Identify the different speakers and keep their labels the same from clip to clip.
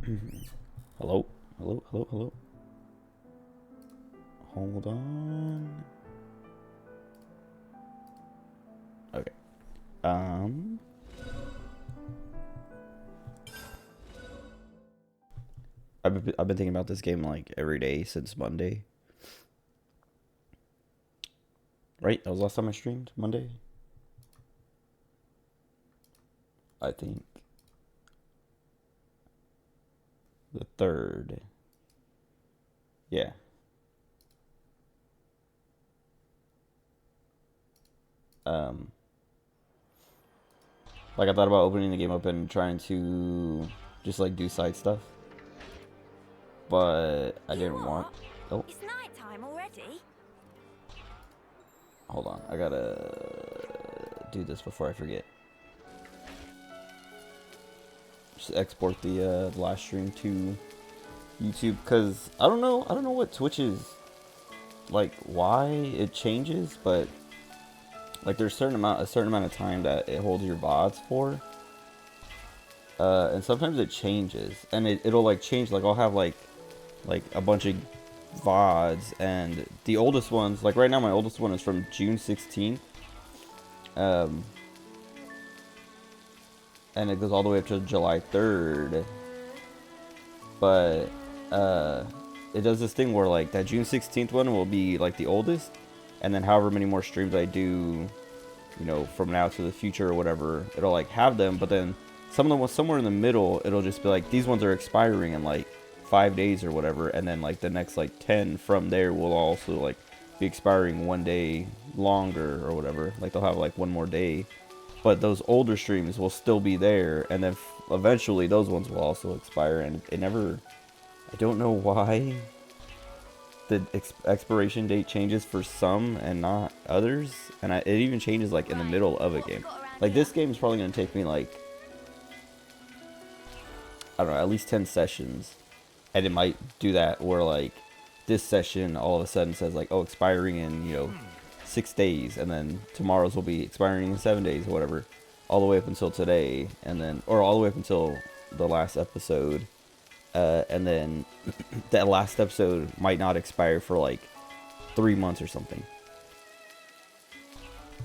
Speaker 1: Hello? Hello? Hello? Hello? Hold on. Okay. I've been thinking about this game like every day since Monday. Right? That was the last time I streamed. Monday? I think. The 3rd. Yeah. Um, like I thought about opening the game up and trying to just like do side stuff. But I didn't want. Oh,
Speaker 2: It's night time already.
Speaker 1: hold on. I gotta do this before I forget. Just export the last stream to YouTube because I don't know what Twitch is like, why it changes, but like there's a certain amount of time that it holds your VODs for, and sometimes it changes, and it'll like change, like I'll have like a bunch of VODs, and the oldest ones, like right now my oldest one is from June 16th, and it goes all the way up to July 3rd, but it does this thing where like that June 16th one will be like the oldest, and then however many more streams I do, you know, from now to the future or whatever, it'll like have them, but then some of them was somewhere in the middle, it'll just be like these ones are expiring in like 5 days or whatever, and then like the next like 10 from there will also like be expiring 1 day longer or whatever, like they'll have like one more day, but those older streams will still be there, and then eventually those ones will also expire, and it never, I don't know why the expiration date changes for some and not others, and it even changes like in the middle of a game. Like this game is probably going to take me like, I don't know, at least 10 sessions, and it might do that where like this session all of a sudden says like, oh, expiring in, you know, 6 days, and then tomorrow's will be expiring in 7 days or whatever, all the way up until today, and then, or all the way up until the last episode, and then that last episode might not expire for like 3 months or something,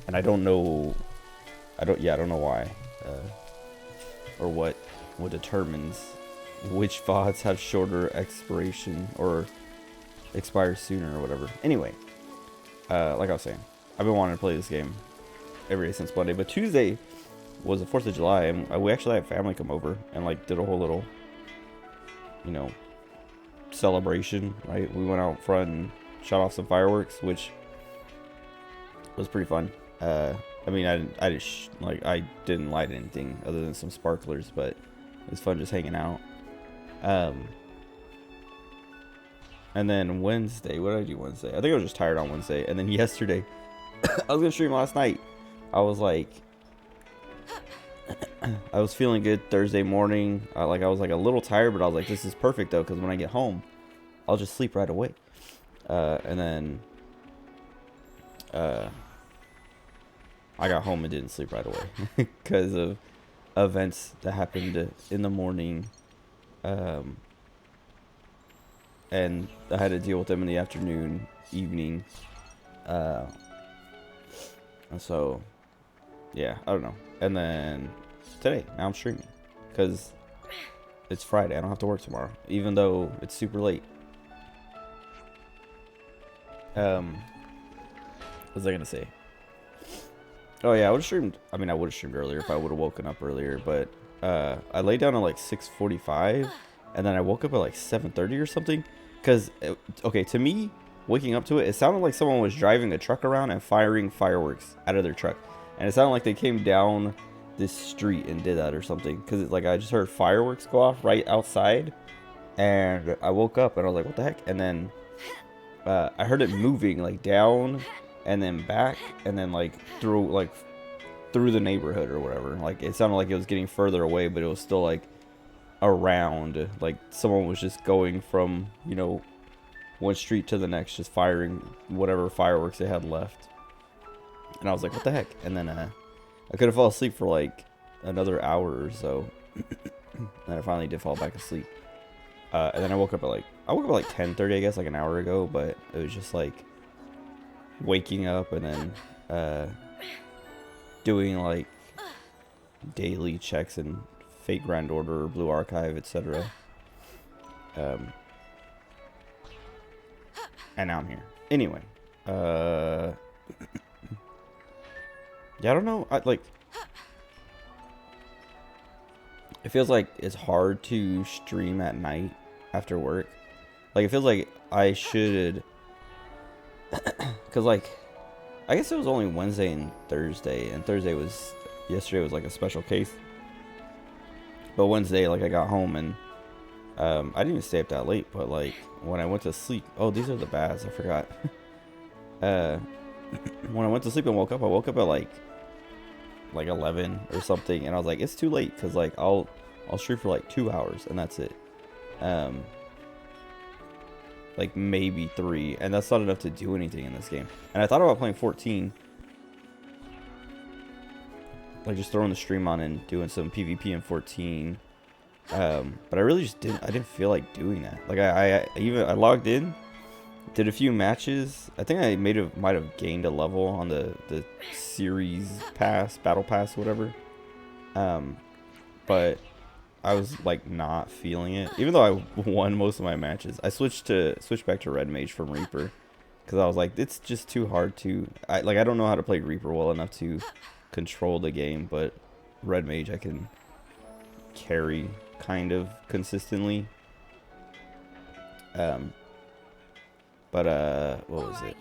Speaker 1: and I don't know why, or what determines which VODs have shorter expiration or expire sooner or whatever. Anyway, like I was saying, I've been wanting to play this game every day since Monday, but Tuesday was the 4th of July, and we actually had family come over and like did a whole little, you know, celebration, right? We went out front and shot off some fireworks, which was pretty fun. I mean, I didn't light anything other than some sparklers, but it was fun just hanging out. And then Wednesday, what did I do Wednesday? I think I was just tired on Wednesday. And then yesterday, I was gonna stream last night. I was like, I was feeling good Thursday morning. I was like a little tired, but I was like, this is perfect though, because when I get home, I'll just sleep right away. And then I got home and didn't sleep right away because of events that happened in the morning. And I had to deal with them in the afternoon, evening. And so, yeah, I don't know. And then today, now I'm streaming because it's Friday. I don't have to work tomorrow, even though it's super late. What was I gonna say? Oh yeah, I would have streamed. I mean, I would have streamed earlier if I would have woken up earlier. But I laid down at like 6:45, and then I woke up at like 7:30 or something. Cause okay, to me, waking up to it, it sounded like someone was driving a truck around and firing fireworks out of their truck, and it sounded like they came down this street and did that or something. Cause it's like I just heard fireworks go off right outside, and I woke up and I was like, what the heck? And then I heard it moving like down and then back and then like through the neighborhood or whatever. Like it sounded like it was getting further away, but it was still like around, like someone was just going from, you know, one street to the next, just firing whatever fireworks they had left. And I was like, what the heck? And then I couldn't fall asleep for like another hour or so. And I finally did fall back asleep. And then I woke up at like 10:30, I guess, like an hour ago. But it was just like waking up and then doing like daily checks in Fate Grand Order, Blue Archive, etc. And now I'm here. Anyway, yeah, I don't know. It feels like it's hard to stream at night after work. Like, it feels like I should, because like, I guess it was only Wednesday and Thursday, and yesterday was like a special case. But Wednesday, like, I got home and I didn't even stay up that late, but like when I went to sleep, oh, these are the baths, I forgot. When I went to sleep and woke up, I woke up at like 11 or something, and I was like, it's too late, because like I'll stream for like 2 hours and that's it. Like maybe 3, and that's not enough to do anything in this game. And I thought about playing 14, like just throwing the stream on and doing some PvP in 14. But I really just didn't feel like doing that. Like I logged in, did a few matches. I think I might have gained a level on the series pass, battle pass, whatever. But I was like not feeling it, even though I won most of my matches. I switched back to Red Mage from Reaper, because I was like, it's just too hard to. I don't know how to play Reaper well enough to control the game, but Red Mage I can carry kind of consistently. But what was it?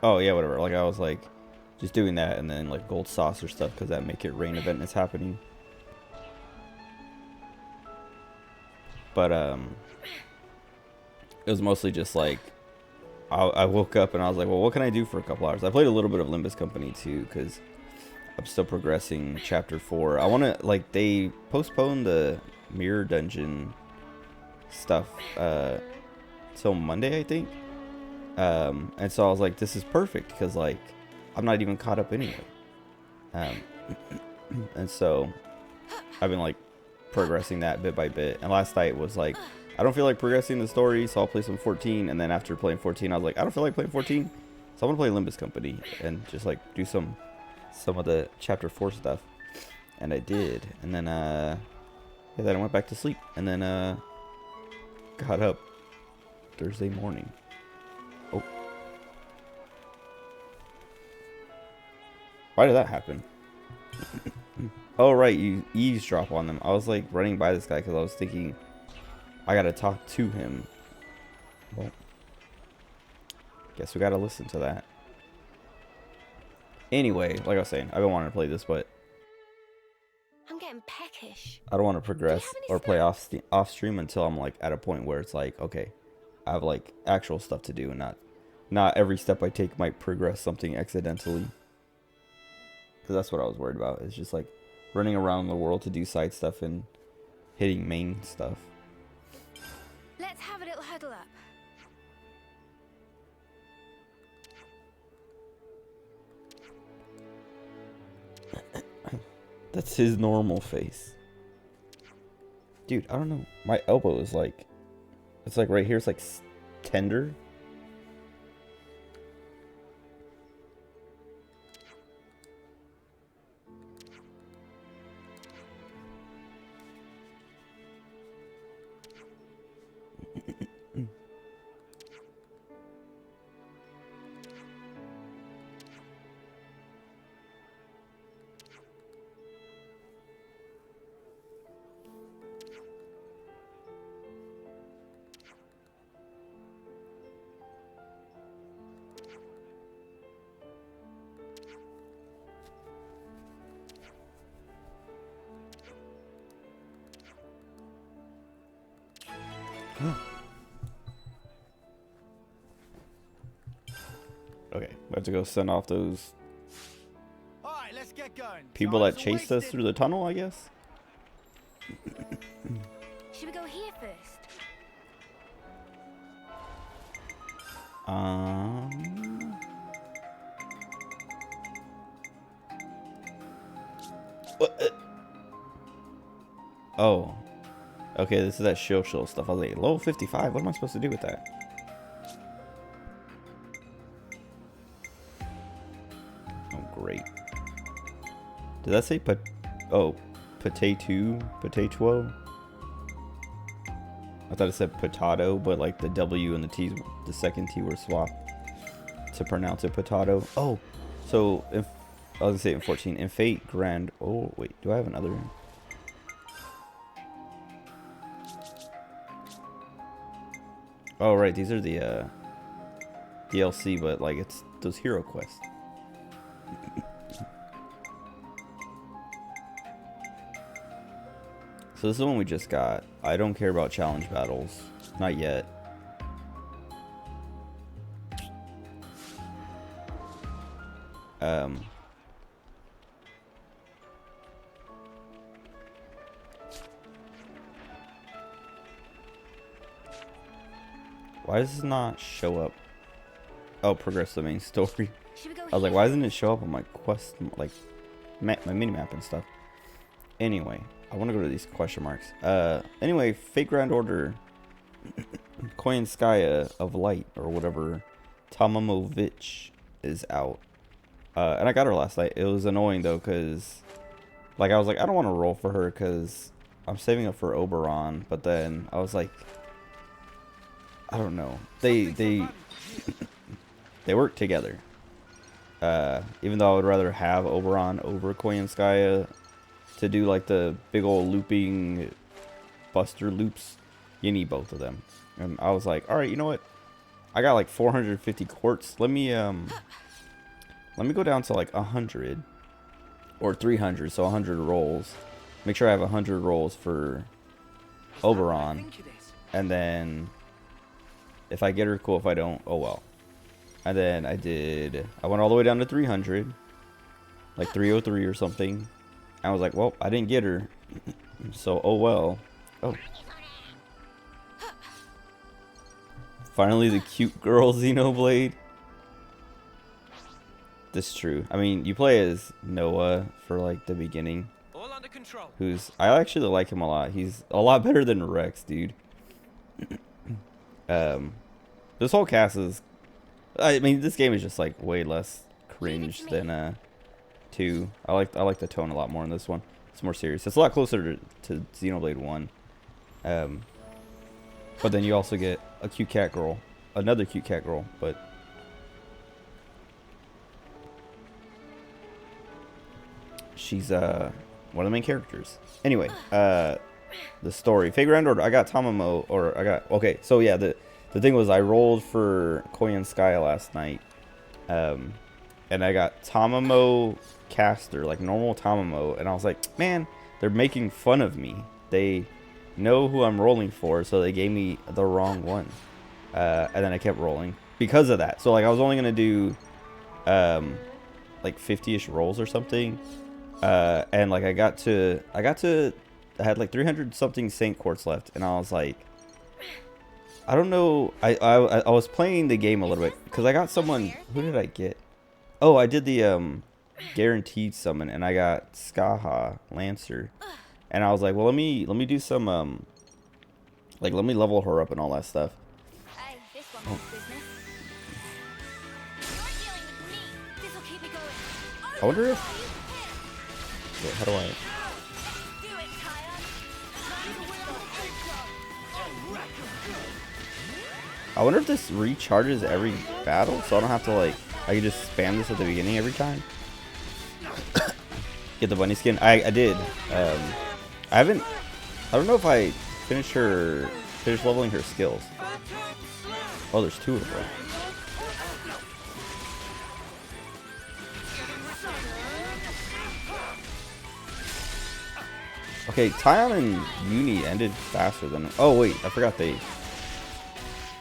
Speaker 1: Oh yeah, whatever. Like I was like just doing that, and then like gold saucer stuff, because that Make It Rain event is happening. But it was mostly just like I woke up and I was like, well, what can I do for a couple hours? I played a little bit of Limbus Company too, because I'm still progressing chapter 4. I want to, like, they postponed the mirror dungeon stuff till Monday, I think. And so I was like, this is perfect, because like I'm not even caught up anyway. And so I've been like progressing that bit by bit. And last night was like, I don't feel like progressing the story, so I'll play some 14. And then after playing 14, I was like, I don't feel like playing 14, so I'm gonna play Limbus Company and just like do some of the chapter 4 stuff. And I did. And then yeah, then I went back to sleep, and then got up Thursday morning. Oh, why did that happen? Oh right, you eavesdrop on them. I was like running by this guy because I was thinking I gotta talk to him. Well, guess we gotta listen to that. Anyway, like I was saying, I've been wanting to play this, but
Speaker 2: I'm getting peckish.
Speaker 1: I don't want to progress or play off stream until I'm like at a point where it's like, okay, I have like actual stuff to do, and not every step I take might progress something accidentally. Because that's what I was worried about. It's just like running around the world to do side stuff and hitting main stuff.
Speaker 2: Let's have a little huddle up.
Speaker 1: That's his normal face. Dude, I don't know. My elbow is like, it's like right here. It's like tender. Okay, we have to go send off those
Speaker 3: Alright, let's get going.
Speaker 1: people that chased us through the tunnel, I guess.
Speaker 2: Should we go here first?
Speaker 1: What? Oh. Okay, this is that shield stuff. I was like, level 55? What am I supposed to do with that? Oh, great. Did that say potato? Potato? I thought it said potato, but like the W and the T, the second T were swapped to pronounce it potato. Oh, so if I was gonna say in 14, in Fate Grand. Oh wait, do I have another? Oh right, these are the DLC, but like it's those hero quests. So this is the one we just got. I don't care about challenge battles, not yet. Why does this not show up? Oh, progress the main story. I was like, why doesn't it show up on my quest, like my mini map and stuff? Anyway, I want to go to these question marks. Anyway, Fate Grand Order, Koyanskaya of Light or whatever, Tomomovich is out. And I got her last night. It was annoying though, cause like I was like, I don't want to roll for her because I'm saving up for Oberon. But then I was like, I don't know. They work together. Even though I would rather have Oberon over Koyanskaya to do like the big old looping buster loops, you need both of them. And I was like, all right, you know what? I got like 450 quartz. Let me go down to like 100 or 300, so 100 rolls. Make sure I have 100 rolls for Oberon, and then if I get her, cool. If I don't, oh well. And then I went all the way down to 300, like 303 or something. I was like, well, I didn't get her, so oh well. Oh. Finally, the cute girl Xenoblade. This is true. I mean, you play as Noah for like the beginning.
Speaker 3: All under control.
Speaker 1: I actually like him a lot. He's a lot better than Rex, dude. This whole cast is, I mean, this game is just like way less cringe than 2. I like the tone a lot more in this one. It's more serious. It's a lot closer to Xenoblade 1. But then you also get a cute cat girl, another cute cat girl, but she's one of the main characters. Anyway, the story. Fate Grand Order. I got okay, so yeah, the thing was I rolled for Koyanskaya last night. And I got Tamamo caster, like normal Tamamo, and I was like, man, they're making fun of me. They know who I'm rolling for, so they gave me the wrong one. And then I kept rolling because of that. So like I was only gonna do like 50-ish rolls or something. And like I had like 300 something Saint Quartz left, and I was like, I don't know. I was playing the game a little bit because I got someone. Who did I get? Oh, I did the guaranteed summon, and I got Skaha Lancer, and I was like, well, let me do some like let me level her up and all that stuff.
Speaker 2: Hey, this one means business. You're dealing with me. This'll keep me going.
Speaker 1: I wonder if. Wait, how do I?
Speaker 2: Do it, Kaya.
Speaker 1: I wonder if this recharges every battle, so I don't have to like. I can just spam this at the beginning every time. Get the bunny skin. I did. I don't know if I finished leveling her skills. Oh, there's 2 of them. Okay, Tyon and Uni ended faster than. Oh wait, I forgot they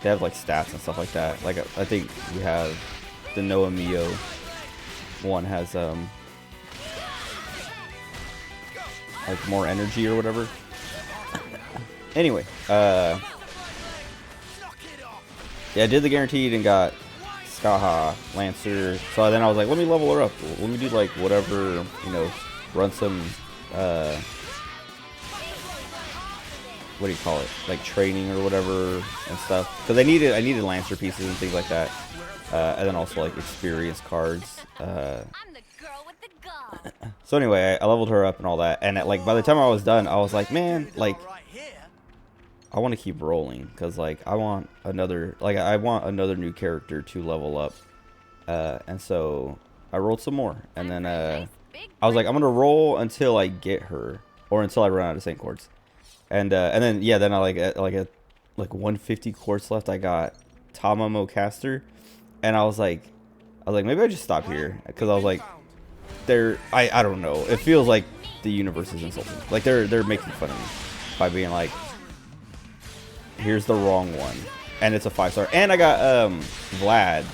Speaker 1: have like stats and stuff like that. Like I think we have the Noah Mio one has like more energy or whatever. Anyway, yeah, I did the guaranteed and got Skaha Lancer. So then I was like, let me level her up. Let me do like whatever, you know, run some what do you call it, like training or whatever and stuff, because I needed Lancer pieces and things like that, and then also like experience cards.
Speaker 2: I'm the girl with the gun.
Speaker 1: So anyway, I leveled her up and all that, and like by the time I was done, I was like, man, like
Speaker 3: Right here.
Speaker 1: I want to keep rolling because like I want another new character to level up, and so I rolled some more, and then I was like, I'm gonna roll until I get her or until I run out of Saint quartz, and then yeah, then I at 150 quartz left, I got Tamamo Caster, and I was like maybe I just stop here because I was like I don't know, it feels like the universe is insulting, like they're making fun of me by being like, here's the wrong one, and it's a 5-star, and I got Vlad,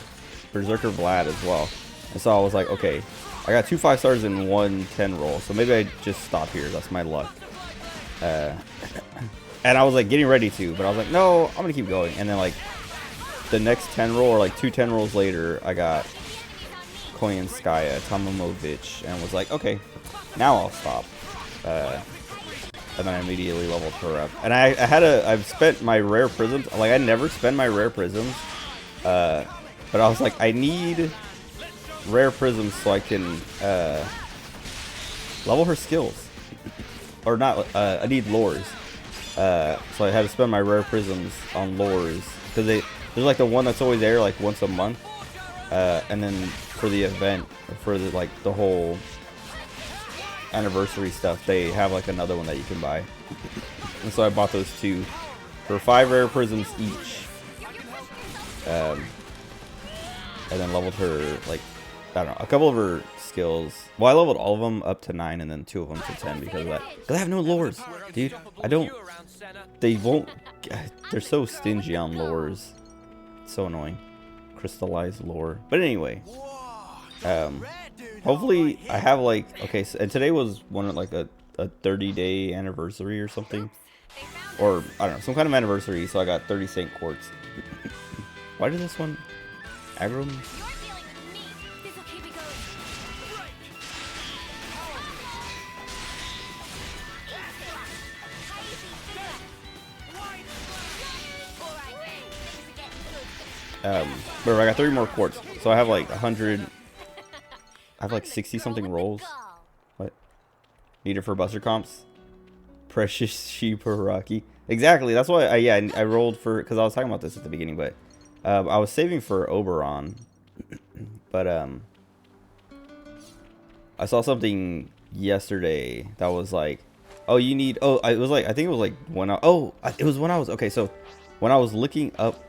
Speaker 1: Berserker Vlad as well, and so I was like, okay, I got 2 5-stars in one 10 roll, so maybe I just stop here. That's my luck. And I was like getting ready to, but I was like, no, I'm gonna keep going. And then like the next 10 roll, or like 2 10 rolls later, I got Koyanskaya, Tomomovich, and was like, okay, now I'll stop. And then I immediately leveled her up. And I've spent my rare prisms. Like I never spend my rare prisms, but I was like, I need rare prisms so I can level her skills, or not. I need lures, so I had to spend my rare prisms on lures because there's like the one that's always there like once a month, and then for the event, or for the whole anniversary stuff, they have like another one that you can buy, and so I bought those 2 for 5 rare prisms each, and then leveled her like, I don't know, a couple of her skills. Well, I leveled all of them up to 9 and then 2 of them to 10 because of that. Because I have no lures, dude. They won't, they're so stingy on lures. It's so annoying. Crystallized lore. But anyway, hopefully I have like, okay, so, and today was one of like a 30-day anniversary or something. Or, I don't know, some kind of anniversary, so I got 30 Saint quartz. Why did this one aggro me? But I got 30 more quartz, so I have like 100. I have like 60 something rolls. What? Need it for buster comps? Precious sheep or Rocky? Exactly. That's why I rolled for, because I was talking about this at the beginning, but I was saving for Oberon, but I saw something yesterday that was like, oh, you need, oh, it was like, I think it was like when I, oh, it was when I was, okay, so when I was looking up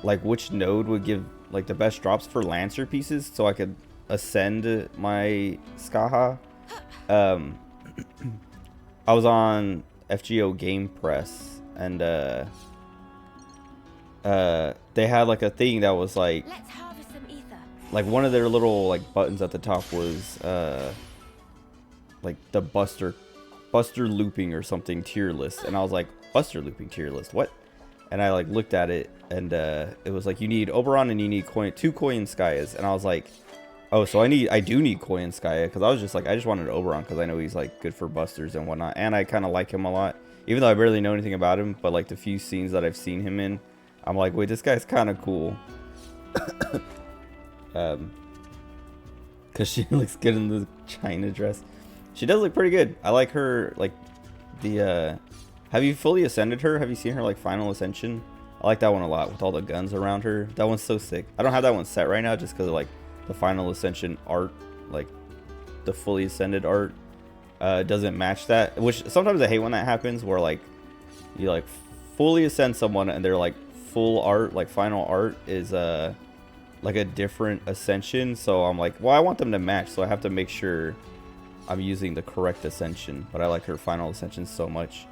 Speaker 1: like which node would give like the best drops for Lancer pieces so I could ascend my Skaha, I was on FGO Game Press, and they had like a thing that was like,
Speaker 2: Let's harvest some ether.
Speaker 1: like one of their little like buttons at the top was like the Buster looping or something tier list, and I was like, Buster looping tier list, what? And I like looked at it, and it was like, you need Oberon and you need 2 Koyanskayas, and I was like, oh, so I do need Koyanskaya, because I was just like, I just wanted Oberon because I know he's like good for busters and whatnot, and I kind of like him a lot, even though I barely know anything about him, but like the few scenes that I've seen him in, I'm like, wait, this guy's kind of cool. Because she looks good in the China dress. She does look pretty good. I like her, like the have you fully ascended her? Have you seen her like final ascension? I like that one a lot with all the guns around her. That one's so sick. I don't have that one set right now just because of like the final ascension art, like the fully ascended art doesn't match that, which sometimes I hate when that happens, where like you like fully ascend someone and they're like full art, like final art is like a different ascension, so I'm like, well, I want them to match, so I have to make sure I'm using the correct ascension. But I like her final ascension so much.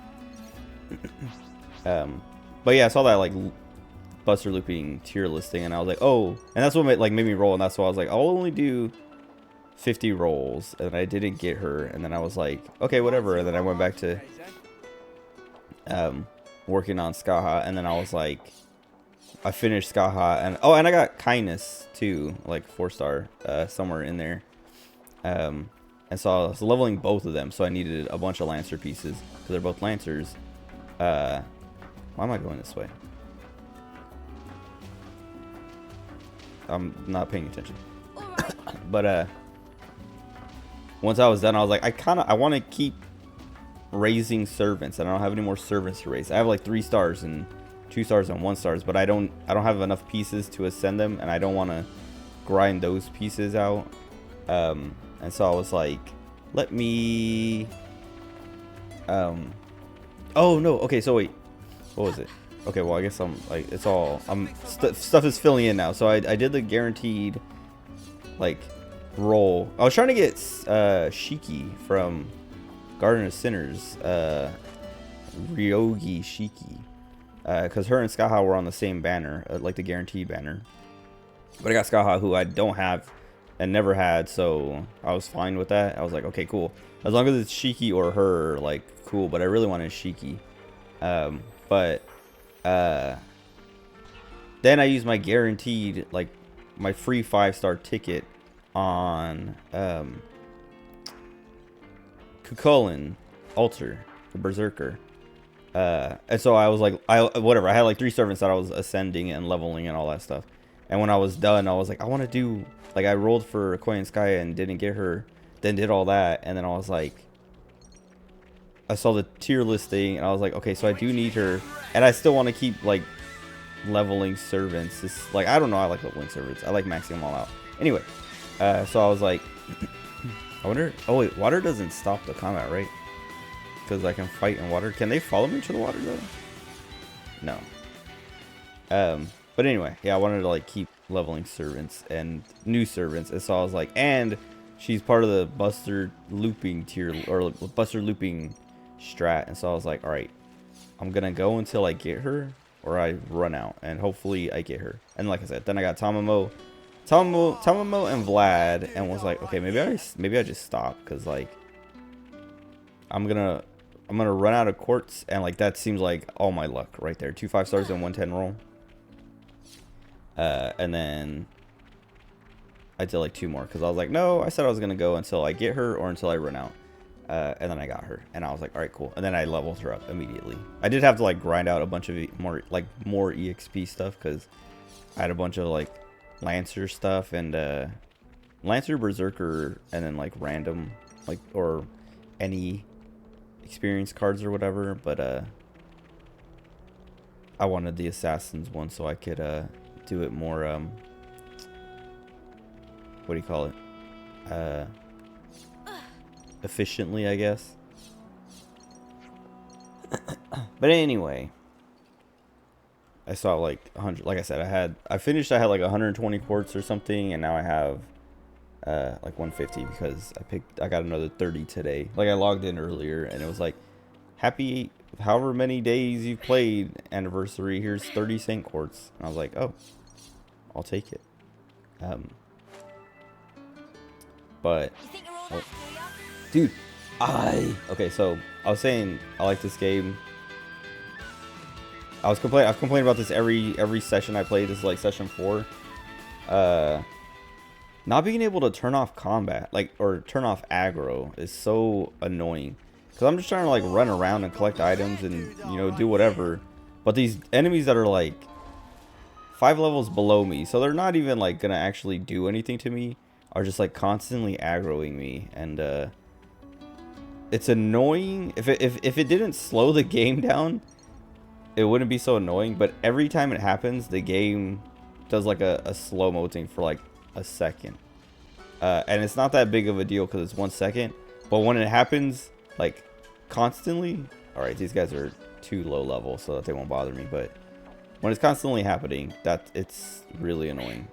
Speaker 1: But yeah, I saw that like Buster looping tier listing, and I was like, oh, and that's what made me roll, and that's why I was like, I'll only do 50 rolls, and I didn't get her, and then I was like, okay, whatever, and then I went back to working on Skaha, and then I was like, I finished Skaha, and oh, and I got Kindness too, like 4-star somewhere in there, And so I was leveling both of them, so I needed a bunch of Lancer pieces, because they're both Lancers. Why am I going this way? I'm not paying attention. But once I was done, I was like, I want to keep raising servants, and I don't have any more servants to raise. I have like 3 stars and 2 stars and 1 stars, but I don't have enough pieces to ascend them, and I don't want to grind those pieces out. And so I was like, let me oh no, okay, so wait, what was it? Okay, well, I guess I'm like, it's all stuff is filling in now. So I did the guaranteed like roll. I was trying to get Shiki from Garden of Sinners, Ryogi Shiki, because her and Skaha were on the same banner, like the guaranteed banner. But I got Skaha, who I don't have and never had, so I was fine with that. I was like, okay, cool. As long as it's Shiki or her, like, cool. But I really wanted Shiki. Then I used my guaranteed, like, my free 5-star ticket on Kukulin Altar, the Berserker. And so I was like, whatever. I had like 3 servants that I was ascending and leveling and all that stuff. And when I was done, I was like, I want to do, like, I rolled for Koyanskaya and didn't get her, then did all that, and then I was like, I saw the tier list thing, and I was like, okay, so I do need her, and I still want to keep, like, leveling servants. It's like, I don't know, I like leveling servants. I like maxing them all out. Anyway, so I was like, I wonder, oh wait, water doesn't stop the combat, right? Because I can fight in water. Can they follow me to the water, though? No. But anyway, yeah, I wanted to like keep leveling servants and new servants, and so I was like, and she's part of the Buster looping tier, or Buster looping strat, and so I was like, all right, I'm gonna go until I get her or I run out, and hopefully I get her. And like I said, then I got Tamamo and Vlad, and was like, okay, maybe I just stop, because like I'm gonna run out of quartz, and like that seems like all my luck right there. 2 5-stars and 1 10 roll. And then I did like 2 more, because I was like, no, I said I was gonna go until I get her or until I run out. And then I got her, and I was like, all right, cool. And then I leveled her up immediately. I did have to like grind out a bunch of more EXP stuff, because I had a bunch of like Lancer stuff and Lancer, Berserker, and then like random, like, or any experience cards or whatever. But I wanted the Assassin's one so I could do it more what do you call it, efficiently, I guess. But anyway, I saw like 100, like I said, I finished, I had like 120 quartz or something, and now I have like 150, because I got another 30 today. Like, I logged in earlier and it was like, happy however many days you've played anniversary, here's 30 Saint quartz. And I was like, oh, I'll take it. But oh, dude, okay, so I was saying I like this game. I've complained about this every session I play. This is like session 4. Not being able to turn off combat, like, or turn off aggro, is so annoying. Because I'm just trying to like run around and collect items and, you know, do whatever. But these enemies that are like 5 levels below me, so they're not even like gonna actually do anything to me, are just like constantly aggroing me, and it's annoying. If it didn't slow the game down, it wouldn't be so annoying. But every time it happens, the game does like a slow-mo thing for like a second, and it's not that big of a deal because it's 1 second. But when it happens like constantly, all right, these guys are too low level so that they won't bother me, but when it's constantly happening, that it's really annoying.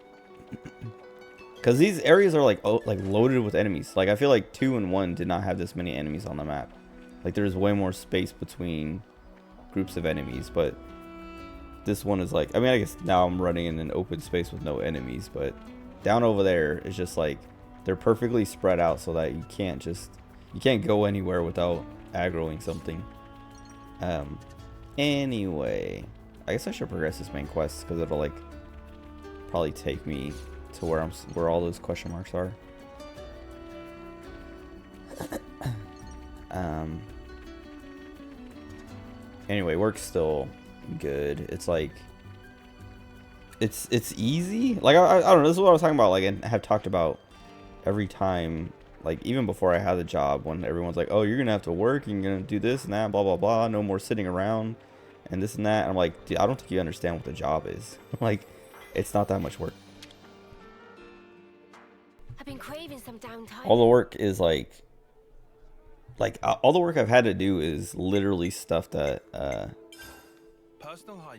Speaker 1: Because these areas are like loaded with enemies. Like, I feel like 2 and 1 did not have this many enemies on the map. Like, there's way more space between groups of enemies, but this one is like, I mean, I guess now I'm running in an open space with no enemies, but down over there is just like, they're perfectly spread out so that you can't go anywhere without aggroing something. Anyway, I guess I should progress this main quest, because it'll like probably take me to where all those question marks are. Um. Anyway, work's still good. It's like it's easy. Like I don't know. This is what I was talking about. Like, and have talked about every time. Like even before I had the job, when everyone's like, "Oh, you're gonna have to work. You're gonna do this and that. Blah blah blah. No more sitting around, and this and that." And I'm like, dude, I don't think you understand what the job is. Like, it's not that much work.
Speaker 2: I've been craving some downtime.
Speaker 1: All the work is like all the work I've had to do is literally stuff that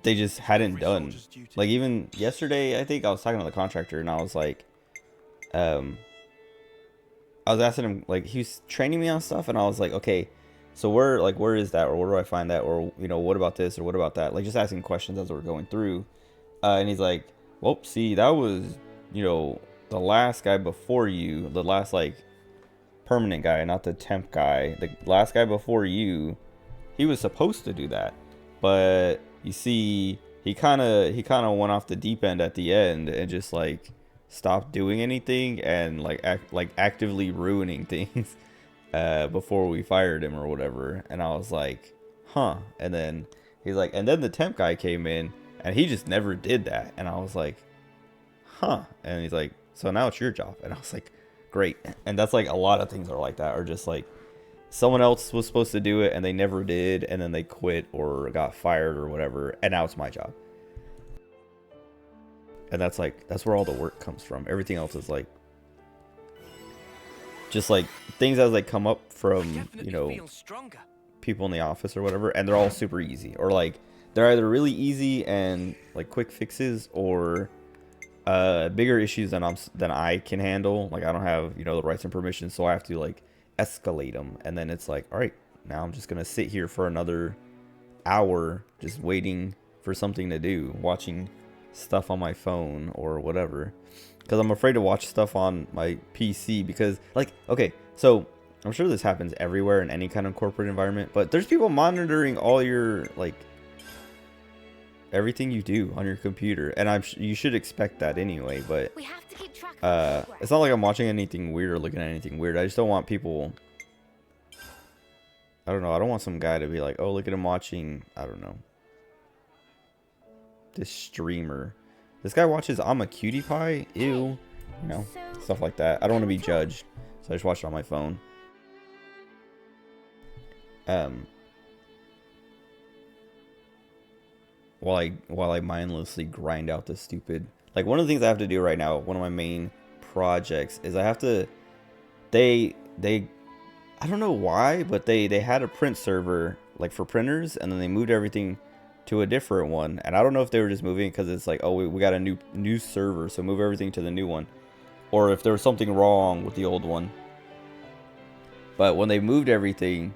Speaker 1: they just hadn't done. Like even yesterday, I think I was talking to the contractor and I was like, I was asking him, like, he was training me on stuff, and I was like, okay, so where is that, or where do I find that, or what about this, or what about that, like just asking questions as we're going through, and he's like, well, see, that was the last guy before you, the last like permanent guy, not the temp guy, the last guy before you, he was supposed to do that, but you see, he kind of went off the deep end at the end and just like stopped doing anything and like actively ruining things before we fired him or whatever. And I was like, huh. And then he's like, and then the temp guy came in and he just never did that. And I was like, huh. And he's like, so now it's your job. And I was like, great. And that's like a lot of things are like that, or just like someone else was supposed to do it and they never did, and then they quit or got fired or whatever, and now it's my job. And that's where all the work comes from. Everything else is like just like things as they come up from people in the office or whatever, and they're all super easy, or like they're either really easy and like quick fixes, or bigger issues than I can handle. Like I don't have the rights and permissions, so I have to like escalate them. And then it's like, all right, now I'm just gonna sit here for another hour just waiting for something to do, watching stuff on my phone or whatever, because I'm afraid to watch stuff on my PC, because like, okay, so I'm sure this happens everywhere in any kind of corporate environment, but there's people monitoring all your like everything you do on your computer, and you should expect that anyway, but
Speaker 2: we have to keep track of
Speaker 1: it's not like I'm watching anything weird or looking at anything weird. I just don't want people, I don't know, I don't want some guy to be like, oh, look at him watching, I don't know, this streamer. This guy watches I'm a Cutie Pie. Ew. Stuff like that. I don't want to be judged, so I just watch it on my phone. While I mindlessly grind out the stupid, like, one of the things I have to do right now, one of my main projects, is I have to, they I don't know why, but they had a print server like for printers, and then they moved everything to a different one, and I don't know if they were just moving because it's like, oh, we got a new server, so move everything to the new one, or if there was something wrong with the old one. But when they moved everything,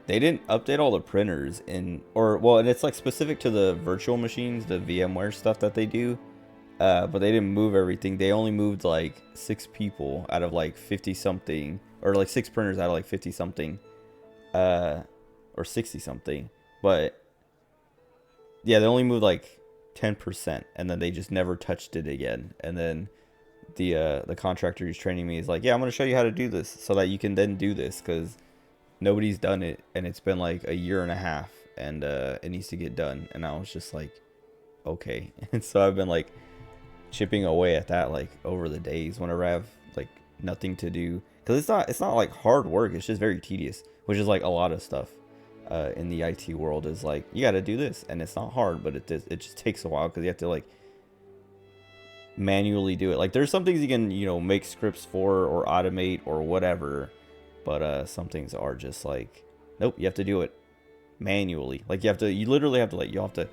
Speaker 1: they didn't update all the printers, and it's like specific to the virtual machines, the VMware stuff that they do, but they didn't move everything. They only moved like 6 people out of like 50 something, or like 6 printers out of like 50 something, or 60 something, but yeah, they only moved like 10%, and then they just never touched it again. And then the contractor who's training me is like, yeah, I'm going to show you how to do this so that you can then do this, because nobody's done it, and it's been like a year and a half, and it needs to get done. And I was just like, okay. And so I've been like chipping away at that like over the days whenever I have like nothing to do, because it's not like hard work, it's just very tedious, which is like a lot of stuff in the IT world, is like, you got to do this, and it's not hard, but it just takes a while, because you have to like manually do it. Like, there's some things you can make scripts for or automate or whatever, but some things are just like, nope, you have to do it manually. Like, you literally have to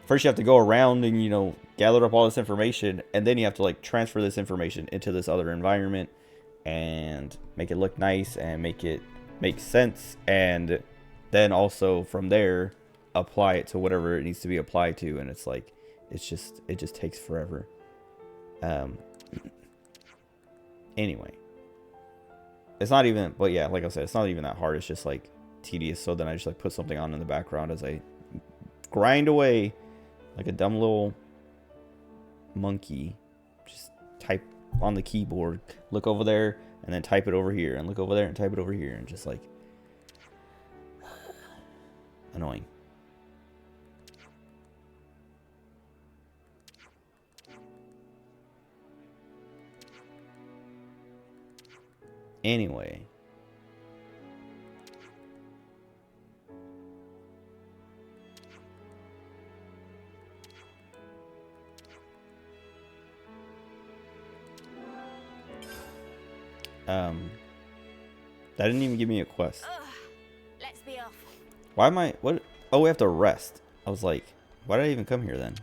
Speaker 1: first you have to go around and gather up all this information, and then you have to like transfer this information into this other environment and make it look nice and make it make sense, and then also from there apply it to whatever it needs to be applied to. And it's like, it just takes forever. Anyway, it's not even, but yeah, like I said, it's not even that hard. It's just like tedious. So then I just like put something on in the background as I grind away like a dumb little monkey. Just type on the keyboard, look over there, and then type it over here, and look over there and type it over here, and just like Annoying. Anyway. That didn't even give me a quest.
Speaker 2: Ugh. Let's be off.
Speaker 1: Why am I... What? Oh, we have to rest. I was like, why did I even come here then?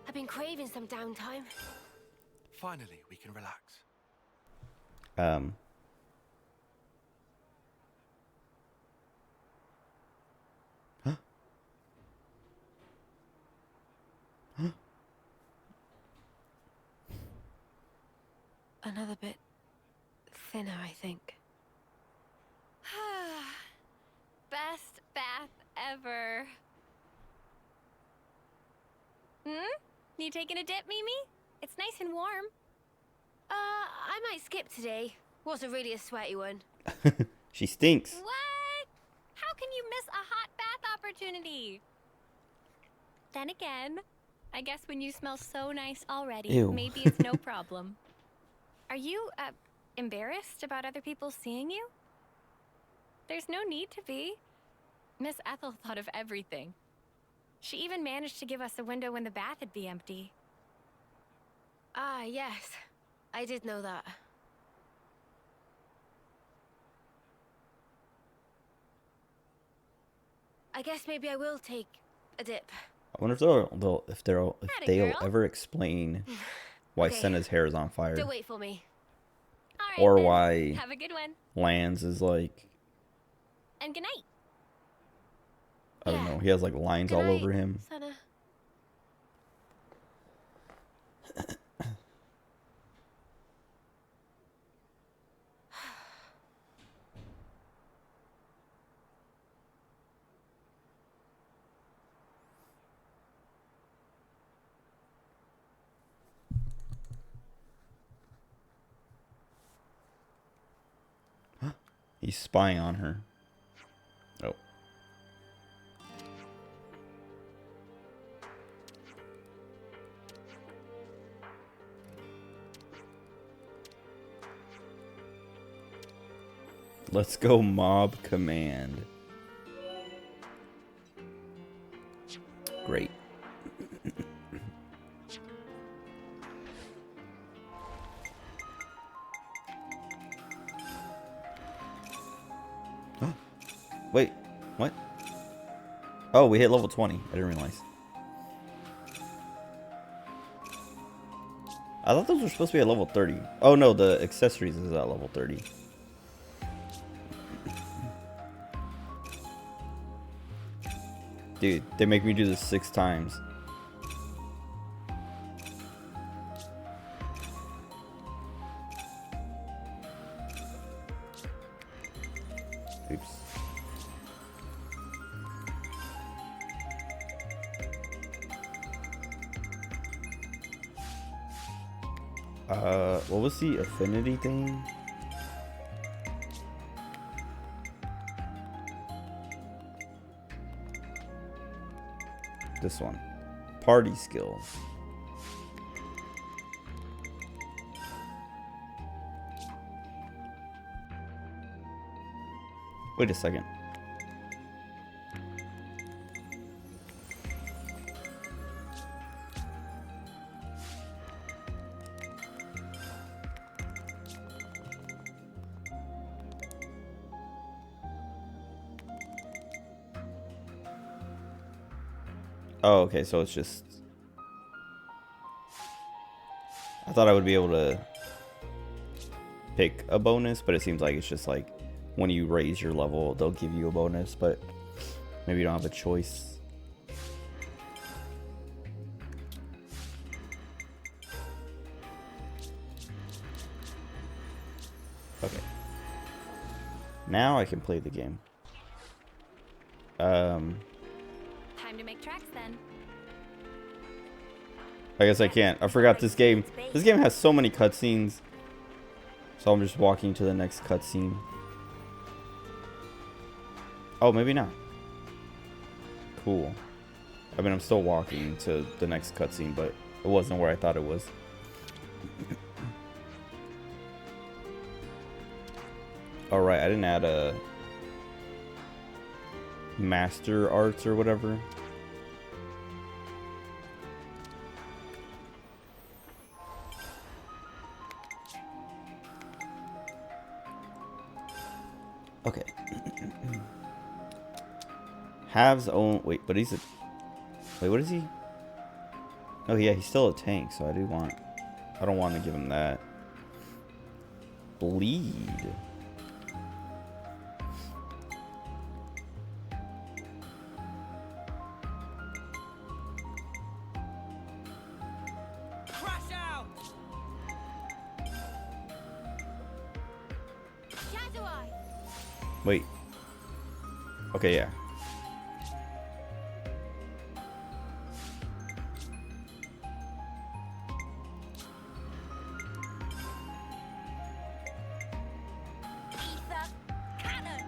Speaker 2: I've been craving some downtime.
Speaker 3: Finally, we can relax.
Speaker 2: Another bit thinner, I think.
Speaker 4: Best bath ever. You taking a dip, Mimi? It's nice and warm.
Speaker 2: I might skip today. Wasn't really a sweaty one.
Speaker 1: She stinks.
Speaker 4: What? How can you miss a hot bath opportunity? Then again, I guess when you smell so nice already,
Speaker 1: Ew.
Speaker 4: maybe it's no problem. Are you, embarrassed about other people seeing you? There's no need to be. Miss Ethel thought of everything. She even managed to give us a window when the bath would be empty.
Speaker 2: Ah, yes. I did know that. I guess maybe I will take a dip.
Speaker 1: I wonder if they'll
Speaker 4: Atta
Speaker 1: they'll
Speaker 4: girl.
Speaker 1: ever explain why
Speaker 2: Okay.
Speaker 1: Senna's hair is on fire,
Speaker 2: Don't wait for me.
Speaker 4: All right,
Speaker 1: or
Speaker 4: then.
Speaker 1: why
Speaker 4: Have a good one.
Speaker 1: Lance is like,
Speaker 4: And good night.
Speaker 1: I don't
Speaker 2: Yeah.
Speaker 1: know, he has like lines
Speaker 2: Good
Speaker 1: all
Speaker 2: night,
Speaker 1: over him.
Speaker 2: Senna.
Speaker 1: He's spying on her. Oh. Let's go, Mob Command. Great. Wait, what? Oh, we hit level 20. I didn't realize. I thought those were supposed to be at level 30. Oh no, the accessories is at level 30. Dude, they make me do this 6 times. Oops. What was the affinity thing? This one. Party skills. Wait a second. Oh, okay, so it's just... I thought I would be able to pick a bonus, but it seems like it's just like when you raise your level, they'll give you a bonus, but maybe you don't have a choice. Okay. Now I can play the game.
Speaker 4: Time to make tracks then.
Speaker 1: I guess I can't. I forgot this game. This game has so many cutscenes. So I'm just walking to the next cutscene. Oh, maybe not. cool. I mean, I'm still walking to the next cutscene, but it wasn't where I thought it was. Alright, I didn't add a master arts or whatever. Okay. Halves own. Wait, but he's a. Wait, what is he? Oh yeah, he's still a tank, so I do want. I don't want to give him that. Bleed.
Speaker 3: Crash out!
Speaker 2: Shadow Eye.
Speaker 1: Wait. Okay, yeah.
Speaker 2: Ether Cannon.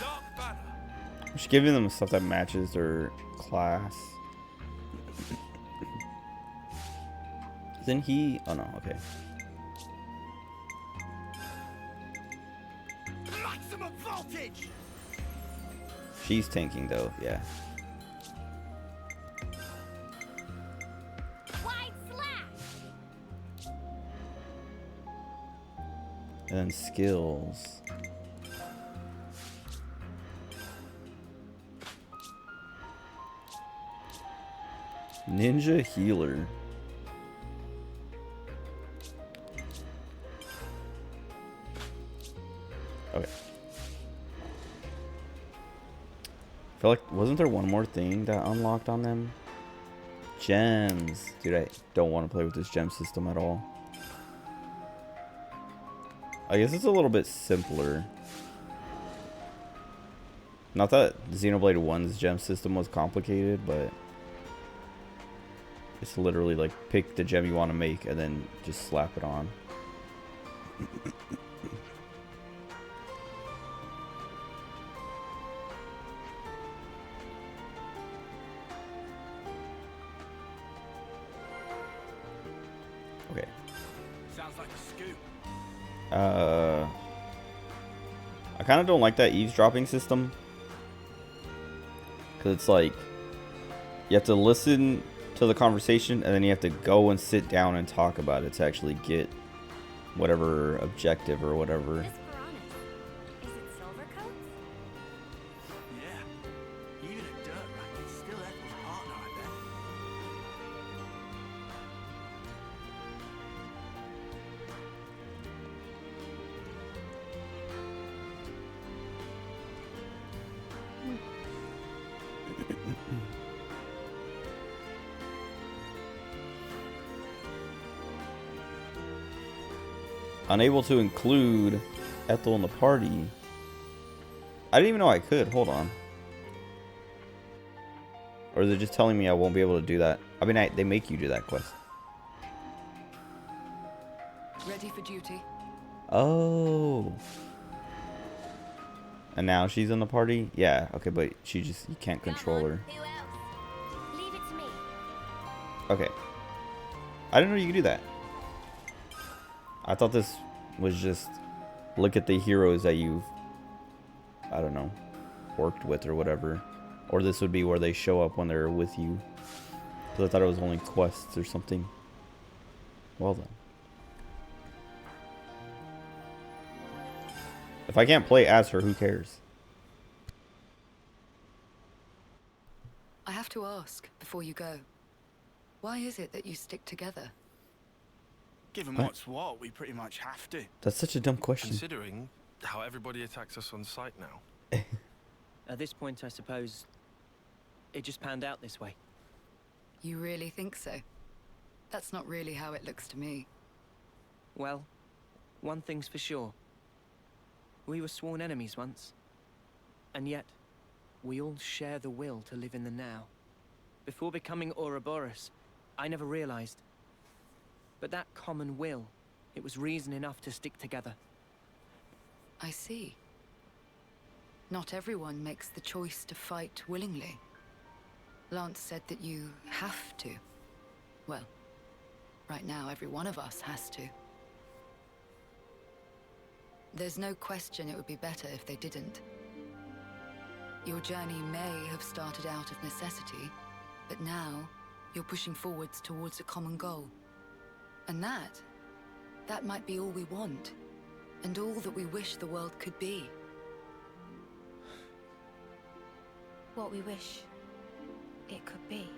Speaker 3: Dark Banner.
Speaker 1: We should give them stuff that matches their class. Isn't he? Oh no, okay.
Speaker 3: Maximum voltage!
Speaker 1: She's tanking though, yeah.
Speaker 2: Wide slash.
Speaker 1: And then skills. Ninja healer. Okay. I feel like, wasn't there one more thing that unlocked on them? Gems. Dude, I don't want to play with this gem system at all. I guess it's a little bit simpler. Not that Xenoblade 1's gem system was complicated, but it's literally like pick the gem you want to make and then just slap it on. Okay.
Speaker 3: Sounds like a scoop.
Speaker 1: I kind of don't like that eavesdropping system. Because it's like, you have to listen to the conversation and then you have to go and sit down and talk about it to actually get whatever objective or whatever.
Speaker 4: This piranha. Is it silver coats?
Speaker 3: Yeah. Even a dirt rat is still Ethel's partner, I bet.
Speaker 1: Unable to include Ethel in the party. I didn't even know I could. Hold on. Or is it just telling me I won't be able to do that? I mean, they make you do that quest.
Speaker 5: Ready for duty?
Speaker 1: Oh. And now she's in the party? Yeah, okay, but she just, you can't control her.
Speaker 2: Who else? Leave it to me.
Speaker 1: Okay. I didn't know you could do that. I thought this was just look at the heroes that you've, I don't know, worked with or whatever. Or this would be where they show up when they're with you. So I thought it was only quests or something. Well then. If I can't play as her, who cares?
Speaker 5: I have to ask before you go. Why is it that you stick together?
Speaker 3: Given
Speaker 1: What?
Speaker 3: what's what, we pretty much have to.
Speaker 1: That's such a dumb question.
Speaker 6: Considering how everybody attacks us on sight now.
Speaker 7: At this point, I suppose it just panned out this way.
Speaker 5: You really think so? That's not really how it looks to me.
Speaker 7: Well, one thing's for sure. We were sworn enemies once. And yet, we all share the will to live in the now. Before becoming Ouroboros, I never realized. But that common will, it was reason enough to stick together.
Speaker 5: I see. Not everyone makes the choice to fight willingly. Lance said that you have to. Well, right now every one of us has to. There's no question it would be better if they didn't. Your journey may have started out of necessity, but now you're pushing forwards towards a common goal. And that might be all we want, and all that we wish the world could be.
Speaker 2: What we wish it could be.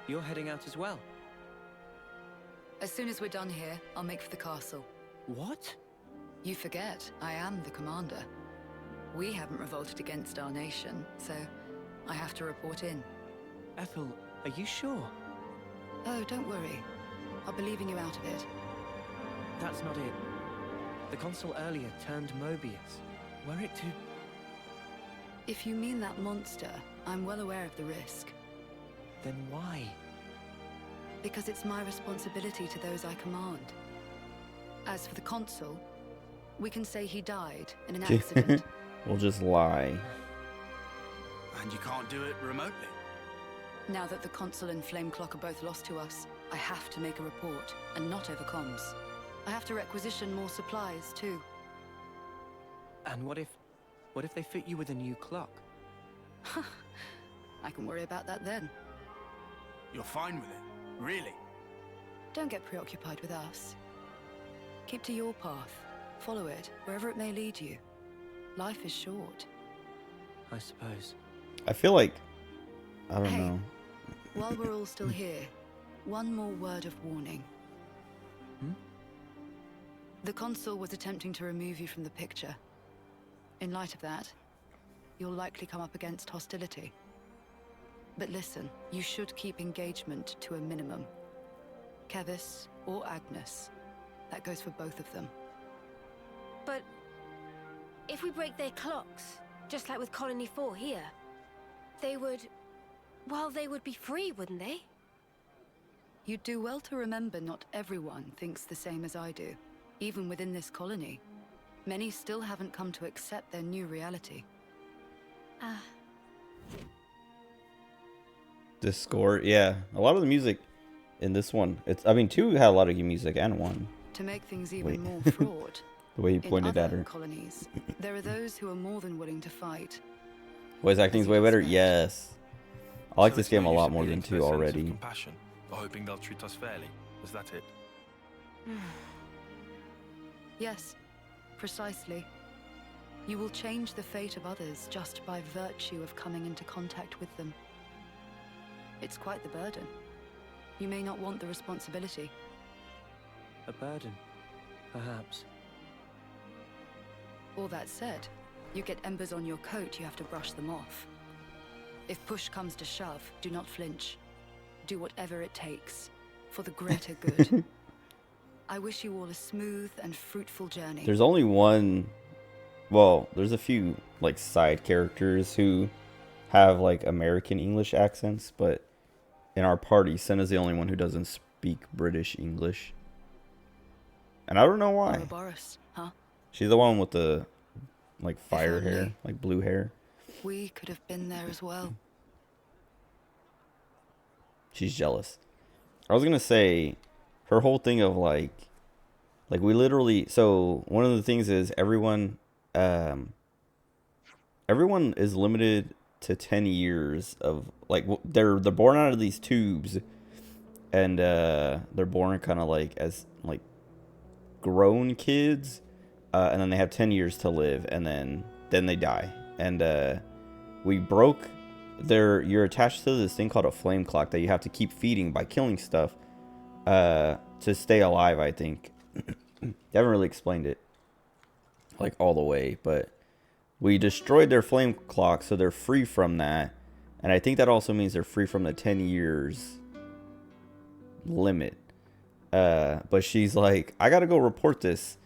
Speaker 7: You're heading out as well.
Speaker 5: As soon as we're done here, I'll make for the castle.
Speaker 7: What?
Speaker 5: You forget, I am the commander. We haven't revolted against our nation, so I have to report in.
Speaker 7: Ethel, are you sure?
Speaker 5: Oh, don't worry. I'll be leaving you out of it.
Speaker 7: That's not it. The consul earlier turned Mobius. Were it to...
Speaker 5: If you mean that monster, I'm well aware of the risk.
Speaker 7: Then why?
Speaker 5: Because it's my responsibility to those I command. As for the consul, we can say he died in an accident.
Speaker 1: We'll just lie.
Speaker 3: And you can't do it remotely.
Speaker 5: Now that the consul and Flame Clock are both lost to us, I have to make a report, and not over comms. I have to requisition more supplies, too.
Speaker 7: And what if they fit you with a new clock?
Speaker 5: I can worry about that then.
Speaker 3: You're fine with it, really?
Speaker 5: Don't get preoccupied with us. Keep to your path. Follow it, wherever it may lead you. Life is short.
Speaker 7: I suppose.
Speaker 1: I feel like, I don't
Speaker 5: Hey.
Speaker 1: know.
Speaker 5: While we're all still here, one more word of warning. The consul was attempting to remove you from the picture. In light of that, you'll likely come up against hostility. But listen, you should keep engagement to a minimum. Kevis or Agnes. That goes for both of them.
Speaker 2: But if we break their clocks, just like with Colony 4 here, they would... well, they would be free, wouldn't they?
Speaker 5: You'd do well to remember not everyone thinks the same as I do. Even within this colony, many still haven't come to accept their new reality.
Speaker 1: This score, yeah. A lot of the music in this one, I mean, 2 had a lot of good music, and 1.
Speaker 5: To make things even
Speaker 1: Wait.
Speaker 5: more fraught,
Speaker 1: The way he
Speaker 5: in
Speaker 1: pointed at
Speaker 5: other
Speaker 1: her.
Speaker 5: colonies, there are those who are more than willing to fight.
Speaker 1: Voice acting's
Speaker 5: As
Speaker 1: way
Speaker 5: you'd
Speaker 1: better?
Speaker 5: expect.
Speaker 1: Yes. I like
Speaker 6: So
Speaker 1: this
Speaker 6: it's
Speaker 1: game
Speaker 6: no
Speaker 1: a
Speaker 6: use
Speaker 1: lot more
Speaker 6: appealing
Speaker 1: than
Speaker 6: to their
Speaker 1: 2
Speaker 6: sense of
Speaker 1: already.
Speaker 6: compassion, or hoping they'll treat us fairly. Is that it?
Speaker 5: Yes, precisely. You will change the fate of others just by virtue of coming into contact with them. It's quite the burden. You may not want the responsibility.
Speaker 7: A burden, perhaps.
Speaker 5: All that said, you get embers on your coat, you have to brush them off. If push comes to shove, do not flinch. Do whatever it takes, for the greater good. I wish you all a smooth and fruitful journey.
Speaker 1: There's only one, well, there's a few like side characters who have like American English accents, but in our party, Senna's the only one who doesn't speak British English. And I don't know why.
Speaker 5: Ouroboros, huh?
Speaker 1: She's the one with the like fire
Speaker 5: only.
Speaker 1: hair, like blue hair.
Speaker 5: We could have been there as well.
Speaker 1: She's jealous. I was gonna say, her whole thing of like we literally. So one of the things is everyone is limited to 10 years of like they're born out of these tubes, and they're born kind of like as like grown kids, and then they have 10 years to live, and then they die. And we broke you're attached to this thing called a flame clock that you have to keep feeding by killing stuff to stay alive, I think. They haven't really explained it like all the way, but we destroyed their flame clock, so they're free from that. And I think that also means they're free from the 10 years limit. But she's like, I gotta go report this.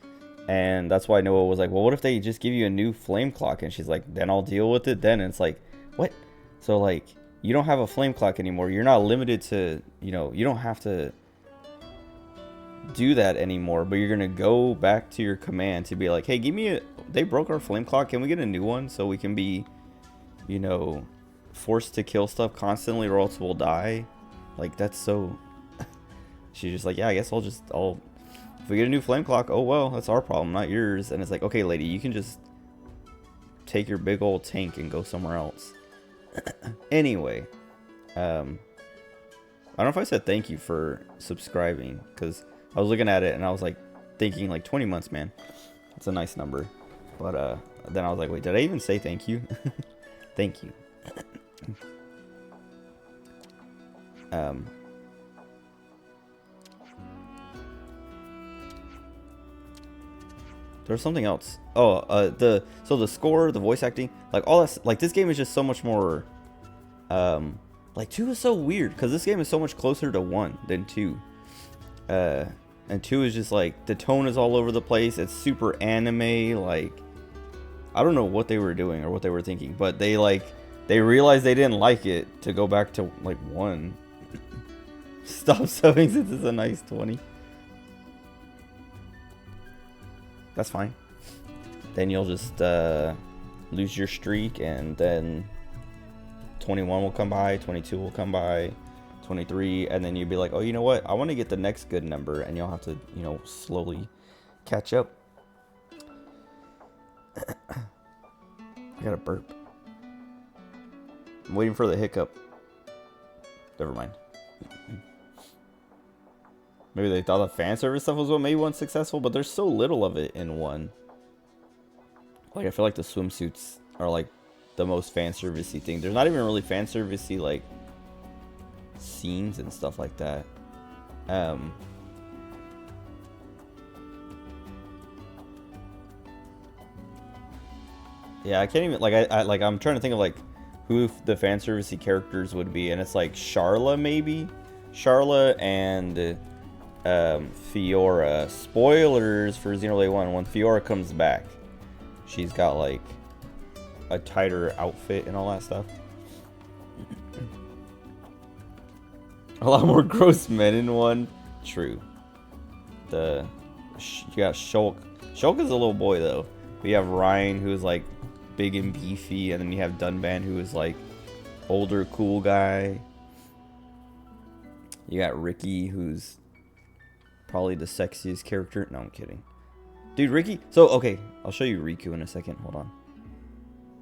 Speaker 1: And that's why Noah was like, well, what if they just give you a new flame clock? And she's like, then I'll deal with it then. And it's like, what? So like, you don't have a flame clock anymore. You're not limited to, you know, you don't have to do that anymore, but you're gonna go back to your command to be like, hey, give me a, they broke our flame clock, can we get a new one so we can be, you know, forced to kill stuff constantly or else we'll die? Like, that's so she's just like, yeah, I guess I'll if we get a new flame clock, oh well, that's our problem, not yours. And it's like, okay, lady, you can just take your big old tank and go somewhere else. Anyway, I don't know if I said thank you for subscribing, because I was looking at it and I was like thinking like 20 months, man. That's a nice number. But then I was like, wait, did I even say thank you? Thank you. There's something else. Oh, the score, the voice acting, like all that's like, this game is just so much more like 2 is so weird because this game is so much closer to 1 than 2. And 2 is just like, the tone is all over the place. It's super anime. Like, I don't know what they were doing or what they were thinking, but they realized they didn't like it to go back to like 1. Stop subbing since it's a nice 20. That's fine. Then you'll just lose your streak, and then 21 will come by, 22 will come by, 23, and then you'll be like, oh, you know what? I want to get the next good number, and you'll have to, you know, slowly catch up. I got a burp. I'm waiting for the hiccup. Never mind. Maybe they thought the fan service stuff was what made 1 successful, but there's so little of it in 1. Like, I feel like the swimsuits are like the most fan servicey thing. There's not even really fan servicey like scenes and stuff like that. Yeah, I can't even like I'm trying to think of like who the fan servicey characters would be, and it's like Sharla, maybe Sharla and Fiora. Spoilers for Xenoblade 1. When Fiora comes back, she's got like a tighter outfit and all that stuff. A lot more gross men in 1. True. You got Shulk. Shulk is a little boy though. But you have Ryan, who is like big and beefy, and then you have Dunban, who is like older, cool guy. You got Ricky, who's probably the sexiest character. No, I'm kidding. Dude, Ricky. So, okay, I'll show you Riku in a second. Hold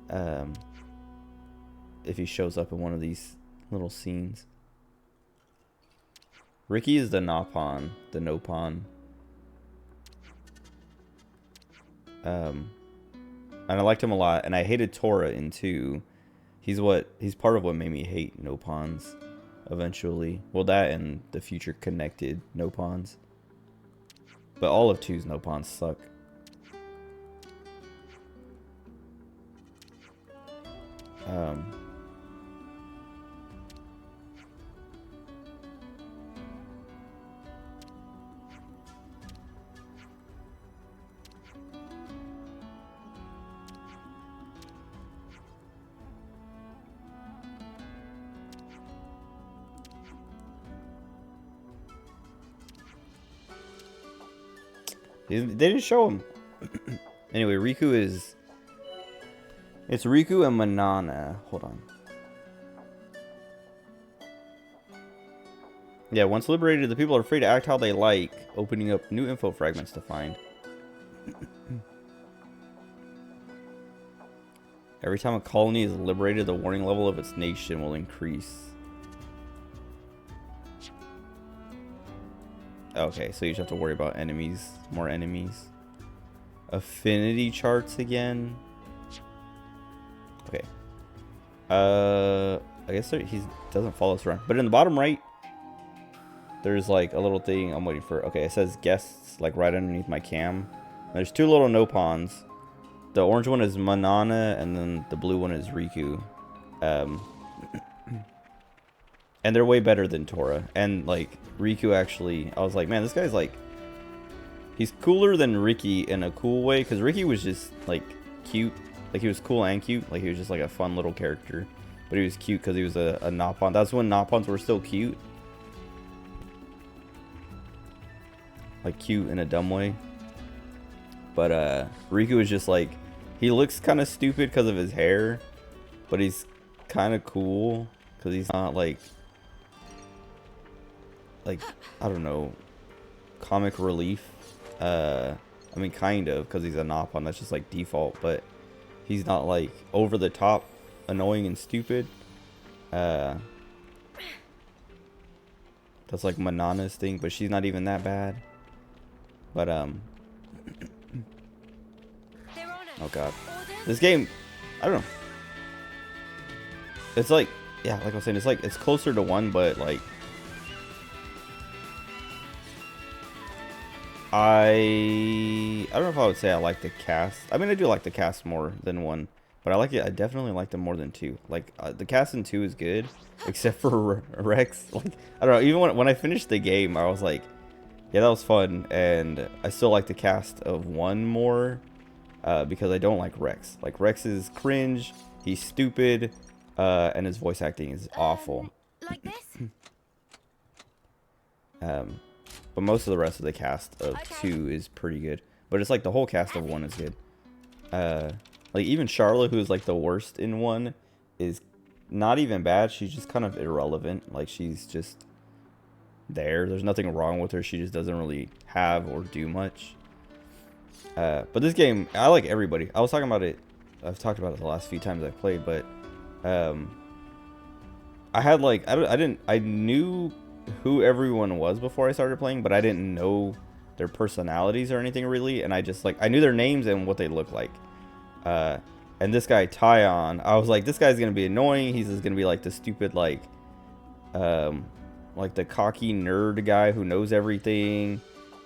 Speaker 1: on. If he shows up in one of these little scenes. Ricky is the Nopon. The Nopon. And I liked him a lot, and I hated Tora in 2. He's part of what made me hate Nopons eventually. Well, that and the future connected Nopons. But all of 2's Nopons suck. They didn't show him. Anyway, it's Riku and Manana. Hold on. Yeah, once liberated, the people are free to act how they like, opening up new info fragments to find. Every time a colony is liberated, the warning level of its nation will increase. Okay, so you just have to worry about enemies, more enemies. Affinity charts again. Okay. I guess he doesn't follow us around. But in the bottom right, there's like a little thing I'm waiting for. Okay, it says guests, like right underneath my cam. There's 2 little Nopons. The orange one is Manana, and then the blue one is Riku. And they're way better than Tora. And like Riku, actually, I was like, man, this guy's like, he's cooler than Ricky in a cool way, because Ricky was just like cute. Like, he was cool and cute. Like, he was just like a fun little character. but he was cute because he was a Nopon. That's when Nopons were still cute. Like cute in a dumb way. But Riku is just like, he looks kind of stupid because of his hair, but he's kind of cool because he's not like I don't know, comic relief. I mean, kind of, because he's a Nopon. That's just like default, but he's not like over the top annoying and stupid. That's like Manana's thing, but she's not even that bad. But oh god, this game, I don't know. It's like, yeah, like I was saying, it's like, it's closer to 1, but like, I don't know if I would say I like the cast. I mean, I do like the cast more than 1, but I like it. I definitely like them more than 2. Like the cast in 2 is good, except for Rex. Like, I don't know. Even when I finished the game, I was like, yeah, that was fun, and I still like the cast of 1 more. Because I don't like Rex. Like, Rex is cringe, he's stupid, and his voice acting is awful.
Speaker 2: Like this?
Speaker 1: But most of the rest of the cast of 2 is pretty good. But it's like the whole cast of 1 is good. Like, even Charlotte, who is like the worst in 1, is not even bad. She's just kind of irrelevant. Like, she's just there. There's nothing wrong with her. She just doesn't really have or do much. But this game, I like everybody. I was talking about it. I've talked about it the last few times I've played, but I had like, I knew who everyone was before I started playing, but I didn't know their personalities or anything really. And I just like, I knew their names and what they looked like. And this guy Tyon, I was like, this guy's gonna be annoying. He's just gonna be like the stupid like the cocky nerd guy who knows everything.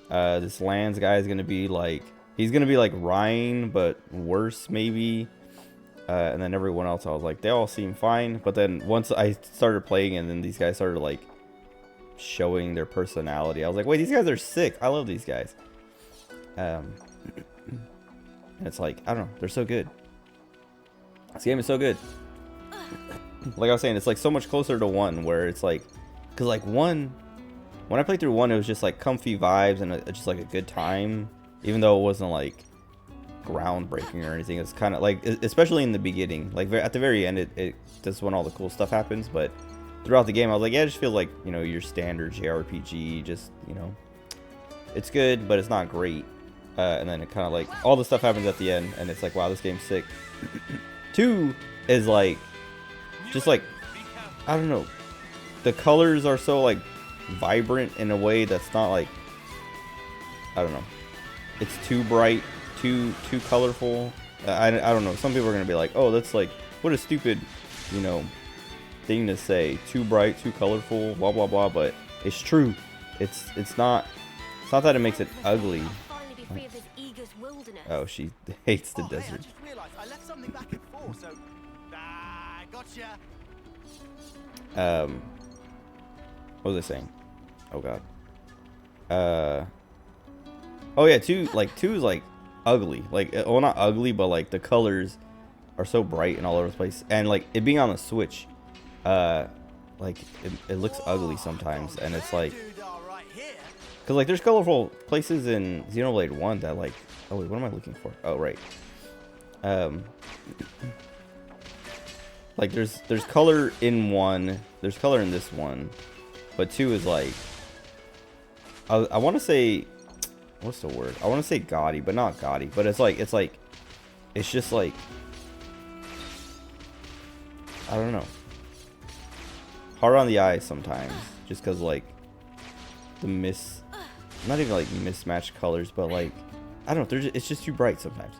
Speaker 1: This Lance guy is gonna be like, he's gonna be like Ryan, but worse maybe. And then everyone else, I was like, they all seem fine. But then once I started playing, and then these guys started like showing their personality, I was like, wait, these guys are sick. I love these guys. And it's like, I don't know, they're so good. This game is so good. Like I was saying, it's like so much closer to 1, where it's like, because like 1, when I played through 1, it was just like comfy vibes and just like a good time, even though it wasn't like groundbreaking or anything. It's kind of like, especially in the beginning, like at the very end, that's when all the cool stuff happens. But throughout the game, I was like, yeah, it just feels like, you know, your standard JRPG. Just, you know, it's good, but it's not great. And then it kind of like, all the stuff happens at the end, and it's like, wow, this game's sick. 2 is like, just like, I don't know, the colors are so like vibrant in a way that's not like, I don't know, it's too bright, too colorful. I don't know, some people are gonna be like, oh, that's like, what a stupid, you know, thing to say, too bright, too colorful, blah blah blah. But it's true. It's not that it makes it ugly. Oh, she hates the desert.
Speaker 3: Hey, I just realized I left something back at 4, so gotcha.
Speaker 1: What was I saying? Oh god. Oh yeah, 2 is like ugly. Like, well, not ugly, but like the colors are so bright and all over the place, and like it being on the Switch, like it looks ugly sometimes, and it's like, because like there's colorful places in Xenoblade 1 that like, oh wait, what am I looking for? Oh right. Like there's color in 1, there's color in this one, but 2 is like, I want to say, what's the word? I want to say gaudy, but not gaudy. But it's just like, I don't know, hard on the eyes sometimes, just because like not even like mismatched colors, but like, I don't know, it's just too bright sometimes.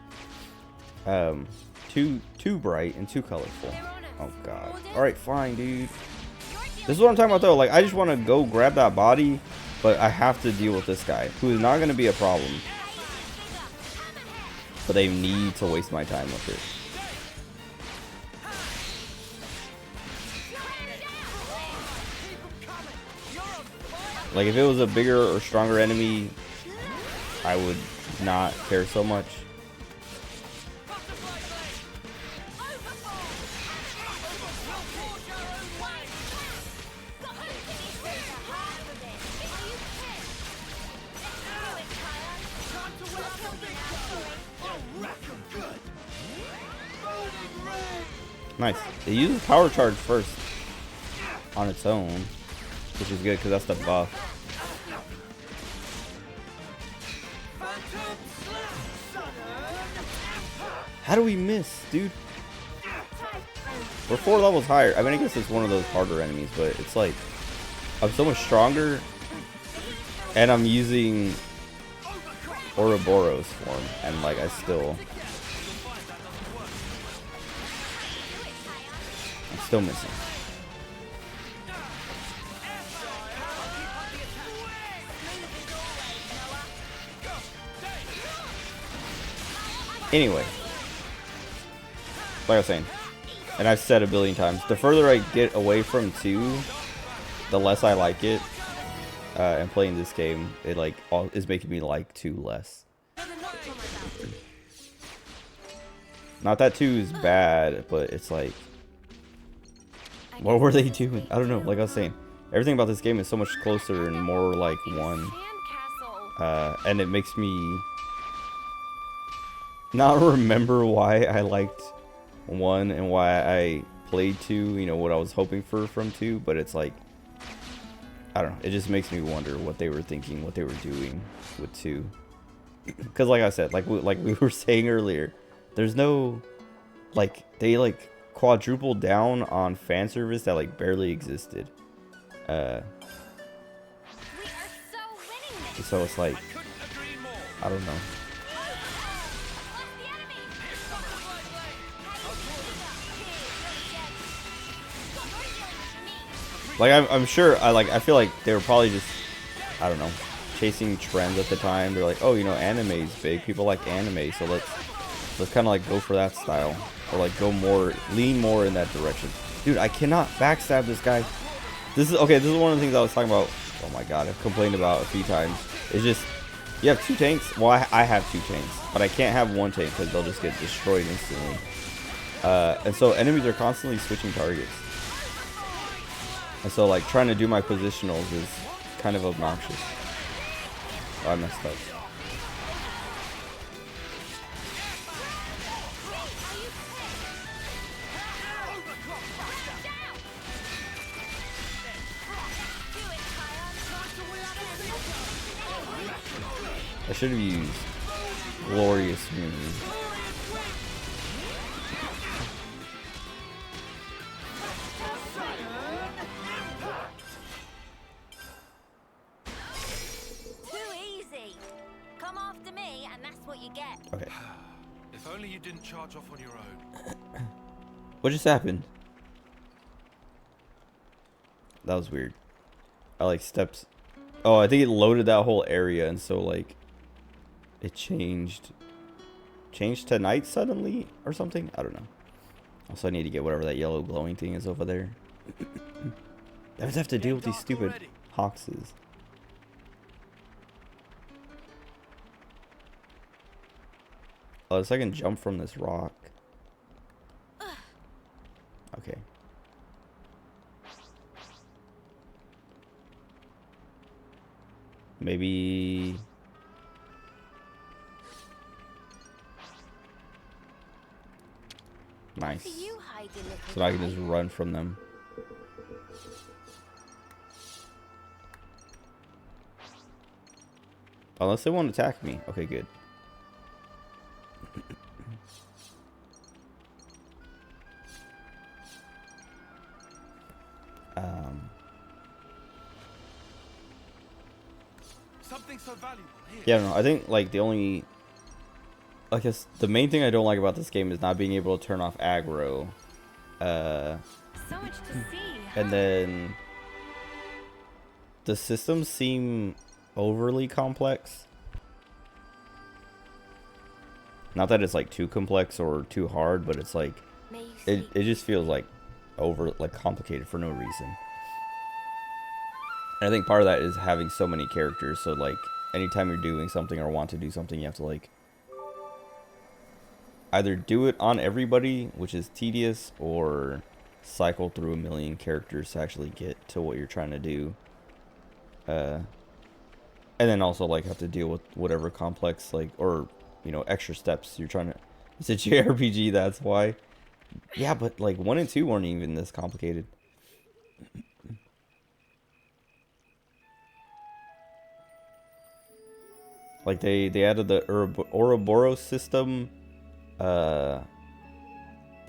Speaker 1: Too bright and too colorful. Oh god. All right, fine, dude. This is what I'm talking about though. Like, I just want to go grab that body, but I have to deal with this guy, who is not going to be a problem. But they need to waste my time with it. Like, if it was a bigger or stronger enemy, I would not care so much. Nice. It uses power charge first on its own, which is good because that's the buff. How do we miss, dude? We're 4 levels higher. I mean, I guess it's one of those harder enemies, but it's like I'm so much stronger, and I'm using Ouroboros form, and like I'm still missing. Anyway, like I was saying, and I've said a billion times, the further I get away from 2, the less I like it. And playing this game, it like is making me like 2 less. Not that 2 is bad, but it's like, what were they doing? I don't know. Like I was saying, everything about this game is so much closer and more like 1. And it makes me not remember why I liked 1 and why I played 2, you know, what I was hoping for from 2, but it's like, I don't know, it just makes me wonder what they were thinking, what they were doing with 2. Because like I said, like we were saying earlier, there's no, like, they like quadrupled down on fan service that like barely existed. So it's like, I don't know. Like I'm sure I feel like they were probably just, I don't know, chasing trends at the time. They're like, oh, you know, anime's big. People like anime, so let's kind of like go for that style, or like lean more in that direction. Dude, I cannot backstab this guy. This is one of the things I was talking about. Oh my god, I've complained about a few times. It's just, you have 2 tanks. Well, I have 2 tanks, but I can't have 1 tank because they'll just get destroyed instantly. And so enemies are constantly switching targets. And so, like, trying to do my positionals is kind of obnoxious. Oh, I messed up. I should have used Glorious Move. Okay.
Speaker 6: If only you didn't charge off on your own.
Speaker 1: What just happened? That was weird. I like steps. Oh, I think it loaded that whole area, and so like it changed to night suddenly or something. I don't know. Also, I need to get whatever that yellow glowing thing is over there. I just have to deal with these stupid hoxes. Oh, so I can jump from this rock. Okay. Maybe... Nice. So I can just run from them. Unless they won't attack me. Okay, good.
Speaker 6: Something so valuable here.
Speaker 1: Yeah, I don't know. I think like the only, I guess the main thing I don't like about this game is not being able to turn off aggro.
Speaker 4: So much to see.
Speaker 1: And then the systems seem overly complex. Not that it's like too complex or too hard, but it's like it just feels like complicated for no reason. And I think part of that is having so many characters, so like anytime you're doing something or want to do something, you have to like either do it on everybody, which is tedious, or cycle through a million characters to actually get to what you're trying to do. And then also like have to deal with whatever complex, like, or you know, extra steps you're trying to. It's a JRPG, that's why. Yeah, but like 1 and 2 weren't even this complicated. Like they added the Ouroboros system, but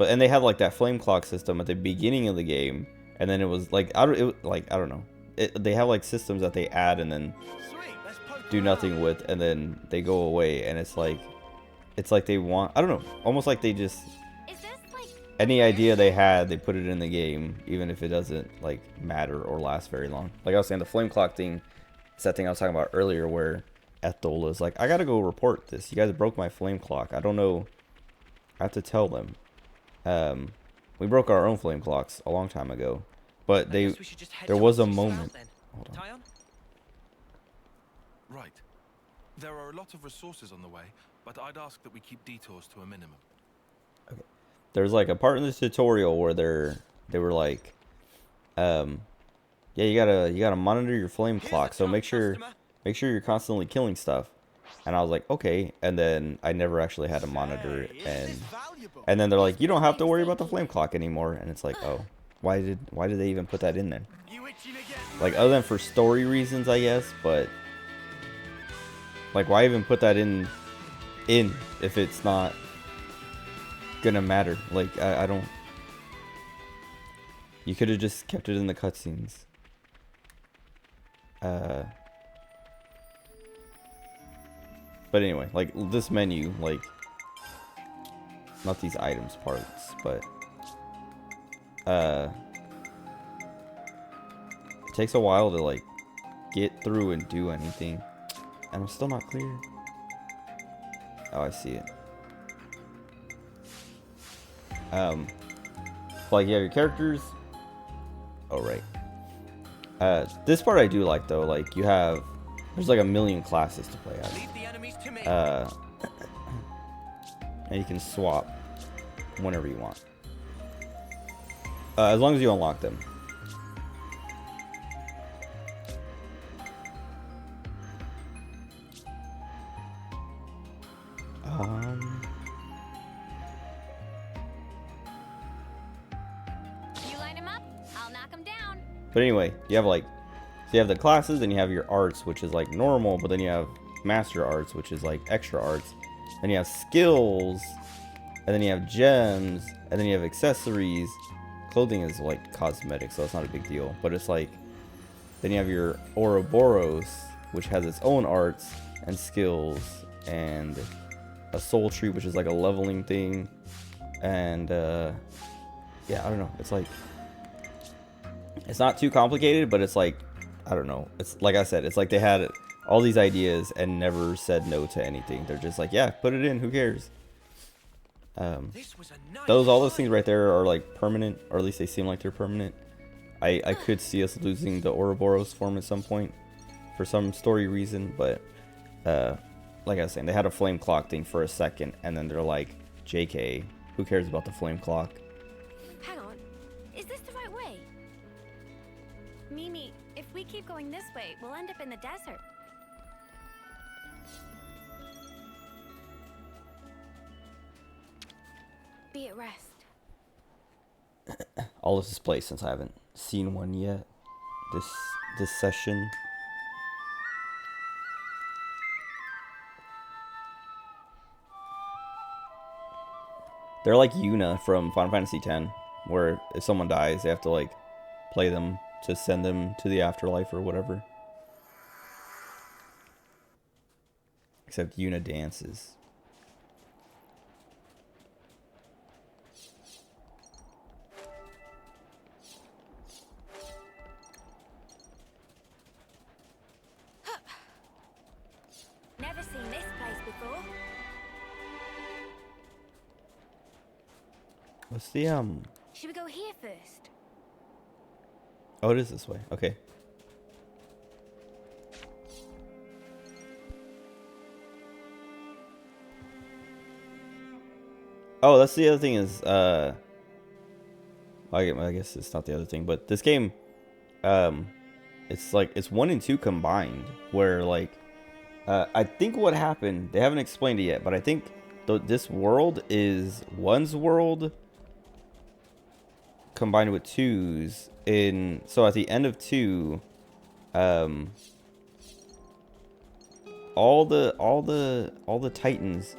Speaker 1: and they had like that flame clock system at the beginning of the game, and then it was like I don't know. They have like systems that they add and then
Speaker 3: Sweet, let's poke
Speaker 1: do
Speaker 3: around.
Speaker 1: nothing with, and then they go away, and it's like they want, I don't know, almost like they just,
Speaker 4: Is this like
Speaker 1: any idea they had, they put it in the game, even if it doesn't like matter or last very long. Like I was saying, the flame clock thing, it's that thing I was talking about earlier where Ethel is like, I gotta go report this. You guys broke my flame clock. I don't know. I have to tell them. We broke our own flame clocks a long time ago, but
Speaker 7: I
Speaker 1: they,
Speaker 7: guess we should just head
Speaker 1: there was a
Speaker 7: towards the south
Speaker 1: moment.
Speaker 7: then.
Speaker 1: Hold on.
Speaker 7: Tyon?
Speaker 6: Right. There are a lot of resources on the way, but I'd ask that we keep detours to a minimum.
Speaker 1: There's like a part in this tutorial where they were like, yeah, you gotta monitor your flame
Speaker 7: Here's
Speaker 1: clock,
Speaker 7: a
Speaker 1: so
Speaker 7: tough
Speaker 1: make sure
Speaker 7: customer.
Speaker 1: you're constantly killing stuff. And I was like, okay, and then I never actually had to monitor it,
Speaker 3: Hey, isn't this
Speaker 1: and
Speaker 3: valuable?
Speaker 1: they're like, you don't have to worry about the flame clock anymore, and it's like, oh, why did they even put that in there?
Speaker 3: You itching again?
Speaker 1: Like, other than for story reasons, I guess, but like, why even put that in if it's not gonna matter? Like, I don't. You could have just kept it in the cutscenes. But anyway, like this menu, like not these items parts, but it takes a while to like get through and do anything, and I'm still not clear. Oh, I see it. Like you have your characters. Oh right. This part I do like though. Like there's like a million classes to play as.
Speaker 7: Leave the enemies to me.
Speaker 1: And you can swap whenever you want, as long as you unlock them.
Speaker 4: you line them up, I'll knock them down.
Speaker 1: But anyway, you have like, so you have the classes, then you have your arts, which is like normal, but then you have master arts, which is like extra arts. Then you have skills, and then you have gems, and then you have accessories. Clothing is like cosmetic, so it's not a big deal. But it's like, then you have your Ouroboros, which has its own arts and skills, and a soul tree, which is like a leveling thing. And yeah, I don't know. It's like, it's not too complicated, but it's like, I don't know. It's like I said, it's like they had all these ideas and never said no to anything. They're just like, yeah, put it in. Who cares?
Speaker 7: This was a nice
Speaker 1: All those
Speaker 7: fight.
Speaker 1: things right there are like permanent, or at least they seem like they're permanent. I could see us losing the Ouroboros form at some point for some story reason, but like I was saying, they had a flame clock thing for a second, and then they're like, JK, who cares about the flame clock?
Speaker 2: Hang on. Is this the right way?
Speaker 4: Mimi, if we keep going this way, we'll end up in the desert.
Speaker 2: Be at rest.
Speaker 1: All this is play since I haven't seen one yet. This session. They're like Yuna from Final Fantasy X, where if someone dies, they have to like play them to send them to the afterlife or whatever. Except Yuna dances.
Speaker 2: Never seen this place before.
Speaker 1: What's the
Speaker 2: Should we go here first?
Speaker 1: Oh, it is this way. Okay. Oh, that's the other thing is I guess it's not the other thing, but this game it's like it's 1 and 2 combined, where like I think what happened, they haven't explained it yet, but I think this world is 1's world, combined with 2's in, so at the end of 2, all the Titans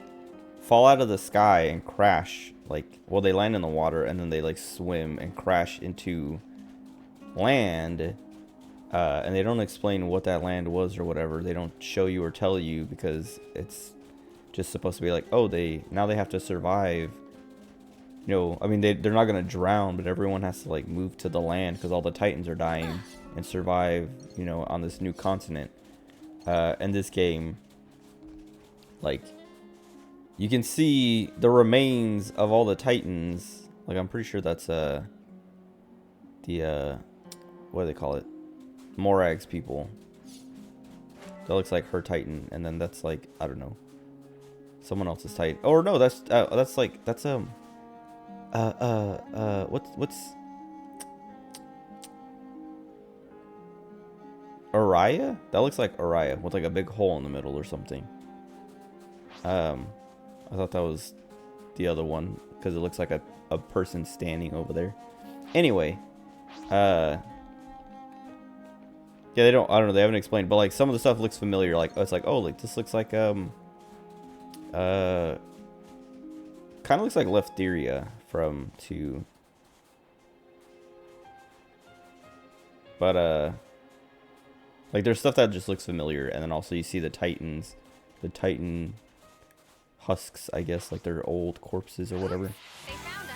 Speaker 1: fall out of the sky and crash, like, well, they land in the water and then they like swim and crash into land, and they don't explain what that land was or whatever. They don't show you or tell you because it's just supposed to be like, oh, now they have to survive. You know, I mean, they're not gonna drown, but everyone has to like move to the land because all the Titans are dying and survive, you know, on this new continent. In this game, like, you can see the remains of all the Titans. Like, I'm pretty sure that's the what do they call it? Morag's people. That looks like her Titan, and then that's like, I don't know, someone else's Titan. Or no, that's what's Araya? That looks like Araya with like a big hole in the middle or something. I thought that was the other one because it looks like a person standing over there. Anyway, yeah, I don't know, they haven't explained, but like some of the stuff looks familiar. Like, it's like, oh, like this looks like kind of looks like Leftheria from 2. But like there's stuff that just looks familiar, and then also you see the Titans, the Titan husks, I guess, like they're old corpses or whatever.
Speaker 4: They found us.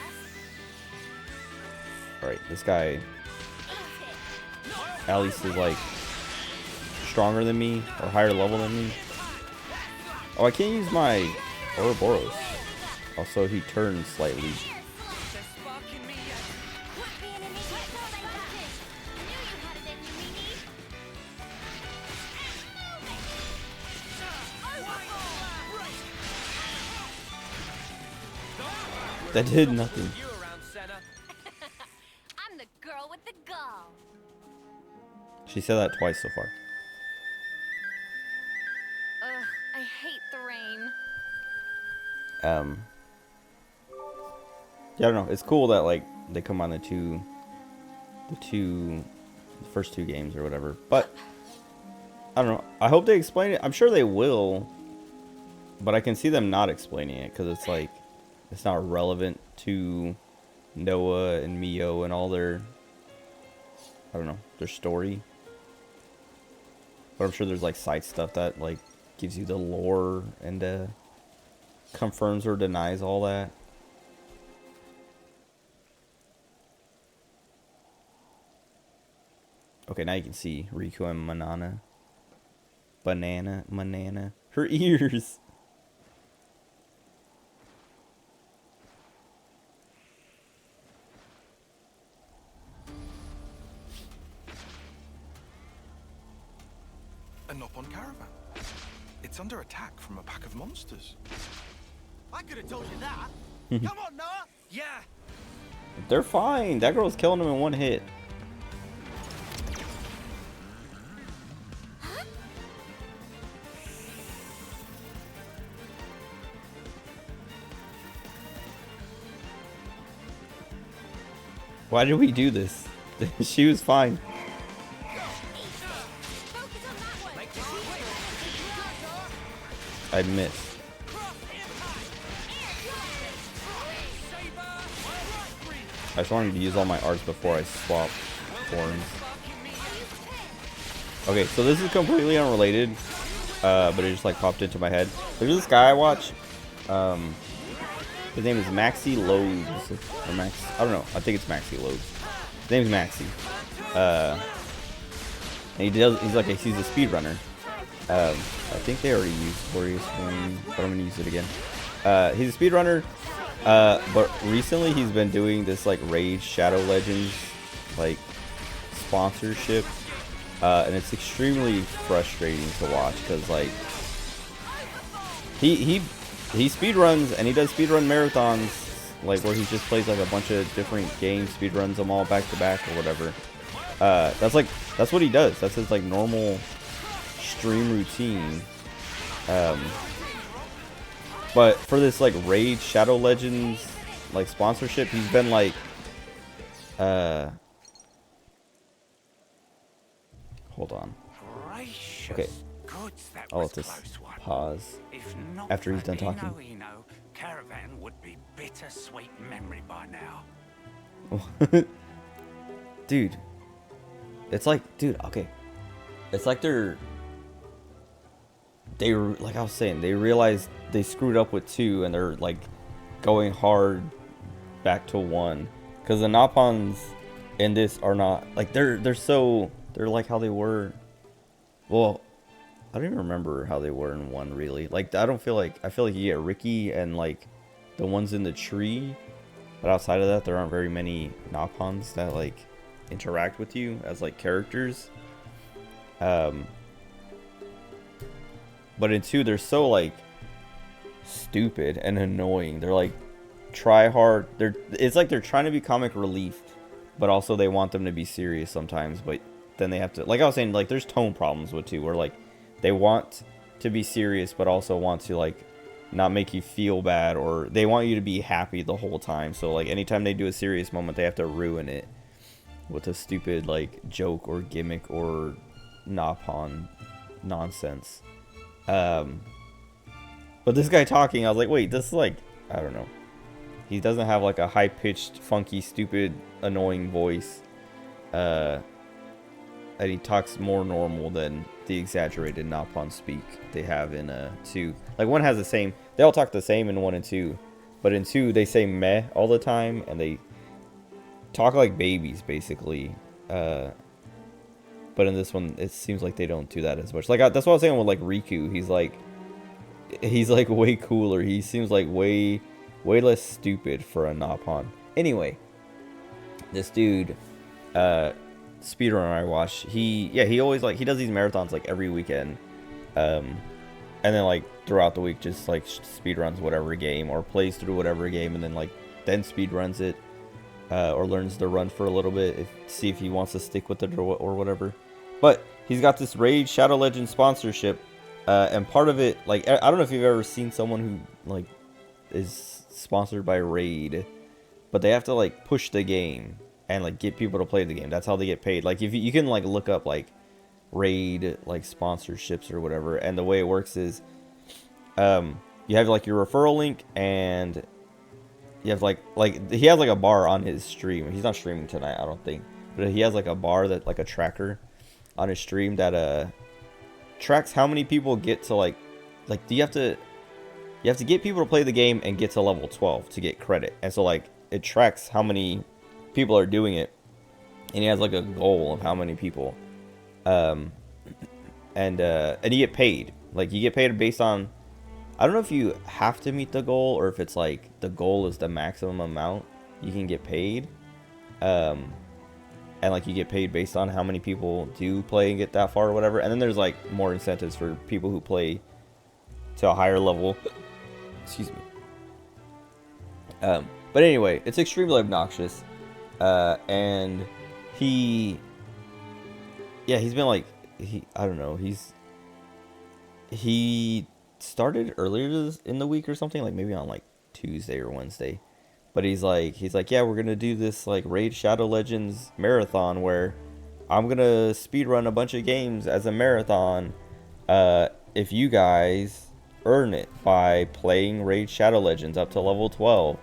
Speaker 1: Alright, this guy at least is like stronger than me or higher level than me. Oh, I can't use my Ouroboros. Also, he turns slightly. That did nothing.
Speaker 4: I'm the girl with the gall.
Speaker 1: She said that twice so far.
Speaker 4: Ugh, I hate the rain.
Speaker 1: Yeah, I don't know. It's cool that like they come on the first two games or whatever. But I don't know. I hope they explain it. I'm sure they will, but I can see them not explaining it because it's like it's not relevant to Noah and Mio and all their, I don't know, their story. But I'm sure there's like side stuff that like gives you the lore and confirms or denies all that. Okay, now you can see Riku and Manana. Her ears.
Speaker 6: A Nopon caravan. It's under attack from a pack of monsters.
Speaker 3: I could have told you that. Come on, Noah.
Speaker 6: Yeah.
Speaker 1: They're fine. That girl's killing them in one hit. Why did we do this? She was fine. I missed. I just wanted to use all my arts before I swap forms. Okay, so this is completely unrelated, but it just like popped into my head. There's this guy I watch. His name is Maxi Loads, or Max. I don't know. I think it's Maxi Loads. His name's Maxi. And he's a speedrunner. I think they already used Glorious Flame, but I'm gonna use it again. He's a speedrunner, but recently he's been doing this like Raid Shadow Legends like sponsorship, and it's extremely frustrating to watch because like he speedruns and he does speedrun marathons, like where he just plays like a bunch of different games, speedruns them all back to back or whatever. That's what he does. That's his like normal stream routine. But for this like Raid Shadow Legends like sponsorship, he's been like Hold on.
Speaker 3: Gracious
Speaker 1: Okay.
Speaker 3: goods, that
Speaker 1: I'll
Speaker 3: was
Speaker 1: let this
Speaker 3: close one.
Speaker 1: pause.
Speaker 3: If not
Speaker 1: after he's
Speaker 3: for
Speaker 1: done talking.
Speaker 3: Ino, Caravan would be bittersweet memory by now.
Speaker 1: Dude. It's like, dude, okay. It's like like I was saying, they realized they screwed up with 2 and they're like going hard back to 1. Because the Napons in this are not like they're like how they were. Well, I don't even remember how they were in 1 really. Like I feel like you get Ricky and like the ones in the tree, but outside of that there aren't very many Napons that like interact with you as like characters. But in 2 they're so like stupid and annoying. They're like try hard. It's like they're trying to be comic relief, but also they want them to be serious sometimes, but then they have to, like I was saying, like there's tone problems with 2 where like they want to be serious but also want to like not make you feel bad, or they want you to be happy the whole time. So like anytime they do a serious moment they have to ruin it with a stupid like joke or gimmick or Napon nonsense. But this guy talking, I was like, wait, this is like, I don't know. He doesn't have like a high-pitched, funky, stupid, annoying voice. And he talks more normal than the exaggerated Napon speak they have in 2. Like 1 has the same, they all talk the same in 1 and 2. But in 2 they say meh all the time and they talk like babies basically. But in this one it seems like they don't do that as much. Like that's what I was saying with like Riku. He's like way cooler. He seems like way less stupid for a Napon. Anyway, this dude, speedrunner I watch, he always like, he does these marathons like every weekend. And then like throughout the week just like speedruns whatever game or plays through whatever game and then speedruns it. Or learns to run for a little bit, see if he wants to stick with it or whatever. But he's got this Raid Shadow Legends sponsorship, and part of it, like I don't know if you've ever seen someone who like is sponsored by Raid, but they have to like push the game and like get people to play the game. That's how they get paid. Like if you can like look up like Raid like sponsorships or whatever, and the way it works is, you have like your referral link and you have like he has like a bar on his stream. He's not streaming tonight, I don't think, but he has like a bar that like a tracker on his stream that tracks how many people get to like you have to get people to play the game and get to level 12 to get credit. And so like it tracks how many people are doing it, and he has like a goal of how many people, and you get paid. Like you get paid based on, I don't know if you have to meet the goal or if it's like the goal is the maximum amount you can get paid. And like you get paid based on how many people do play and get that far or whatever. And then there's like more incentives for people who play to a higher level. Excuse me. But anyway, it's extremely obnoxious. And he's been like, I don't know, he started earlier in the week or something, like maybe on like Tuesday or Wednesday, but he's like yeah, we're gonna do this like Raid Shadow Legends marathon where I'm gonna speedrun a bunch of games as a marathon if you guys earn it by playing Raid Shadow Legends up to level 12.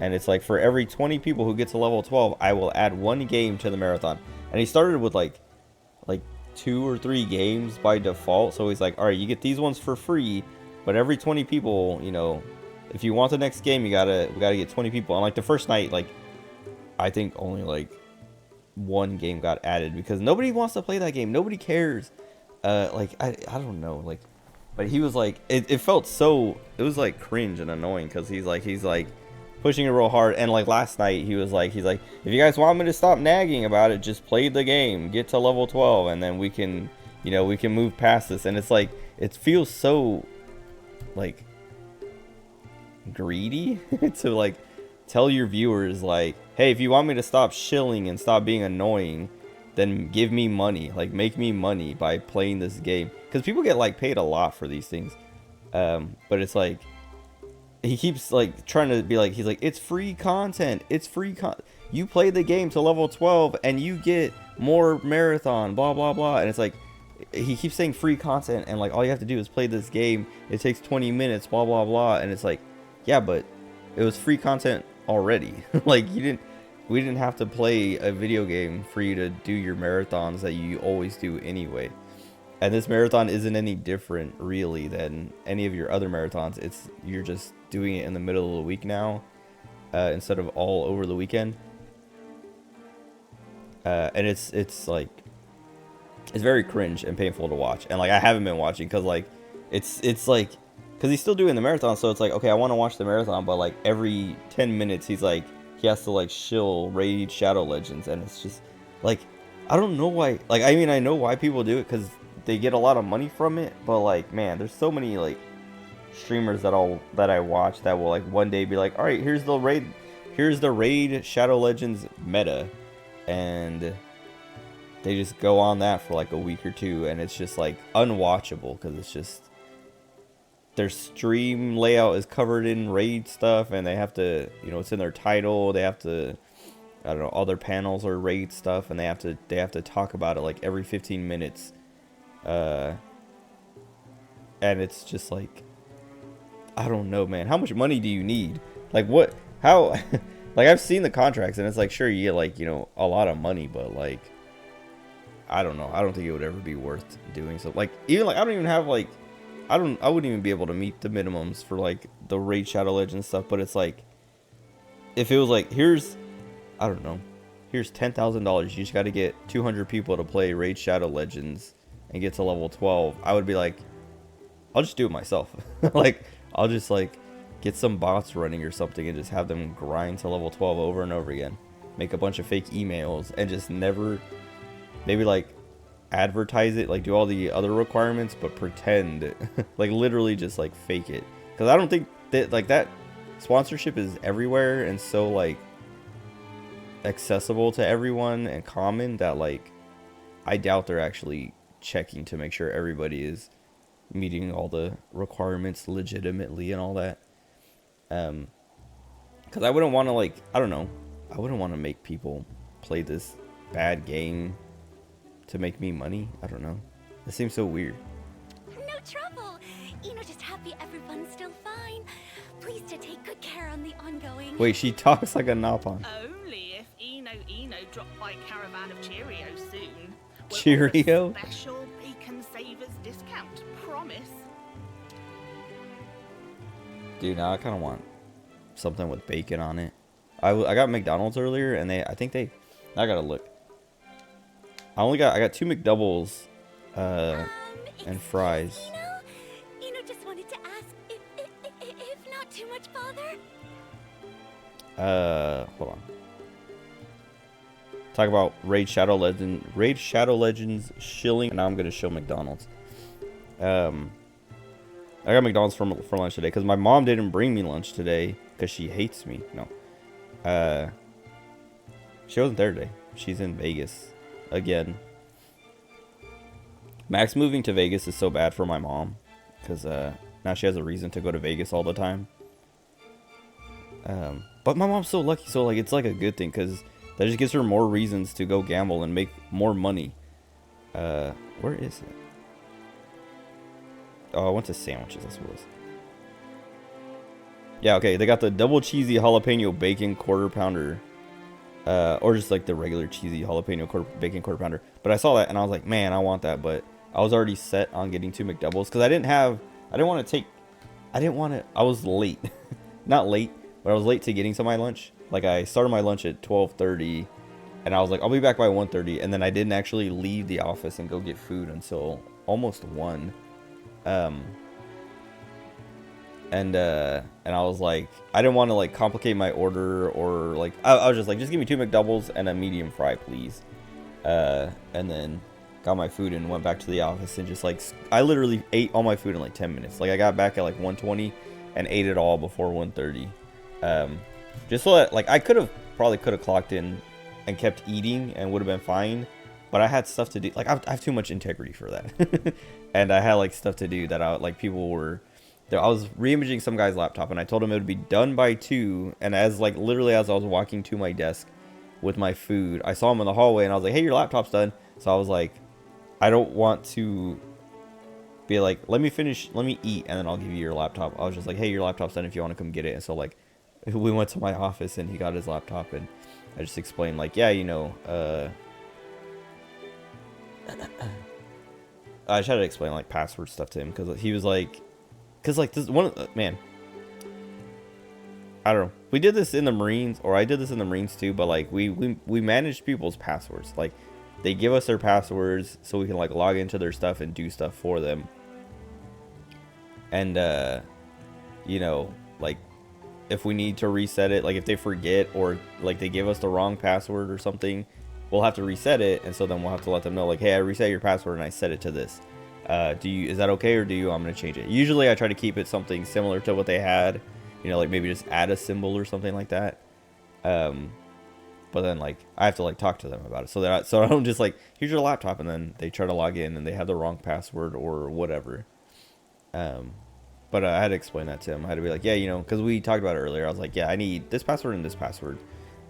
Speaker 1: And it's like for every 20 people who get to level 12 I will add 1 game to the marathon. And he started with like 2 or 3 games by default, so he's like, all right, you get these ones for free, but every 20 people, you know, if you want the next game, we gotta get 20 people. And like the first night, like I think only like 1 game got added because nobody wants to play that game. Nobody cares. Like I don't know, like, but he was like, it felt so, it was like cringe and annoying because he's like pushing it real hard. And like last night he's like, if you guys want me to stop nagging about it, just play the game, get to level 12, and then we can move past this. And it's like, it feels so like greedy to like tell your viewers like, hey, if you want me to stop shilling and stop being annoying, then give me money, like make me money by playing this game, because people get like paid a lot for these things. But it's like he keeps like trying to be like, he's like, it's free content, it's free you play the game to level 12 and you get more marathon, blah blah blah. And it's like, he keeps saying free content, and like all you have to do is play this game. It takes 20 minutes, blah blah blah. And it's like, yeah, but it was free content already. Like, we didn't have to play a video game for you to do your marathons that you always do anyway. And this marathon isn't any different really than any of your other marathons. You're just doing it in the middle of the week now, instead of all over the weekend. And it's like, it's very cringe and painful to watch. And like, I haven't been watching because like it's like, because he's still doing the marathon, so it's like, okay, I want to watch the marathon, but like every 10 minutes he's like, he has to like shill Raid Shadow Legends, and it's just like, I don't know why. Like, I mean, I know why people do it, because they get a lot of money from it, but like, man, there's so many like streamers that I watch that will like one day be like, all right, here's the Raid Shadow Legends meta, and they just go on that for like a week or two, and it's just like unwatchable, because it's just, their stream layout is covered in Raid stuff, and they have to, you know, it's in their title, they have to, I don't know, all their panels are Raid stuff, and they have to talk about it like every 15 minutes. And it's just like, I don't know, man. How much money do you need? Like, what? How? Like, I've seen the contracts, and it's like, sure, you get like, you know, a lot of money, but like, I don't know. I don't think it would ever be worth doing so. Like, even like, I don't even have like, I wouldn't even be able to meet the minimums for like the Raid Shadow Legends stuff. But it's like, if it was like, here's, I don't know, here's $10,000. You just got to get 200 people to play Raid Shadow Legends and get to level 12. I would be like, I'll just do it myself. Like, I'll just like get some bots running or something and just have them grind to level 12 over and over again. Make a bunch of fake emails and just never, maybe like advertise it, like do all the other requirements, but pretend, like literally just like fake it. Because I don't think that like that sponsorship is everywhere and so like accessible to everyone and common that like, I doubt they're actually checking to make sure everybody is meeting all the requirements legitimately and all that. Because I wouldn't want to like, I don't know, I wouldn't want to make people play this bad game to make me money. I don't know. It seems so weird.
Speaker 8: No trouble. Just happy everyone's still fine. Pleased to take good care on the ongoing.
Speaker 1: Wait, she talks like a Napon.
Speaker 9: Only if Eno drop by caravan of Cheerios soon. We'll
Speaker 1: Cheerio?
Speaker 9: offer special Bacon Savers discount. Promise.
Speaker 1: Dude, now I kind of want something with bacon on it. I got McDonald's earlier, and I gotta look. I got 2 McDoubles, and fries.
Speaker 8: Just wanted to ask if not too much bother.
Speaker 1: Hold on. Talk about Raid Shadow Legends shilling. And now I'm gonna show McDonald's. I got McDonald's for lunch today because my mom didn't bring me lunch today because she hates me. No. She wasn't there today. She's in Vegas again. Max moving to Vegas is so bad for my mom because now she has a reason to go to Vegas all the time. But my mom's so lucky, so like it's like a good thing because that just gives her more reasons to go gamble and make more money. Where is it? Oh, I went to sandwiches. That's what it was. Yeah, okay. They got the double cheesy jalapeno bacon quarter pounder. Or just like the regular cheesy jalapeno bacon quarter pounder. But I saw that and I was like, man, I want that. But I was already set on getting 2 McDoubles because I was late. Not late, but I was late to getting to my lunch. Like I started my lunch at 12:30 and I was like, I'll be back by 1:30. And then I didn't actually leave the office and go get food until almost 1. And I was like, I didn't want to like complicate my order or like, I was just like, just give me 2 McDoubles and a medium fry, please. And then got my food and went back to the office and just like, I literally ate all my food in like 10 minutes. Like I got back at like 1:20 and ate it all before 1:30. Just so that like, I probably could have clocked in and kept eating and would have been fine. But I had stuff to do. Like I have too much integrity for that. And I had like stuff to do that I was re-imaging some guy's laptop and I told him it would be done by 2. And literally as I was walking to my desk, with my food. I saw him in the hallway and I was like, hey, your laptop's done. So I was like, I don't want to be like, let me eat, and then I'll give you your laptop. I was just like, hey, your laptop's done if you want to come get it. And so like, we went to my office and he got his laptop, and I just explained like, yeah, you know, I tried to explain like password stuff to him because he was like, this one, man, I don't know. We did this in the Marines, or I did this in the Marines too, but like we managed people's passwords. Like they give us their passwords so we can like log into their stuff and do stuff for them. And you know, like if we need to reset it, like if they forget or like they give us the wrong password or something, we'll have to reset it. And so then we'll have to let them know like, hey, I reset your password and I set it to this. Is that okay, or do you want me to change it? Usually I try to keep it something similar to what they had, you know, like maybe just add a symbol or something like that. But then like I have to like talk to them about it so that I don't just like, here's your laptop, and then they try to log in and they have the wrong password or whatever. But I had to explain that to him. I had to be like, yeah, you know, because we talked about it earlier. I was like, yeah, I need this password and this password.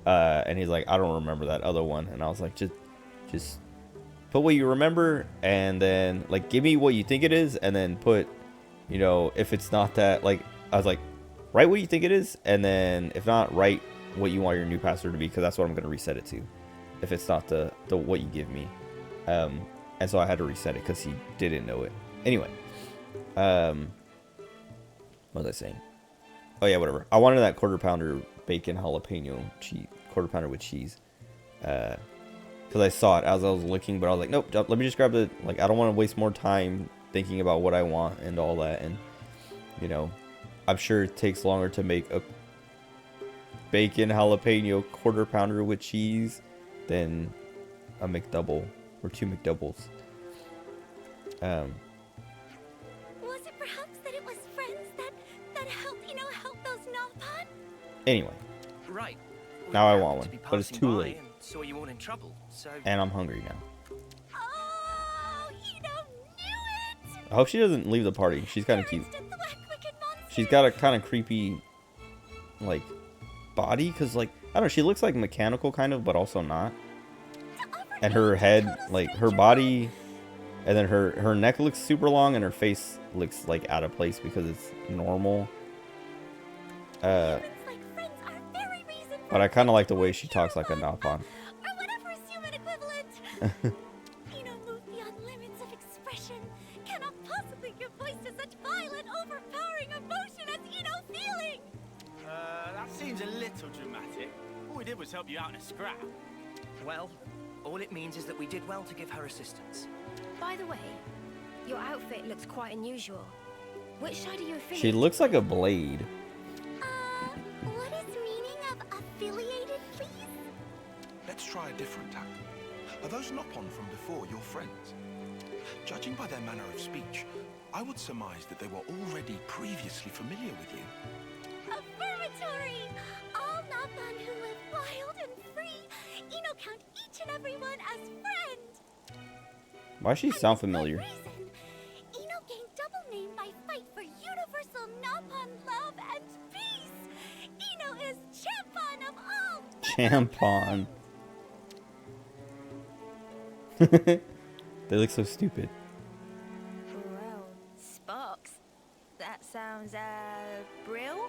Speaker 1: And he's like, I don't remember that other one. And I was like, just put what you remember, and then like give me what you think it is, and then put, you know, if it's not that, like I was like, write what you think it is, and then if not, write what you want your new password to be, because that's what I'm going to reset it to if it's not the what you give me. And so I had to reset it because he didn't know it. Anyway, what was I saying? Oh yeah, whatever. I wanted that quarter pounder bacon jalapeno cheese, quarter pounder with cheese, because I saw it as I was looking, but I was like, nope, let me just grab the, like, I don't want to waste more time thinking about what I want and all that. And you know, I'm sure it takes longer to make a bacon jalapeno quarter pounder with cheese than a McDouble or 2 McDoubles.
Speaker 8: Was it perhaps that it was friends that helped, you know, help those Nopon?
Speaker 1: Anyway,
Speaker 7: Right.
Speaker 1: now I want one, but it's too late.
Speaker 7: Saw you all in trouble, so.
Speaker 1: And I'm hungry now.
Speaker 8: Oh, Eno knew it!
Speaker 1: I hope she doesn't leave the party. She's kind of cute.
Speaker 8: Arrested the wicked monster.
Speaker 1: She's got a kind of creepy, like, body, because, like, I don't know, she looks like mechanical kind of, but also not. And her head, like, her body, and then her neck looks super long, and her face looks, like, out of place because it's normal. But I kind of like the way she talks like a Nopon.
Speaker 8: Or whatever is human equivalent. Eno moved beyond limits of expression. Cannot possibly give voice to such violent, overpowering emotion as Eno feeling.
Speaker 3: That seems a little dramatic. All we did was help you out in a scrap.
Speaker 7: Well, all it means is that we did well to give her assistance.
Speaker 2: By the way, your outfit looks quite unusual. Which side are you affiliated?
Speaker 1: She looks like a blade.
Speaker 8: What is meaning of affiliated, please?
Speaker 6: Let's try a different tack. Are those Nopon from before your friends? Judging by their manner of speech, I would surmise that they were already previously familiar with you.
Speaker 8: Affirmatory! All Nopon who live wild and free, Eno count each and every one as friend.
Speaker 1: Why does she sound familiar?
Speaker 8: Reason, Eno gained double name by fight for universal Nopon love and peace. Eno is Champon of all.
Speaker 1: Champon. They look so stupid.
Speaker 9: Well, Sparks. That sounds, Brill?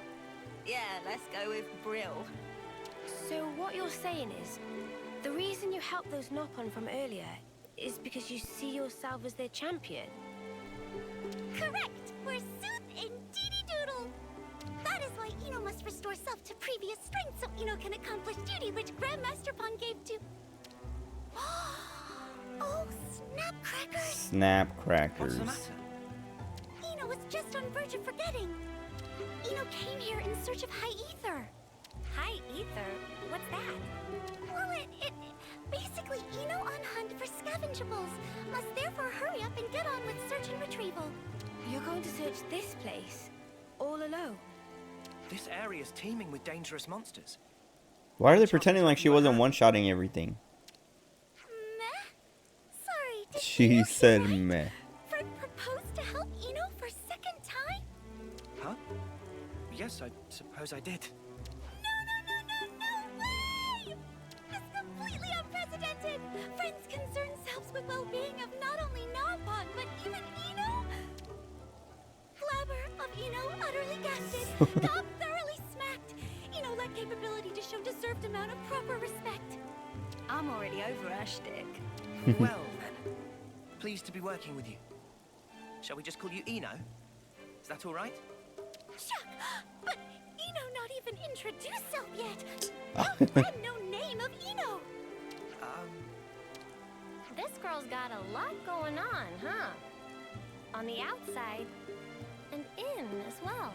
Speaker 9: Yeah, let's go with Brill.
Speaker 2: So what you're saying is, the reason you helped those Nopon from earlier is because you see yourself as their champion?
Speaker 8: Correct! We're Sooth in Deedy Doodle! That is why Eno must restore self to previous strength so Eno can accomplish duty which Grandmaster Pon gave to... Oh, snapcrackers!
Speaker 1: Snapcrackers.
Speaker 7: What's the matter?
Speaker 8: Eno was just on verge of forgetting. Eno came here in search of High Ether.
Speaker 4: High Ether? What's that?
Speaker 8: Well, it basically Eno on hunt for scavengeables. Must therefore hurry up and get on with search and retrieval.
Speaker 2: You're going to search this place, all alone?
Speaker 7: This area's teeming with dangerous monsters.
Speaker 1: Why are they pretending like she wasn't one-shotting everything?
Speaker 8: Meh? Sorry, did
Speaker 1: She
Speaker 8: Eno
Speaker 1: said
Speaker 8: hear right?
Speaker 1: meh.
Speaker 8: Fred proposed to help Eno for second time?
Speaker 7: Huh? Yes, I suppose I did.
Speaker 8: No way! Has the Stop thoroughly smacked. Let capability to show deserved amount of proper respect.
Speaker 4: I'm already over her shtick.
Speaker 7: Well then, pleased to be working with you. Shall we just call you Eno? Is that all right?
Speaker 8: Chuck, but Eno not even introduced self yet. No friend, no name of Eno.
Speaker 4: This girl's got a lot going on, huh? On the outside and in as well.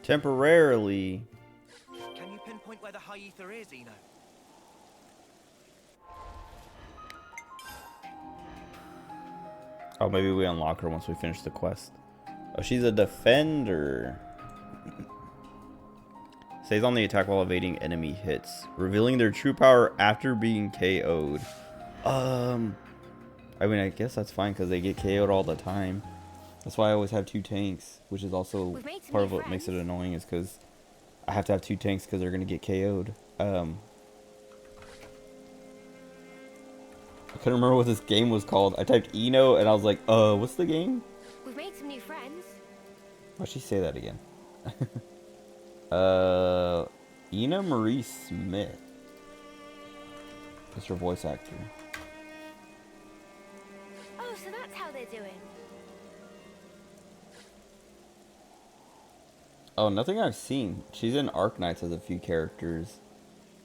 Speaker 1: Temporarily.
Speaker 7: Can you pinpoint where the high ether is, Eno?
Speaker 1: Oh, maybe we unlock her once we finish the quest. Oh, she's a defender. Stays on the attack while evading enemy hits, revealing their true power after being KO'd. I mean, I guess that's fine because they get KO'd all the time. That's why I always have 2 tanks, which is also part of what makes it annoying, is because I have to have 2 tanks because they're going to get KO'd. I couldn't remember what this game was called. I typed Eno and I was like, what's the game?
Speaker 2: We've made some new friends.
Speaker 1: Why'd she say that again? Ina Marie Smith. That's her voice actor.
Speaker 2: Oh, so that's how they're doing.
Speaker 1: Oh, nothing I've seen. She's in Arknights as a few characters.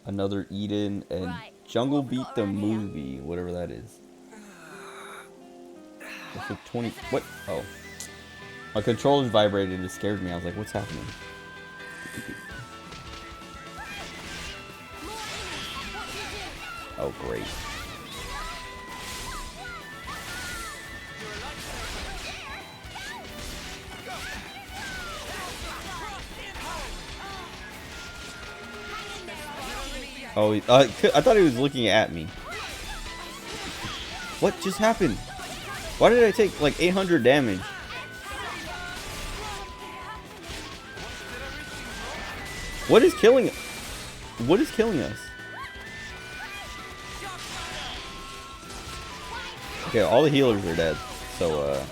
Speaker 1: Another Eden and
Speaker 2: Right.
Speaker 1: Jungle
Speaker 2: What we
Speaker 1: Beat
Speaker 2: got
Speaker 1: the
Speaker 2: around here?
Speaker 1: movie, whatever that is. That's like 20. What? Oh. My controller vibrated and it scared me. I was like, what's happening? Oh, great. Oh, I thought he was looking at me. What just happened? Why did I take like 800 damage? What is killing? What is killing us? Okay, all the healers are dead. So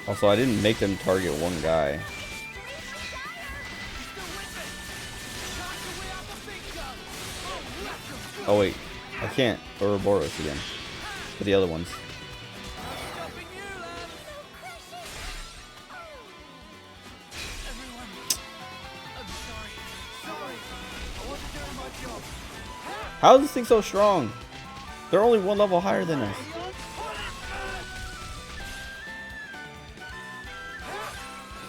Speaker 1: also, I didn't make them target one guy. Oh wait, I can't Ouroboros again. For the other ones. How is this thing so strong? They're only 1 level higher than us.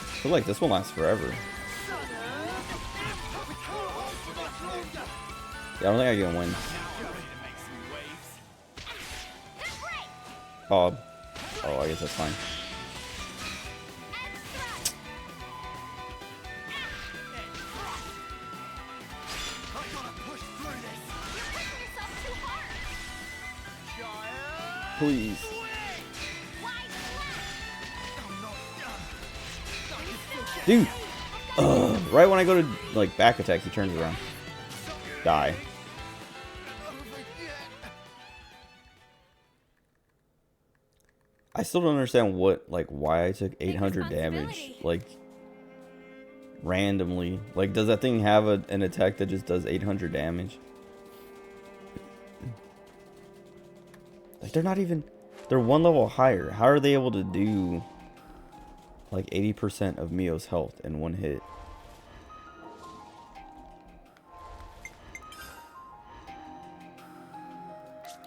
Speaker 1: I feel like this will last forever. Yeah, I don't think I can win. Oh, I guess that's fine. Please. Dude. Right when I go to like back attack, he turns around. Die. I still don't understand why I took 800 damage, like, randomly. Like, does that thing have an attack that just does 800 damage? Like, they're 1 level higher. How are they able to do, like, 80% of Mio's health in 1 hit?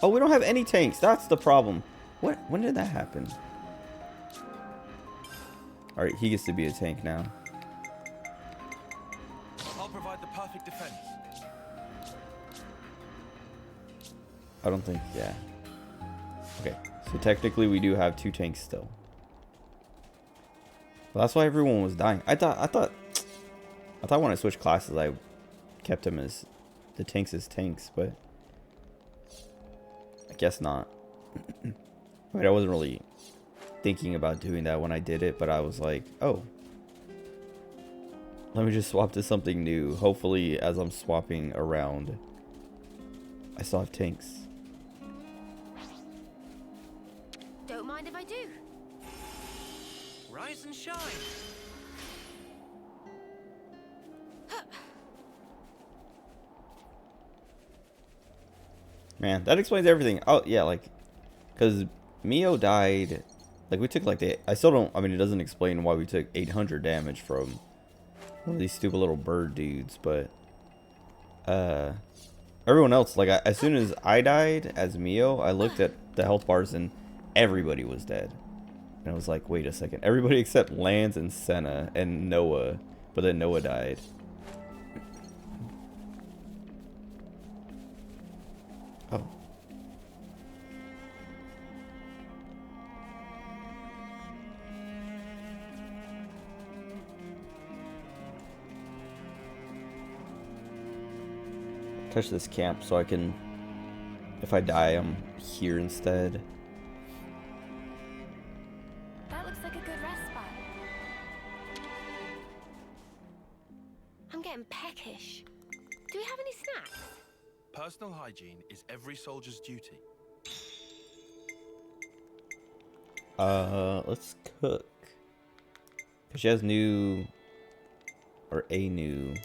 Speaker 1: Oh, we don't have any tanks. That's the problem. What? When did that happen? Alright, he gets to be a tank now.
Speaker 6: I'll provide the perfect defense.
Speaker 1: I don't think, yeah. Okay, so technically we do have 2 tanks still. Well, that's why everyone was dying. I thought when I switched classes I kept them as the tanks as tanks, but I guess not. I mean, I wasn't really thinking about doing that when I did it, but I was like, oh, let me just swap to something new. Hopefully, as I'm swapping around, I still have tanks.
Speaker 2: Don't mind if I do.
Speaker 7: Rise and shine.
Speaker 1: Man, that explains everything. Oh, yeah, like, because Mio died, like, we took, like, I still don't, I mean, it doesn't explain why we took 800 damage from one of these stupid little bird dudes, but, everyone else, like, as soon as I died as Mio, I looked at the health bars and everybody was dead. And I was like, wait a second, everybody except Lance and Senna and Noah, but then Noah died. Oh. Touch this camp so I can, if I die, I'm here instead.
Speaker 4: That looks like a good rest spot.
Speaker 2: I'm getting peckish. Do we have any snacks?
Speaker 6: Personal hygiene is every soldier's duty.
Speaker 1: Let's cook. Cause she has new, or a new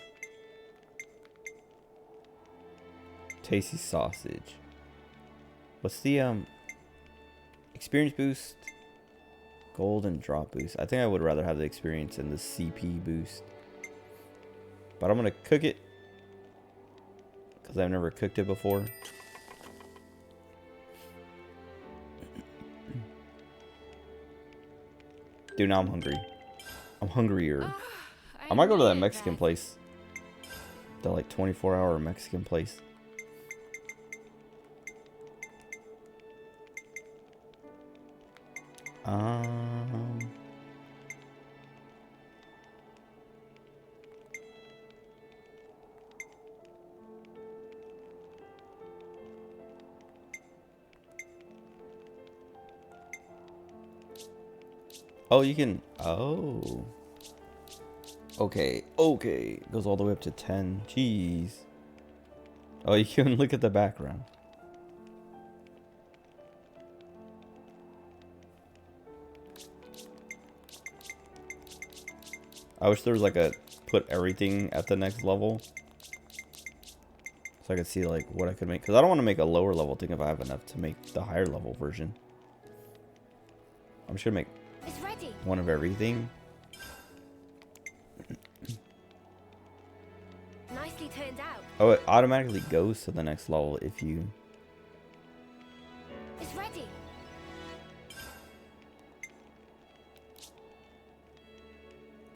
Speaker 1: tasty sausage. What's the experience boost? Gold and drop boost. I think I would rather have the experience and the CP boost. But I'm gonna cook it because I've never cooked it before. Dude, now I'm hungry. I'm hungrier. I might go to that Mexican place. The like 24-hour Mexican place. Oh, you can. Oh. Okay. Okay. Goes all the way up to 10. Jeez. Oh, you can look at the background. I wish there was like a put everything at the next level. So I could see like what I could make. Because I don't want to make a lower level thing if I have enough to make the higher level version. I'm just going to make
Speaker 2: It's ready.
Speaker 1: one of everything.
Speaker 2: Nicely turned out.
Speaker 1: Oh, it automatically goes to the next level if you...
Speaker 2: It's ready.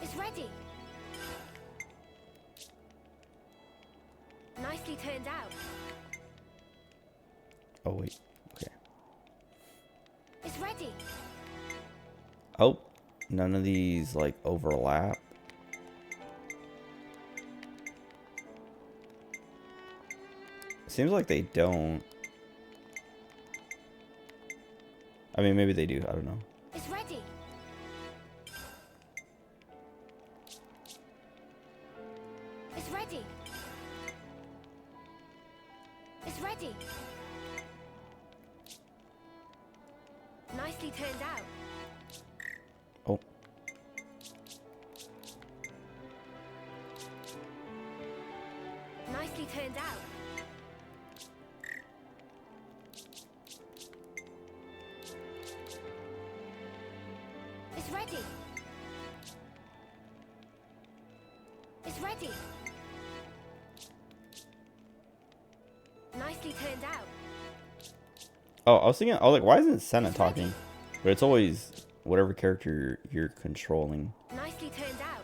Speaker 2: It's ready. Nicely turned out.
Speaker 1: Oh, wait. Okay.
Speaker 2: It's ready.
Speaker 1: Oh, none of these like overlap. Seems like they don't. I mean, maybe they do. I don't know.
Speaker 2: It's ready. It's ready. It's ready. Nicely turned out.
Speaker 1: Oh.
Speaker 2: Nicely turned out. It's ready. It's ready. Nicely turned out.
Speaker 1: Oh, I was thinking, I was like, why isn't Senna talking? But it's always whatever character you're controlling.
Speaker 2: Nicely turned out.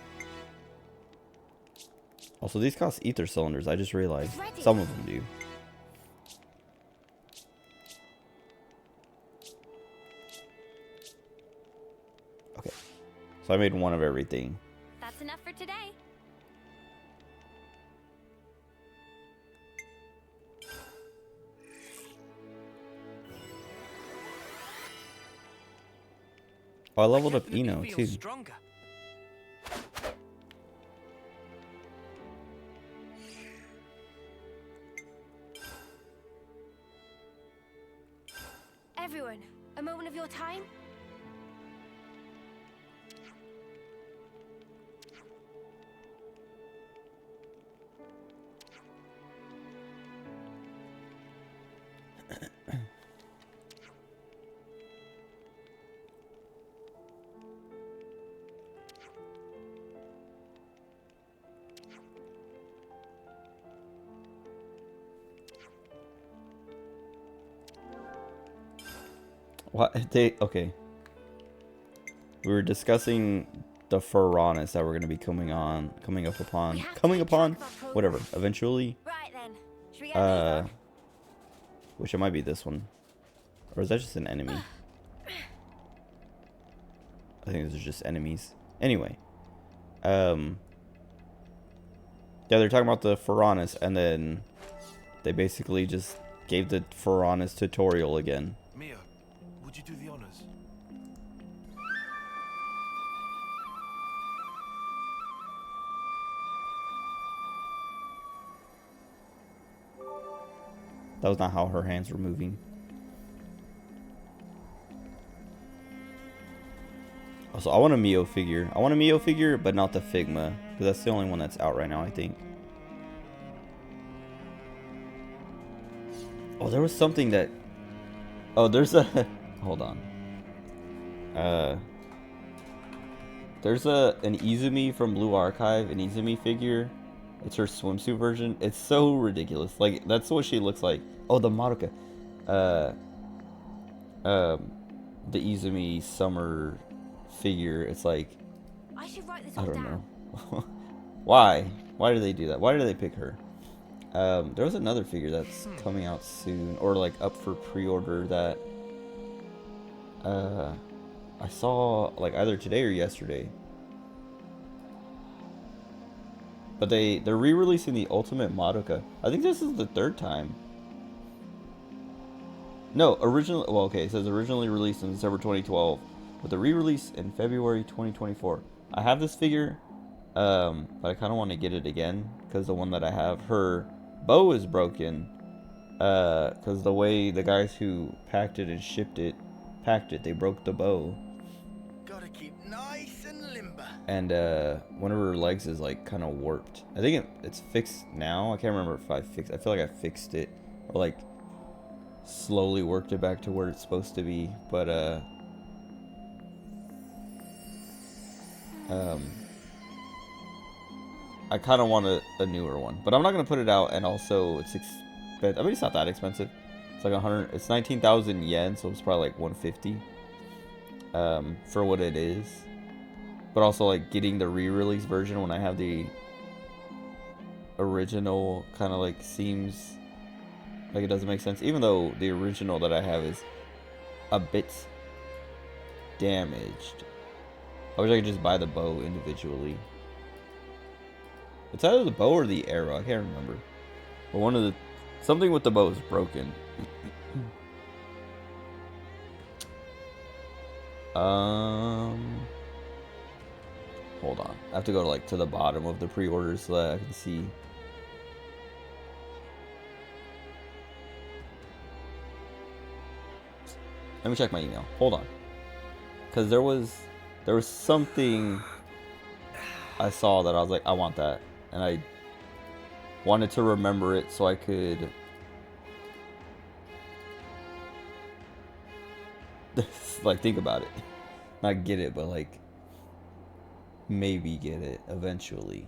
Speaker 1: Also, these cost ether cylinders. I just realized some of them do. Okay, so I made one of everything.
Speaker 4: That's enough for today.
Speaker 1: Oh, I leveled up
Speaker 7: Definitely
Speaker 1: Eno
Speaker 7: feel
Speaker 1: too.
Speaker 7: Stronger.
Speaker 2: A moment of your time?
Speaker 1: What they okay. We were discussing the Furanis that we're gonna be coming upon, whatever, eventually.
Speaker 2: Right then. Should we get moving?
Speaker 1: Which it might be this one. Or is that just an enemy? I think those are just enemies. Anyway. Yeah, they're talking about the Furanis, and then they basically just gave the Furanis tutorial again.
Speaker 6: Mia, would you do the honors?
Speaker 1: That was not how her hands were moving. Also, I want a Mio figure. I want a Mio figure, but not the Figma, because that's the only one that's out right now, I think. Oh, there was something that... Oh, there's a... Hold on. There's an Izumi from Blue Archive, an Izumi figure. It's her swimsuit version. It's so ridiculous. Like, that's what she looks like. Oh, the Madoka. The Izumi summer figure. It's like,
Speaker 2: I should write this
Speaker 1: I
Speaker 2: all
Speaker 1: don't
Speaker 2: down.
Speaker 1: know. Why? Why did they do that? Why did they pick her? There was another figure that's coming out soon, or like up for pre-order that I saw like either today or yesterday. But they're re-releasing the Ultimate Madoka. I think this is the third time. No, originally, well, okay, it says originally released in December 2012, with a re-release in February 2024. I have this figure, but I kind of want to get it again, because the one that I have, her bow is broken, because the way the guys who packed it and shipped it, they broke the bow.
Speaker 3: Gotta keep nice and limber.
Speaker 1: And one of her legs is like kind of warped. I think it's fixed now. I can't remember if I fixed. I feel like I fixed it, or like slowly worked it back to where it's supposed to be. But I kind of want a newer one, but I'm not gonna put it out. And also, it's expensive. I mean, it's not that expensive. It's like 100. It's 19,000 yen, so it's probably like 150 for what it is. But also, like, getting the re-release version when I have the original kind of like seems like it doesn't make sense, even though the original that I have is a bit damaged. I wish I could just buy the bow individually. It's either the bow or the arrow, I can't remember. But one of the... Something with the bow is broken. Hold on. I have to go to the bottom of the pre-orders so that I can see. Let me check my email. Hold on. Because there was something I saw that I was like, I want that. And I wanted to remember it so I could like think about it. Not get it, but like maybe get it eventually.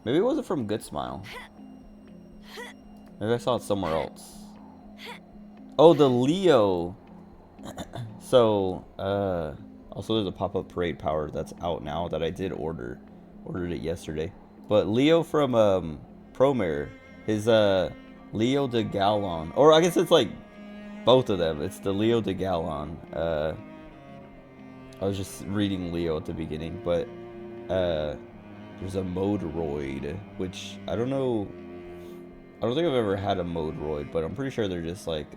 Speaker 1: Maybe it wasn't from Good Smile. Maybe I saw it somewhere else. Oh, the Leo. So, also there's a pop-up parade power that's out now that I did order. Ordered it yesterday. But Leo from Promare, his Leo de Galon, or I guess it's like both of them. It's the Leo de Galon. I was just reading Leo at the beginning, but there's a Modroid, which I don't know. I don't think I've ever had a Modroid, but I'm pretty sure they're just like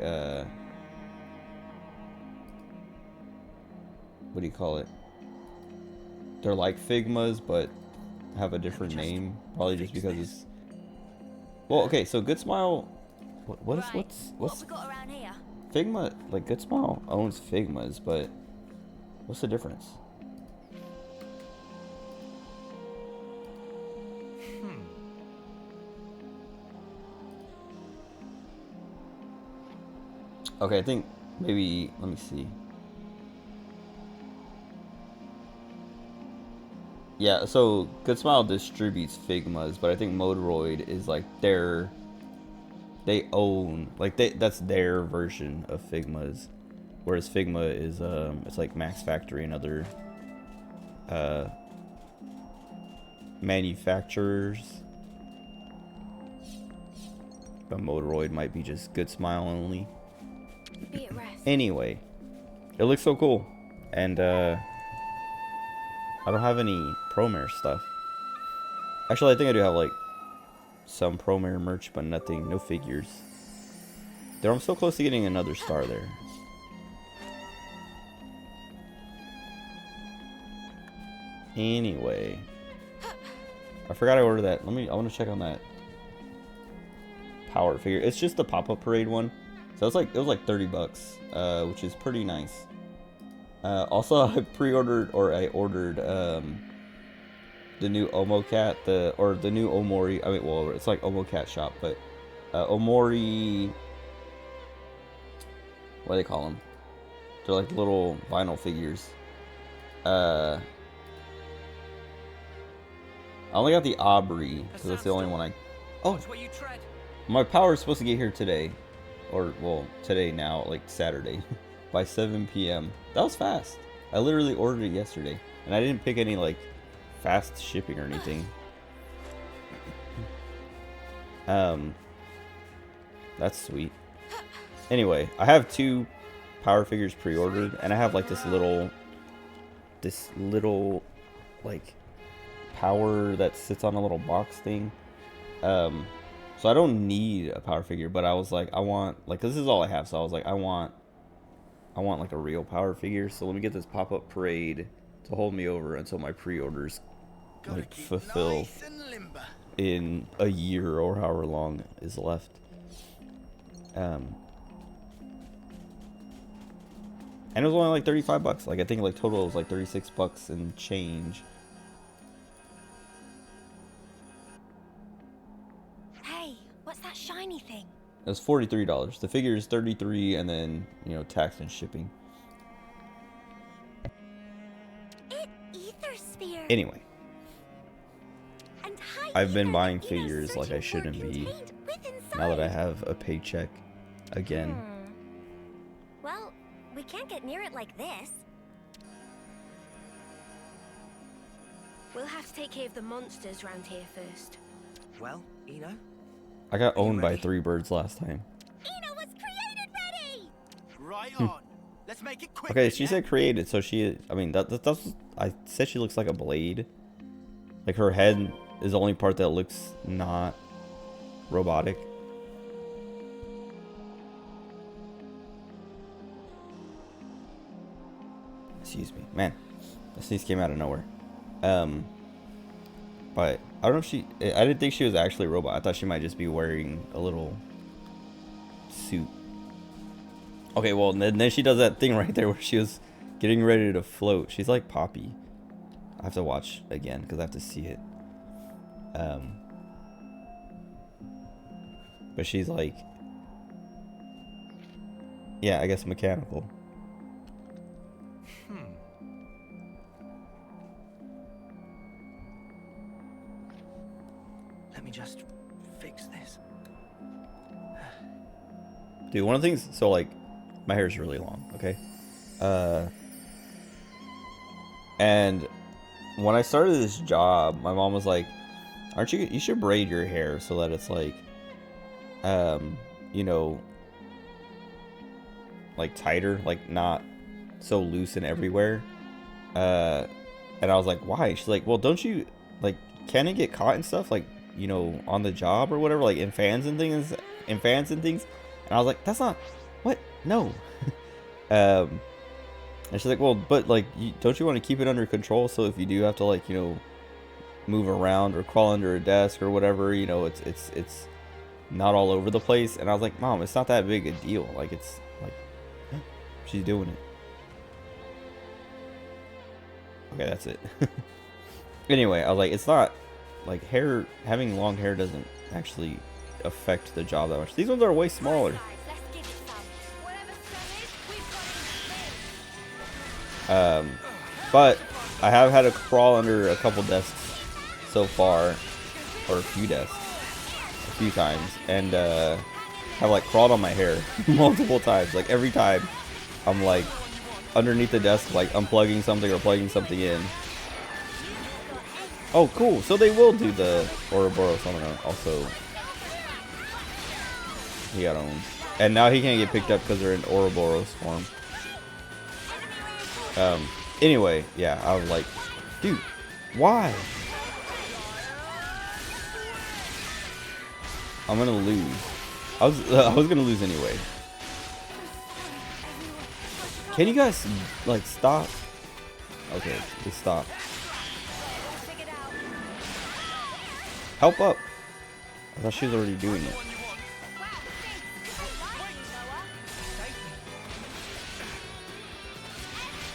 Speaker 1: what do you call it? they're like Figmas, but have a different name. Probably just because it's. Well, okay, so Good Smile. What's
Speaker 8: What have we got around here?
Speaker 1: Figma? Like Good Smile owns Figmas, but what's the difference? Okay, I think maybe, let me see. Yeah, so Good Smile distributes Figmas, but I think Motoroid is like they own, like that's their version of Figmas. Whereas Figma is it's like Max Factory and other manufacturers. But Motoroid might be just Good Smile only.
Speaker 2: Be at rest.
Speaker 1: Anyway, it looks so cool, and I don't have any Promare stuff. Actually, I think I do have like some Promare merch, but nothing, no figures. There, I'm so close to getting another star there. Anyway, I forgot I ordered that. I want to check on that power figure. It's just the pop-up parade one. So it was like 30 bucks, which is pretty nice. Also, I ordered the new Omocat, the new Omori. I mean, well, it's like Omocat shop, but Omori. What do they call them? They're like little vinyl figures. I only got the Aubrey because that's the only one I. Oh, my power is supposed to get here today. Or, well, today now, like Saturday, by 7 p.m. That was fast. I literally ordered it yesterday. And I didn't pick any, like, fast shipping or anything. That's sweet. Anyway, I have 2 power figures pre-ordered. And I have, like, this little, like, power that sits on a little box thing. So I don't need a power figure, but I was like, I want, like, 'cause this is all I have, so I was like, I want like a real power figure. So let me get this pop-up parade to hold me over until my pre-orders like fulfill in a year or however long is left. And it was only like 35 bucks. Like I think like total it was like 36 bucks and change.
Speaker 8: What's that shiny thing?
Speaker 1: It was $43. The figure is $33, and then, you know, tax and shipping.
Speaker 8: Ether sphere.
Speaker 1: Anyway, I've been buying figures like I shouldn't be. Now that I have a paycheck again.
Speaker 8: Well, we can't get near it like this.
Speaker 2: We'll have to take care of the monsters round here first.
Speaker 7: Well, Eno?
Speaker 1: I got owned by 3 birds last time.
Speaker 8: Eno was created ready!
Speaker 3: Right on. Let's make it quick.
Speaker 1: Okay, she said created, so she, I mean, that's, I said she looks like a blade. Like her head is the only part that looks not robotic. Excuse me. Man, the sneeze came out of nowhere. But I don't know if she, I didn't think she was actually a robot. I thought she might just be wearing a little suit. Okay, well, then she does that thing right there where she was getting ready to float. She's like Poppy. I have to watch again because I have to see it. But she's like, yeah, I guess mechanical.
Speaker 7: Let me just fix this.
Speaker 1: Dude, one of the things, so like, my hair is really long, okay? And when I started this job, my mom was like, you should braid your hair so that it's like, you know, like tighter, like not so loose and everywhere. And I was like, why? She's like, well, don't you, like, can it get caught and stuff, like, you know, on the job or whatever, like in fans and things, And I was like, that's not, what? No. And she's like, well, but like, don't you want to keep it under control so if you do have to like, you know, move around or crawl under a desk or whatever, you know, it's not all over the place. And I was like, Mom, it's not that big a deal. Like, it's like, she's doing it. Okay, that's it. Anyway, I was like, it's not like hair, having long hair doesn't actually affect the job that much. These ones are way smaller. But I have had to crawl under a couple desks so far, or a few desks, a few times, and have like crawled on my hair multiple times. Like every time I'm like underneath the desk, like unplugging something or plugging something in. Oh, cool. So they will do the Ouroboros summon also. He got owned. And now he can't get picked up because they're in Ouroboros form. Anyway, yeah, I was like, dude, why? I'm gonna lose. I was gonna lose anyway. Can you guys like stop? Okay, just stop. Help up. I thought she was already doing it.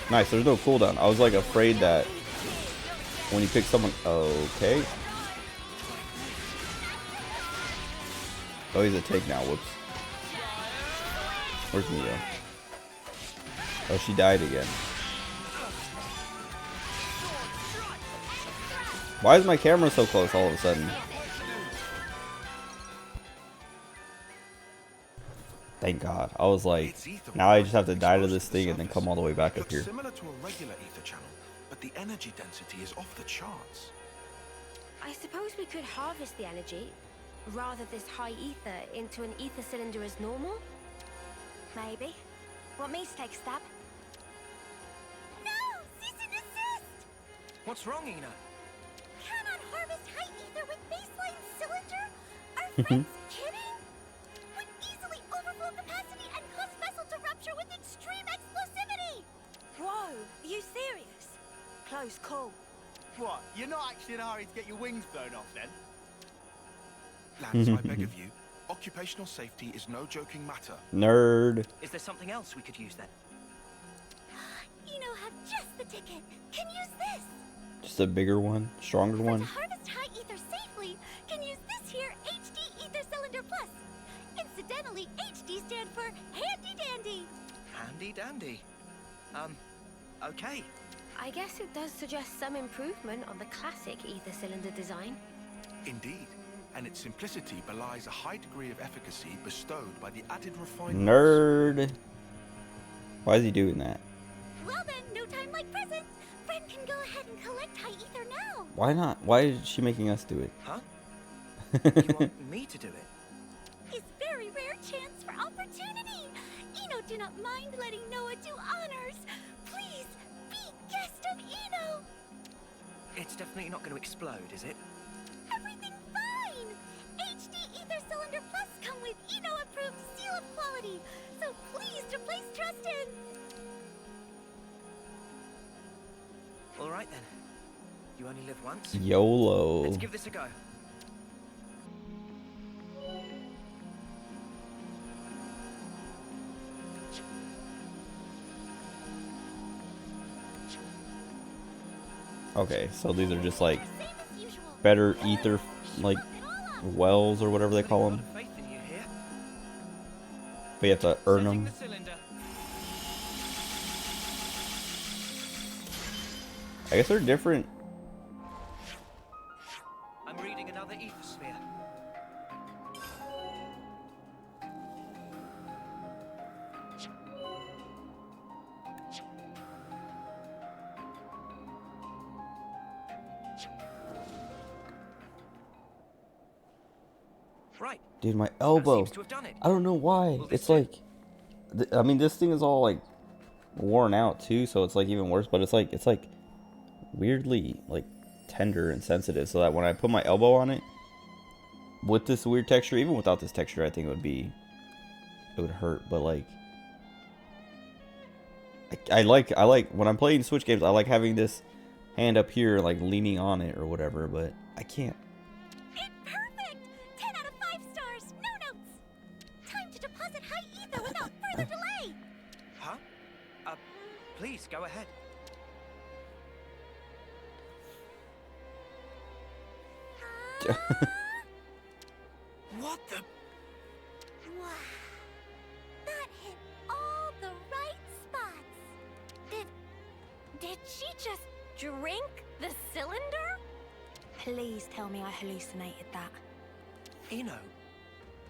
Speaker 1: Nice, there's no cooldown. I was like afraid that when you pick someone... Okay. Oh, he's a take now. Whoops. Where's Mio? Oh, she died again. Why is my camera so close all of a sudden? Thank God. I was like, now I just have to die to this thing and then come all the way back up here.
Speaker 6: Similar to a regular ether channel, but the energy density is off the charts.
Speaker 2: I suppose we could harvest the energy, rather this high ether into an ether cylinder as normal?
Speaker 8: Maybe. Want me to take a stab? No! Cease and desist!
Speaker 7: What's wrong, Ina?
Speaker 8: Cannot harvest high ether with baseline cylinder? Are friends kidding? Would easily overflow capacity and cause vessel to rupture with extreme explosivity! Whoa, are you serious? Close call.
Speaker 3: What? You're not actually in a hurry to get your wings blown off then?
Speaker 6: Lads, I beg of you, occupational safety is no joking matter.
Speaker 1: Nerd.
Speaker 7: Is there something else we could use then?
Speaker 8: You know, have just the ticket. Can use this.
Speaker 1: Just a bigger one, stronger
Speaker 8: To
Speaker 1: one.
Speaker 8: harvest high ether safely, can use this here HD Ether Cylinder Plus. Incidentally, HD stand for Handy Dandy.
Speaker 7: Handy dandy. Okay.
Speaker 2: I guess it does suggest some improvement on the classic ether cylinder design.
Speaker 6: Indeed, and its simplicity belies a high degree of efficacy bestowed by the added refinement.
Speaker 1: Nerd. Why is he doing that?
Speaker 8: Well then, no time like present. Friend can go ahead and collect high ether now.
Speaker 1: Why not? Why is she making us do it?
Speaker 7: Huh? You want me to do it?
Speaker 8: His very rare chance for opportunity. Eno do not mind letting Noah do honors. Please, be guest of Eno.
Speaker 7: It's definitely not going to explode, is it?
Speaker 8: Everything fine. HD Ether Cylinder Plus come with Eno approved seal of quality. So please to place trust in.
Speaker 7: All right then. You only live once.
Speaker 1: YOLO.
Speaker 7: Let's give this a go.
Speaker 1: Okay, so these are just like
Speaker 8: Same as usual.
Speaker 1: better ether, like wells or whatever they call them.
Speaker 7: Faith in you here.
Speaker 1: But you have to earn
Speaker 7: Setting
Speaker 1: them.
Speaker 7: the cylinder.
Speaker 1: I guess they're different.
Speaker 7: I'm reading another ether sphere. Right.
Speaker 1: Dude, my
Speaker 7: That
Speaker 1: elbow.
Speaker 7: seems to have done it.
Speaker 1: I don't know why.
Speaker 7: Will this
Speaker 1: It's
Speaker 7: do?
Speaker 1: like, I mean, this thing is all like worn out too, so it's like even worse. But it's like weirdly like tender and sensitive, so that when I put my elbow on it with this weird texture, even without this texture, I think it would hurt. But like, I like when I'm playing Switch games, I like having this hand up here, like leaning on it or whatever, but I can't.
Speaker 8: It's perfect! 10 out of 5 stars, no notes! Time to deposit high ether without further delay!
Speaker 7: Huh? Please, go ahead. What the?
Speaker 8: Wow. That hit all the right spots.
Speaker 2: Did she just drink the cylinder? Please tell me I hallucinated that.
Speaker 7: Eno,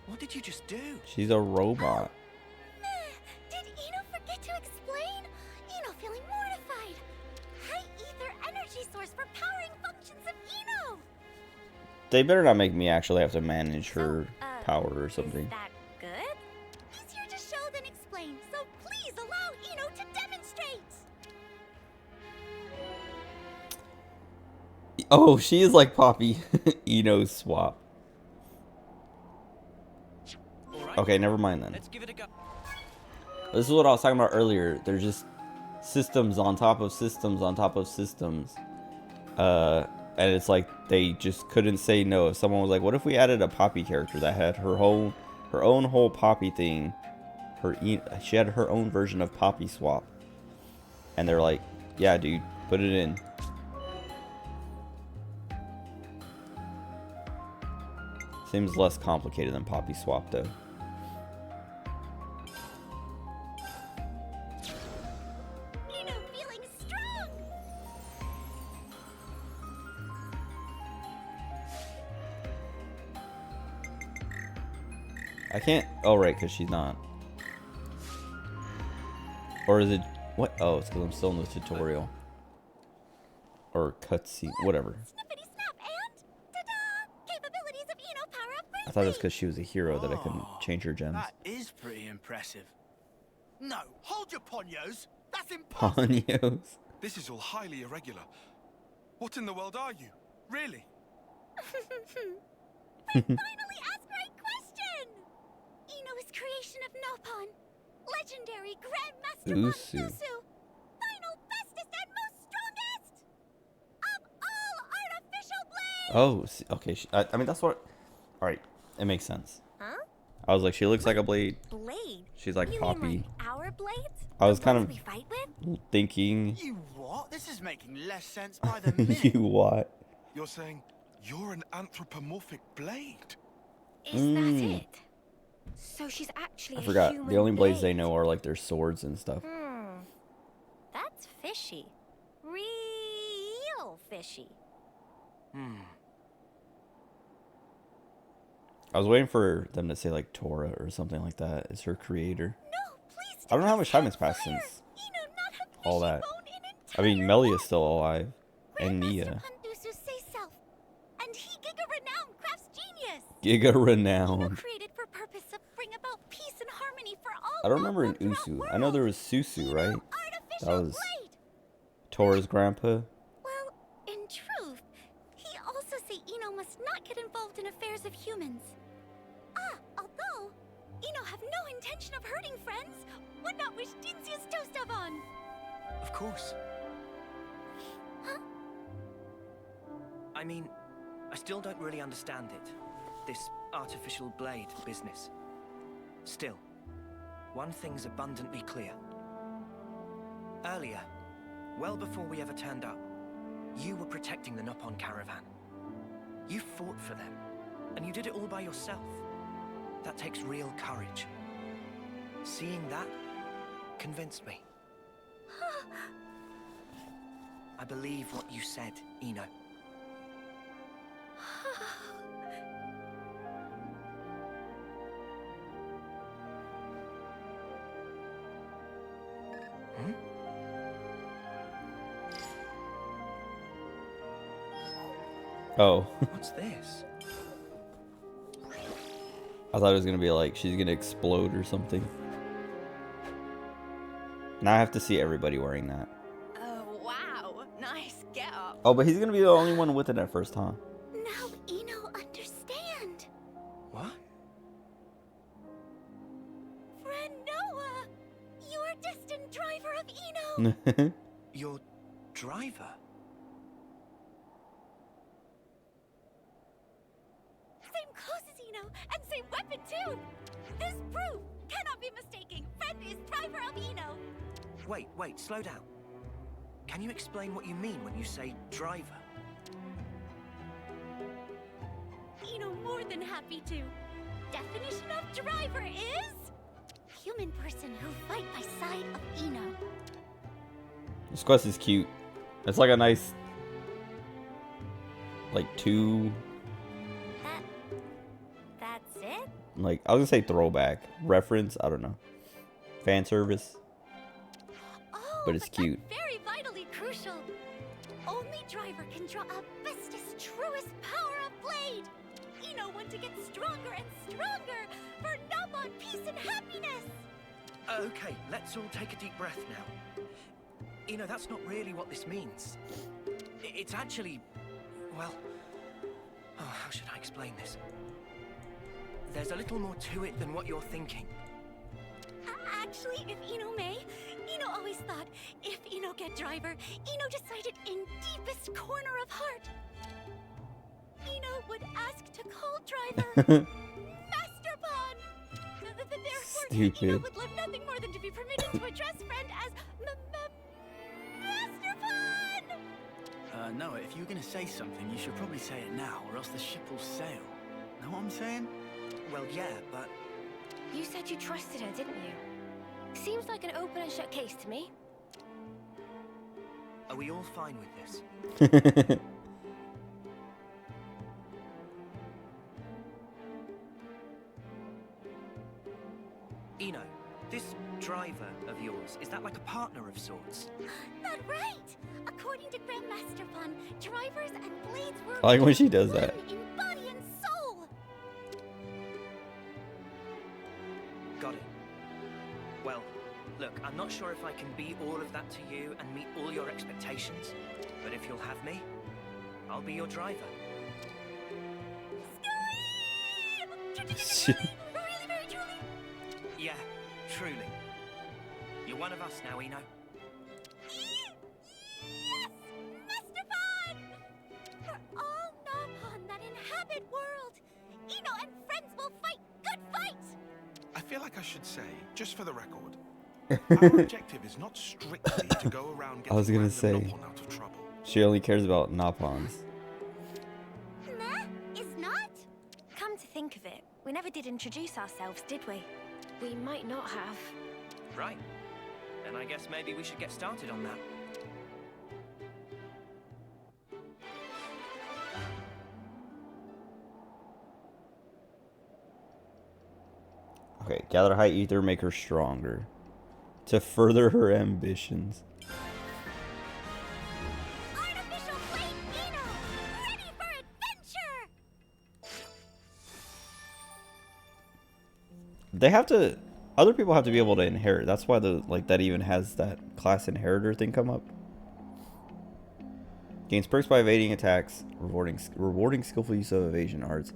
Speaker 7: what did you just do?
Speaker 1: She's a robot.
Speaker 8: Did Eno forget to explain? Eno feeling mortified. High ether energy source for powering functions of Eno.
Speaker 1: They better not make me actually have to manage her power or something.
Speaker 2: Is that good?
Speaker 8: Easier to show than explain, so please allow Eno to demonstrate.
Speaker 1: Oh, she is like Poppy. Eno swap.
Speaker 7: All right,
Speaker 1: Okay, never mind then.
Speaker 7: let's give it a go.
Speaker 1: This is what I was talking about earlier. There's just systems on top of systems on top of systems. And it's like they just couldn't say no. If someone was like, what if we added a Poppy character that had her own whole Poppy thing? She had her own version of Poppy swap. And they're like, yeah, dude, put it in. Seems less complicated than Poppy swap though.
Speaker 8: Eno feeling strong.
Speaker 1: I can't. Oh, right, because she's not. Or is it. What? Oh, it's because I'm still in the tutorial. Or cutscene. Whatever.
Speaker 8: Snippity snap and ta-da! Capabilities of Eno power up
Speaker 1: I thought it was because she was a hero that I couldn't change her gems.
Speaker 3: That is pretty impressive. No, hold your ponios. That's impossible.
Speaker 1: Ponios.
Speaker 6: This is all highly irregular. What in the world are you? Really?
Speaker 8: Finally asked right question! Eno is creation of Nopon. Legendary Grandmaster
Speaker 1: Usu.
Speaker 8: Usu. Final bestest and most strongest! Of all artificial blades!
Speaker 1: Oh, okay. I mean, that's what. Alright, it makes sense.
Speaker 2: Huh?
Speaker 1: I was like, she looks like a blade.
Speaker 2: Blade?
Speaker 1: She's like
Speaker 2: You
Speaker 1: Poppy.
Speaker 2: mean like our blades?
Speaker 1: I was
Speaker 2: The
Speaker 1: kind
Speaker 2: ones
Speaker 1: of
Speaker 2: we fight with?
Speaker 1: thinking.
Speaker 3: You what? This is making less sense by the minute.
Speaker 1: You what?
Speaker 6: You're saying you're an anthropomorphic blade?
Speaker 2: Is that it? So she's actually
Speaker 1: I
Speaker 2: a
Speaker 1: forgot.
Speaker 2: human
Speaker 1: The only blades they
Speaker 2: blade.
Speaker 1: know are like their swords and stuff.
Speaker 2: That's fishy. Real fishy.
Speaker 1: I was waiting for them to say like Tora or something like that. Is her creator?
Speaker 8: No, please
Speaker 1: I don't know how much time has
Speaker 8: fire.
Speaker 1: passed since
Speaker 8: Eno not have
Speaker 1: all
Speaker 8: fishy
Speaker 1: that.
Speaker 8: bone in
Speaker 1: I mean,
Speaker 8: entire
Speaker 1: Melia's
Speaker 8: life.
Speaker 1: still alive. And
Speaker 8: Grandmaster
Speaker 1: Nia.
Speaker 8: Pandusu say self. And he giga renowned crafts genius.
Speaker 1: Giga
Speaker 8: Eno
Speaker 1: renowned.
Speaker 8: created for purpose of bring about peace and harmony for all.
Speaker 1: I don't remember in
Speaker 8: Nopon throughout
Speaker 1: Usu. I know there
Speaker 8: worlds.
Speaker 1: was Susu, right?
Speaker 8: Artificial
Speaker 1: That was
Speaker 8: blade.
Speaker 1: Tora's grandpa.
Speaker 8: Well, in truth, he also say Eno must not get involved in affairs of humans. Although Eno have no intention of hurting friends, would not wish Dinsia's toast of on.
Speaker 7: Of course.
Speaker 8: Huh?
Speaker 7: I mean, I still don't really understand it. This artificial blade business. Still, one thing's abundantly clear. Earlier, well before we ever turned up, you were protecting the Nopon caravan. You fought for them, and you did it all by yourself. That takes real courage. Seeing that convinced me. I believe what you said, Eno.
Speaker 1: Oh.
Speaker 7: What's this?
Speaker 1: I thought it was gonna be like she's gonna explode or something. Now I have to see everybody wearing that.
Speaker 2: Oh, wow. Nice get up.
Speaker 1: Oh, but he's gonna be the only one with it at first, huh?
Speaker 8: Now Eno understand.
Speaker 7: What?
Speaker 8: Friend Noah, you are destined driver of Eno
Speaker 7: Your driver?
Speaker 8: Same clothes as Eno, and same weapon too! This proof cannot be mistaken. Friend is driver of Eno.
Speaker 7: Wait, slow down. Can you explain what you mean when you say driver?
Speaker 8: Eno more than happy to. Definition of driver is human person who fight by side of Eno.
Speaker 1: This quest is cute. It's like a nice, like
Speaker 8: That's it?
Speaker 1: like I was gonna say throwback reference. I don't know, fan service,
Speaker 8: Oh,
Speaker 1: but it's cute.
Speaker 8: that's very vitally crucial. Only driver can draw up bestest, truest power of blade. Eno want to get stronger and stronger for Nabon peace and happiness.
Speaker 7: Okay, let's all take a deep breath now. You know, that's not really what this means. It's actually, well, oh, how should I explain this? There's a little more to it than what you're thinking.
Speaker 8: Actually, if Eno may, Eno always thought if Eno get driver, Eno decided in deepest corner of heart. Eno would ask to call driver Master Pond. Therefore, Eno
Speaker 1: Stupid.
Speaker 8: would love nothing more than to be permitted to address friend as Master Pond.
Speaker 3: No, if you were gonna say something, you should probably say it now, or else the ship will sail. Know what I'm saying?
Speaker 7: Well, yeah, but
Speaker 2: You said you trusted her, didn't you? Seems like an open and shut case to me.
Speaker 7: are we all fine with this? Eno, this driver of yours, is that like a partner of sorts?
Speaker 8: Not right. According to Grandmaster Pond, drivers and blades were
Speaker 1: I like when she does that.
Speaker 8: one in body and soul.
Speaker 7: Got it. Well, look, I'm not sure if I can be all of that to you and meet all your expectations, but if you'll have me, I'll be your driver.
Speaker 8: Really, very truly.
Speaker 7: Yeah, truly. You're one of us now, Eno.
Speaker 8: Yes, Master Pond! For all Nabon that inhabit world, Eno and friends will fight good fight.
Speaker 6: I feel like I should say, just for the record, our objective is not strictly to go around getting
Speaker 1: I was gonna
Speaker 6: random
Speaker 1: say.
Speaker 6: Nopon out of trouble.
Speaker 1: She only cares about Nopons.
Speaker 8: Nah, is not.
Speaker 2: Come to think of it, we never did introduce ourselves, did we? We might not have.
Speaker 7: Right. Then I guess maybe we should get started on that.
Speaker 1: Okay, gather high ether, make her stronger. To further her ambitions.
Speaker 8: Artificial blade Eno, ready for adventure.
Speaker 1: They have to, other people have to be able to inherit. That's why the that even has that class inheritor thing come up. Gains perks by evading attacks, rewarding skillful use of evasion arts.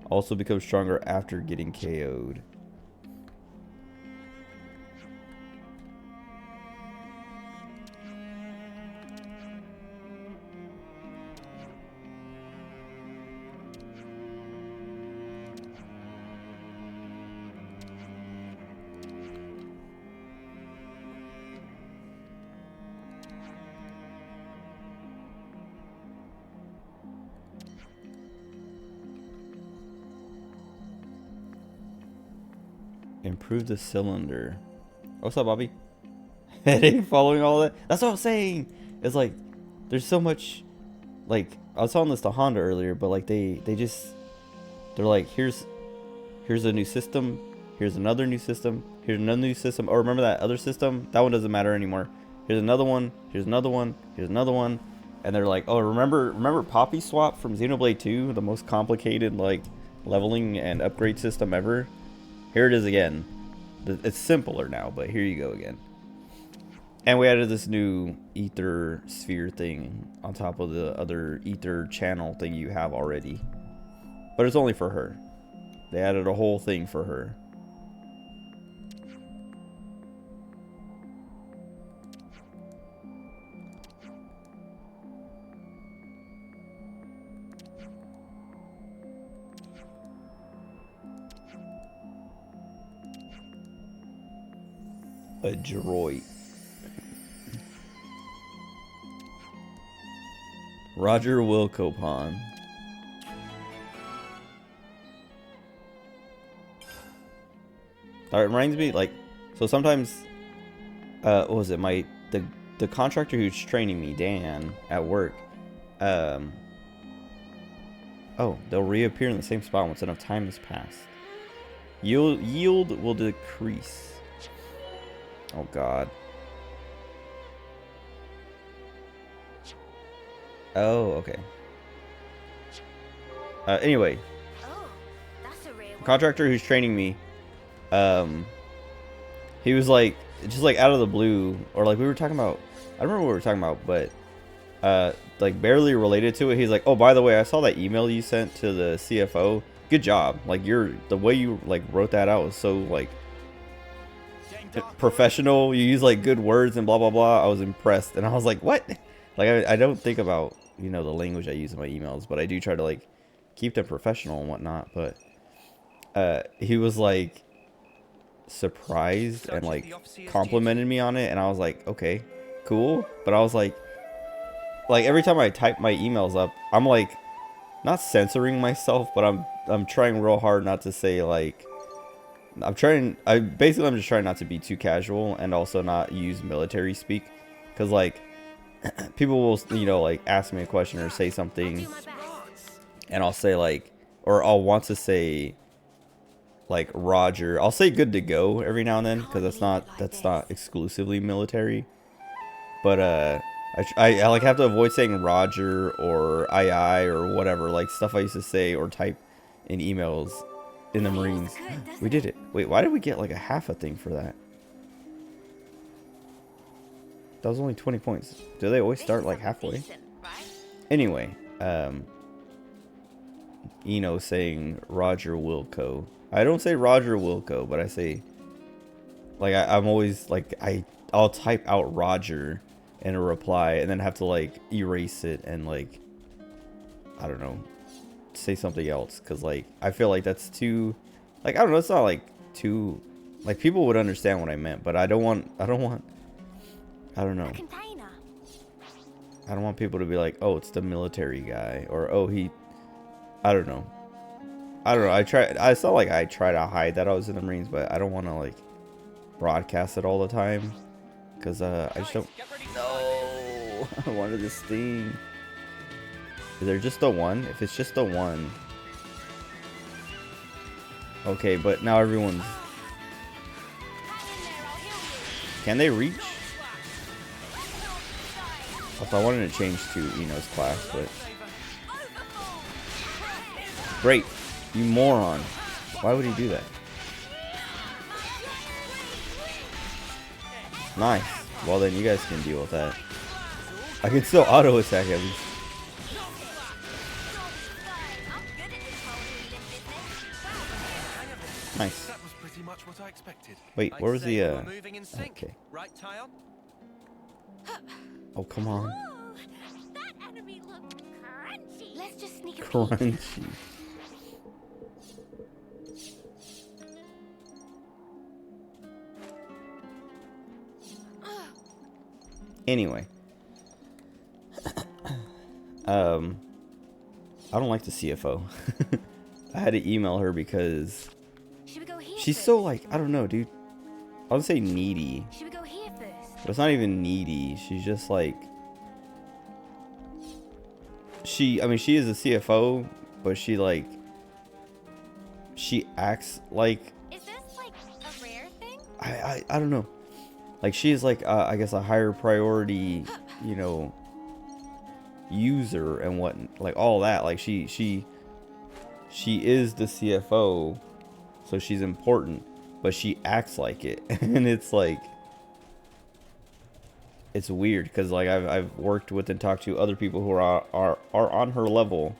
Speaker 1: Also becomes stronger after getting KO'd. Improve the cylinder. What's up, Bobby? Headache following all that? That's what I'm saying. It's like, there's so much, like, I was telling this to Honda earlier, but like they're like, here's a new system, here's another new system, here's another new system. Oh, remember that other system? That one doesn't matter anymore. Here's another one, here's another one, here's another one. And they're like, oh, remember Poppy Swap from Xenoblade 2? The most complicated, like, leveling and upgrade system ever? Here it is again. It's simpler now, but here you go again. And we added this new ether sphere thing on top of the other ether channel thing you have already. But it's only for her. They added a whole thing for her. Adroit. Roger Wilcopon. That reminds me, like, so sometimes, what was it? The contractor who's training me, Dan, at work, oh, they'll reappear in the same spot once enough time has passed. Yield will decrease. Oh God. Oh, okay. Anyway,
Speaker 2: Oh, that's a rare one.
Speaker 1: contractor who's training me, he was like, just like out of the blue, or like we were talking about, I don't remember what we were talking about, but like barely related to it. He's like, oh, by the way, I saw that email you sent to the CFO. Good job. Like the way you like wrote that out was so like professional. You use like good words and blah blah blah. I was impressed, and I was like, what? Like I don't think about, you know, the language I use in my emails, but I do try to like keep them professional and whatnot. But he was like surprised and like complimented me on it, and I was like, okay, cool. But I was like every time I type my emails up, I'm like not censoring myself, but I'm trying real hard not to say like, I'm just trying not to be too casual and also not use military speak, because like people will, you know, like ask me a question or say something, and I'll say like, or I'll want to say like Roger. I'll say good to go every now and then, because that's not exclusively military. But I like have to avoid saying Roger or aye or whatever, like stuff I used to say or type in emails in the Marines. We did it. Wait, why did we get like a half a thing for that? That was only 20 points. Do they always start like halfway? Anyway, Eno saying Roger Wilco. I don't say Roger Wilco, but I say, like, I'm always like, I'll type out Roger in a reply and then have to like erase it and like, I don't know, say something else, because like I feel like that's too, like, I don't know, it's not like too, like, people would understand what I meant, but I don't want I don't know, I don't want people to be like, oh, it's the military guy, or oh, I don't know. It's not like I try to hide that I was in the Marines, but I don't want to like broadcast it all the time, because I just don't. No, I wanted this thing. Is there just the one? If it's just the one, okay. But now everyone's. Can they reach? Also, I wanted to change to Eno's class, but great, you moron! Why would he do that? Nice. Well, then you guys can deal with that. I can still auto attack at least. Nice.
Speaker 6: That was pretty much what I expected.
Speaker 1: Wait, where was the okay.
Speaker 7: Right, Tyon?
Speaker 1: Oh, come on.
Speaker 8: Ooh, that enemy looked crunchy.
Speaker 2: Let's just sneak a peek.
Speaker 1: Crunchy. Anyway. I don't like the CFO. I had to email her because
Speaker 2: Should we go here
Speaker 1: she's
Speaker 2: first?
Speaker 1: so like, I don't know, dude. I would say needy.
Speaker 2: Should we go here first?
Speaker 1: But it's not even needy. She's just like, I mean, she is a CFO, but she acts like,
Speaker 4: Is this like a rare thing?
Speaker 1: I don't know. Like, she's like, I guess a higher priority, you know, user and what, like all that. Like she is the CFO, so she's important, but she acts like it. And it's like, it's weird, because like I've worked with and talked to other people who are on her level,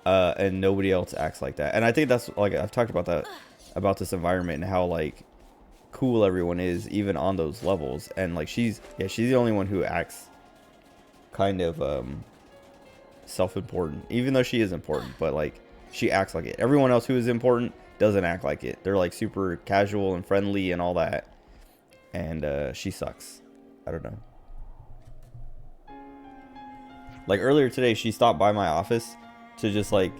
Speaker 1: and nobody else acts like that. And I think that's, like, I've talked about that, about this environment and how like cool everyone is even on those levels. And like she's the only one who acts kind of self-important, even though she is important, but like she acts like it. Everyone else who is important doesn't act like it. They're like super casual and friendly and all that. and she sucks. I don't know. Like earlier today, she stopped by my office to just like,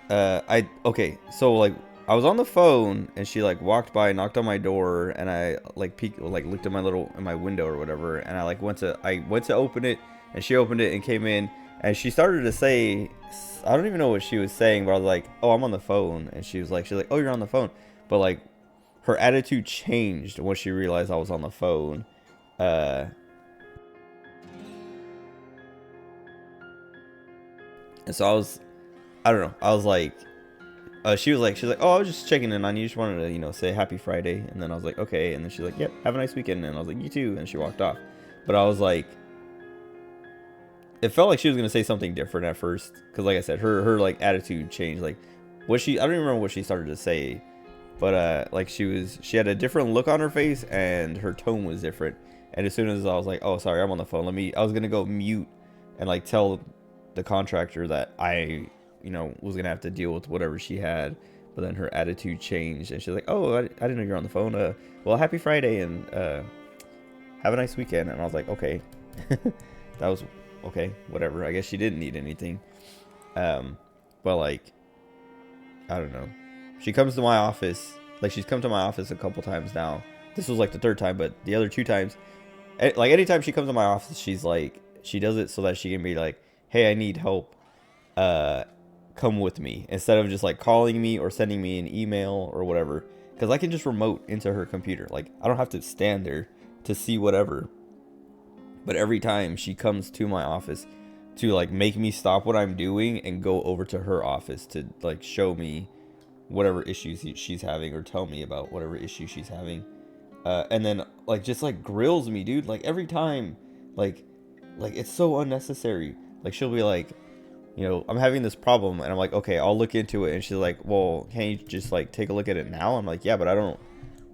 Speaker 1: okay, so like I was on the phone and she like walked by, knocked on my door, and I like looked at my window or whatever, and I went to open it, and she opened it and came in, and she started to say, I don't even know what she was saying, but I was like, oh, I'm on the phone, and she's like, oh, you're on the phone, but like her attitude changed when she realized I was on the phone. And so I don't know. I was like, she's like, oh, I was just checking in on you. Just wanted to, say happy Friday. And then I was like, okay. And then she's like, yep, have a nice weekend. And I was like, you too. And she walked off. But I was like, it felt like she was going to say something different at first. Because like I said, her like attitude changed. Like I don't even remember what she started to say. But like she had a different look on her face and her tone was different. And as soon as I was like, oh, sorry, I'm on the phone. I was going to go mute and like tell the contractor that I was gonna have to deal with whatever she had, but then her attitude changed and she's like, oh, I didn't know you're on the phone. Well, happy Friday and have a nice weekend. And I was like, okay. That was okay, whatever. I guess she didn't need anything. But like, I don't know, she comes to my office, like she's come to my office a couple times now. This was like the third time, but the other 2 times, like anytime she comes to my office, she's like, she does it so that she can be like, hey, I need help, come with me, instead of just like calling me or sending me an email or whatever, because I can just remote into her computer. Like I don't have to stand there to see whatever. But every time she comes to my office to like make me stop what I'm doing and go over to her office to like show me whatever issues she's having or tell me about whatever issue she's having, and then like just like grills me, dude, like every time, like it's so unnecessary. Like she'll be like, I'm having this problem, and I'm like, okay, I'll look into it. And she's like, well, can you just like take a look at it now? I'm like, yeah, but I don't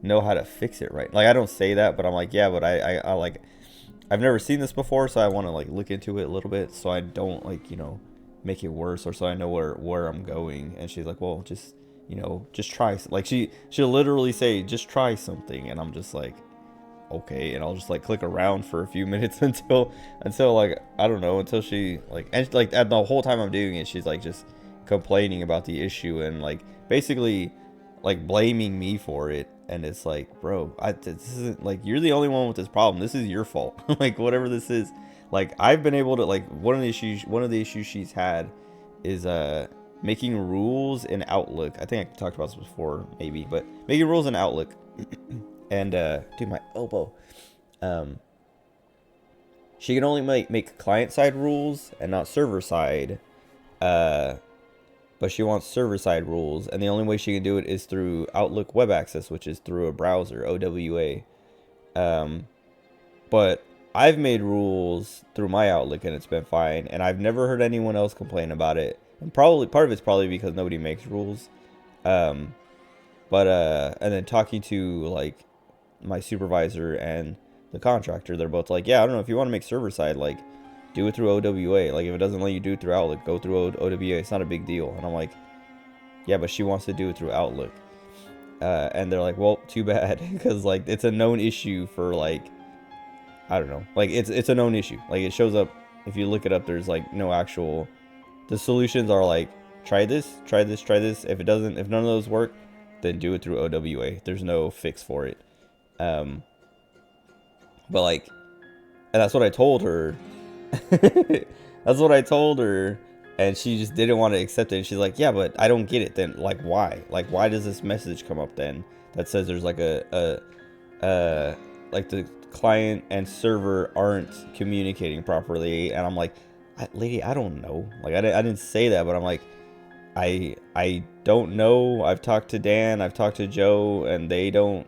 Speaker 1: know how to fix it right. Like I don't say that, but I'm like, yeah, but I like, I've never seen this before, so I want to like look into it a little bit so I don't like, make it worse, or so I know where I'm going. And she's like, well, just just try. Like she'll literally say, just try something, and I'm just like, okay. And I'll just like click around for a few minutes until like, I don't know, until she like, and like at the whole time I'm doing it, she's like just complaining about the issue and like basically like blaming me for it. And it's like, bro, this isn't like, you're the only one with this problem. This is your fault. Like whatever this is, like I've been able to, like one of the issues she's had is making rules in Outlook. I think I talked about this before maybe, but making rules in Outlook. And dude, my elbow. She can only make client side rules and not server side. But she wants server side rules, and the only way she can do it is through Outlook Web Access, which is through a browser, OWA. But I've made rules through my Outlook and it's been fine, and I've never heard anyone else complain about it. And probably part of it's probably because nobody makes rules. And then talking to like my supervisor and the contractor, they're both like, yeah, I don't know, if you want to make server side, like do it through OWA. Like if it doesn't let you do it through Outlook, go through OWA. It's not a big deal. And I'm like, yeah, but she wants to do it through Outlook. And they're like, well, too bad, because like it's a known issue for like, I don't know, like it's a known issue. Like it shows up, if you look it up, there's like no actual, the solutions are like, try this, try this, try this. If none of those work, then do it through OWA. There's no fix for it. But like, and that's what I told her. That's what I told her, and she just didn't want to accept it. And she's like, yeah, but I don't get it. Then like, why? Like, why does this message come up then that says there's like like the client and server aren't communicating properly? And I'm like, lady, I don't know. Like I didn't say that, but I'm like, I don't know. I've talked to Dan, I've talked to Joe, and they don't,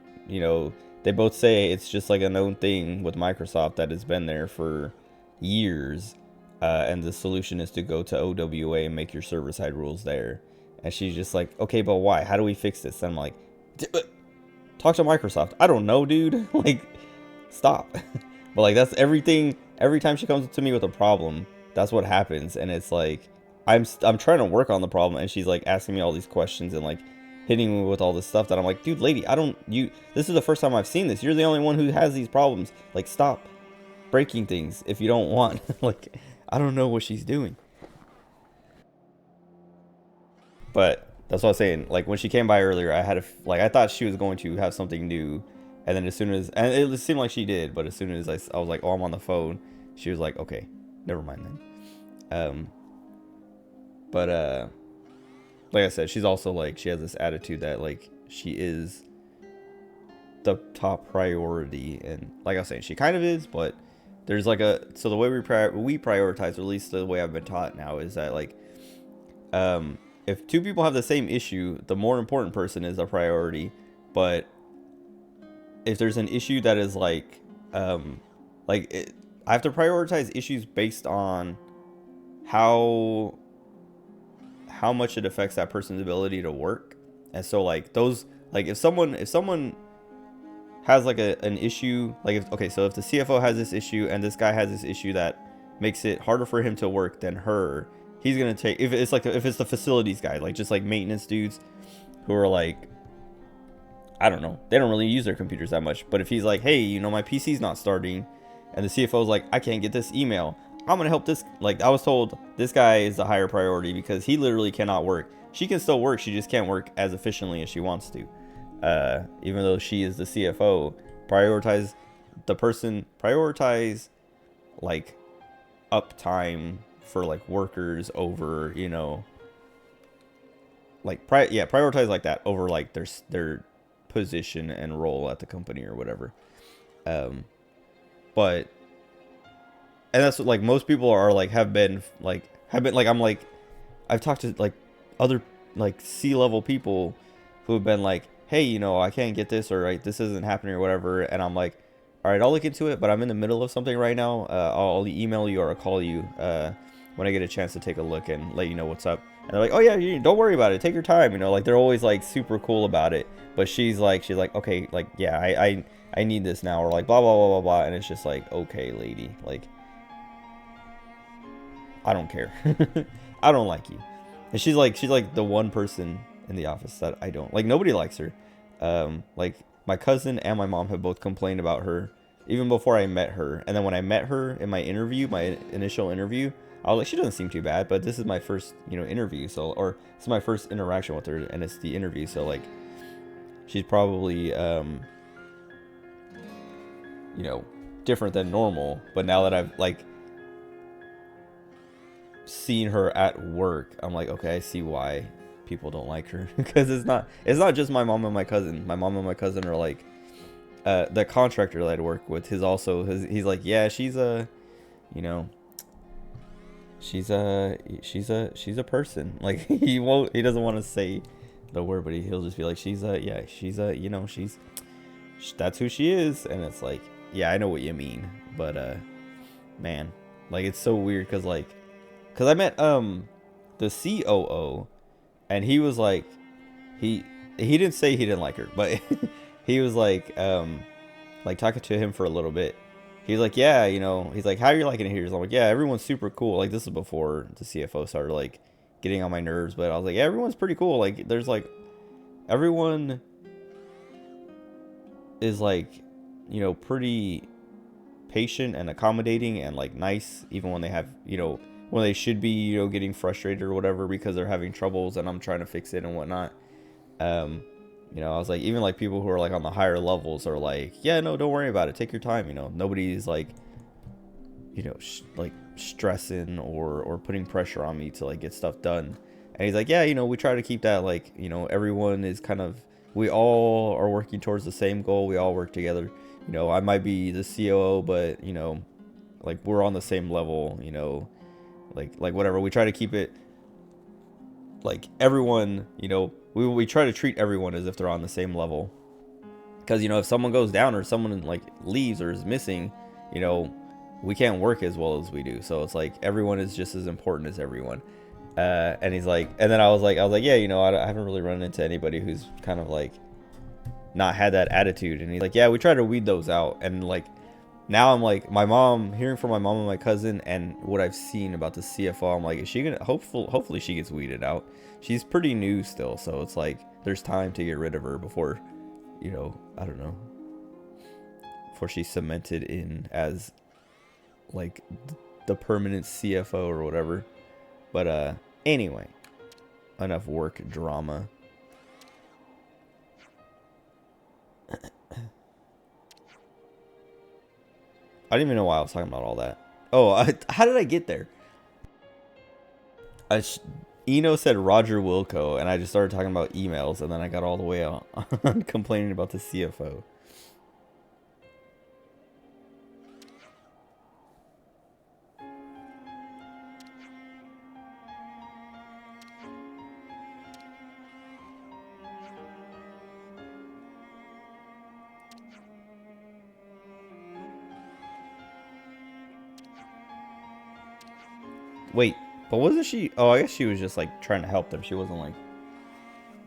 Speaker 1: they both say it's just like a known thing with Microsoft that has been there for years, and the solution is to go to OWA and make your server-side rules there. And she's just like, okay, but why? How do we fix this? And I'm like, talk to Microsoft. I don't know, dude. Like, stop. But like, that's everything. Every time she comes to me with a problem, that's what happens. And it's like, I'm trying to work on the problem, and she's like asking me all these questions and like hitting me with all this stuff that I'm like, dude, lady, this is the first time I've seen this. You're the only one who has these problems. Like, stop breaking things if you don't want. Like, I don't know what she's doing. But that's what I was saying. Like, when she came by earlier, I thought she was going to have something new. And then and it seemed like she did, but as soon as I was like, oh, I'm on the phone, she was like, okay, never mind then. But like I said, she's also like, she has this attitude that like she is the top priority, and like I was saying, she kind of is, but there's like so the way we prioritize, or at least the way I've been taught now, is that like if two people have the same issue, the more important person is a priority. But if there's an issue that is I have to prioritize issues based on how much it affects that person's ability to work. And so like those, like if someone has like an issue, like if the CFO has this issue and this guy has this issue that makes it harder for him to work than her, he's gonna take, if it's the facilities guy, like just like maintenance dudes who are like, I don't know, they don't really use their computers that much, but if he's like, hey, you know, my PC's not starting, and the CFO's like, I can't get this email, I'm gonna help this. Like, I was told this guy is the higher priority because he literally cannot work. She can still work, she just can't work as efficiently as she wants to. Even though she is the CFO, prioritize like uptime for like workers over, you know, like prioritize like that over like their position and role at the company or whatever. But and that's what, like, most people are like have been like I'm like, I've talked to like other like C-level people who have been like, hey, you know, I can't get this, or like this isn't happening or whatever, and I'm like, all right, I'll look into it, but I'm in the middle of something right now. I'll email you or I'll call you when I get a chance to take a look and let you know what's up. And they're like, oh yeah, don't worry about it, take your time, you know, like they're always like super cool about it. But she's like, okay, like, yeah, I need this now, or like blah blah blah blah blah, and it's just like, okay, lady, like, I don't care. I don't like you. And she's like the one person in the office that I don't like. Nobody likes her. Like my cousin and my mom have both complained about her even before I met her. And then when I met her in my initial interview, I was like, she doesn't seem too bad, but this is my first, you know, interview. So, or it's my first interaction with her, and it's the interview. So like, she's probably, you know, different than normal. But now that I've like seen her at work, I'm like, okay, I see why people don't like her. Because it's not just my mom and my cousin. My mom and my cousin are like, the contractor that I work with, he's like, yeah, she's a, you know, she's a person. Like, he doesn't want to say the word, but he'll just be like, she's a, you know, that's who she is. And it's like, yeah, I know what you mean, but man, like, it's so weird because I met the COO, and he was like, he didn't say he didn't like her, but he was like talking to him for a little bit. He's like, yeah, you know, he's like, how are you liking it here? I'm like, yeah, everyone's super cool. Like, this is before the CFO started like getting on my nerves, but I was like, yeah, everyone's pretty cool. Like, there's like, everyone is like, you know, pretty patient and accommodating and like nice, even when they have, you know, when they should be, you know, getting frustrated or whatever because they're having troubles and I'm trying to fix it and whatnot. You know, I was like, even like people who are like on the higher levels are like, yeah, no, don't worry about it, take your time, you know, nobody's like, you know, like stressing or putting pressure on me to like get stuff done. And he's like, yeah, you know, we try to keep that, like, you know, everyone is kind of, we all are working towards the same goal, we all work together. You know, I might be the COO, but, you know, like, we're on the same level, you know, like whatever. We try to keep it like everyone, you know, we try to treat everyone as if they're on the same level, because, you know, if someone goes down or someone like leaves or is missing, you know, we can't work as well as we do. So it's like everyone is just as important as everyone. And he's like, and then I was like, yeah, you know, I haven't really run into anybody who's kind of like not had that attitude. And he's like, yeah, we try to weed those out. And like, now I'm like, hearing from my mom and my cousin and what I've seen about the CFO, I'm like, is she gonna, hopefully she gets weeded out. She's pretty new still, so it's like, there's time to get rid of her before, you know, I don't know, before she's cemented in as like the permanent CFO or whatever. But anyway, enough work drama. I didn't even know why I was talking about all that. Oh, how did I get there? Eno said Roger Wilco, and I just started talking about emails, and then I got all the way out complaining about the CFO. Wait, but wasn't she? Oh, I guess she was just like trying to help them. She wasn't like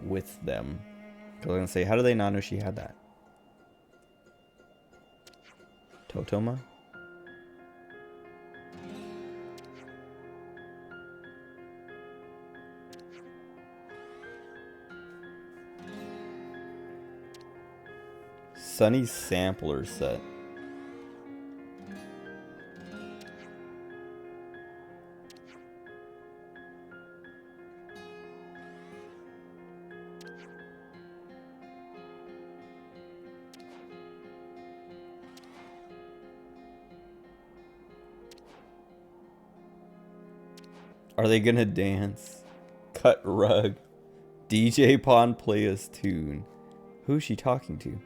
Speaker 1: with them. I was gonna say, how do they not know she had that? Totoma? Sunny sampler set. Are they gonna dance? Cut rug. DJ Pond play us tune. Who's she talking to?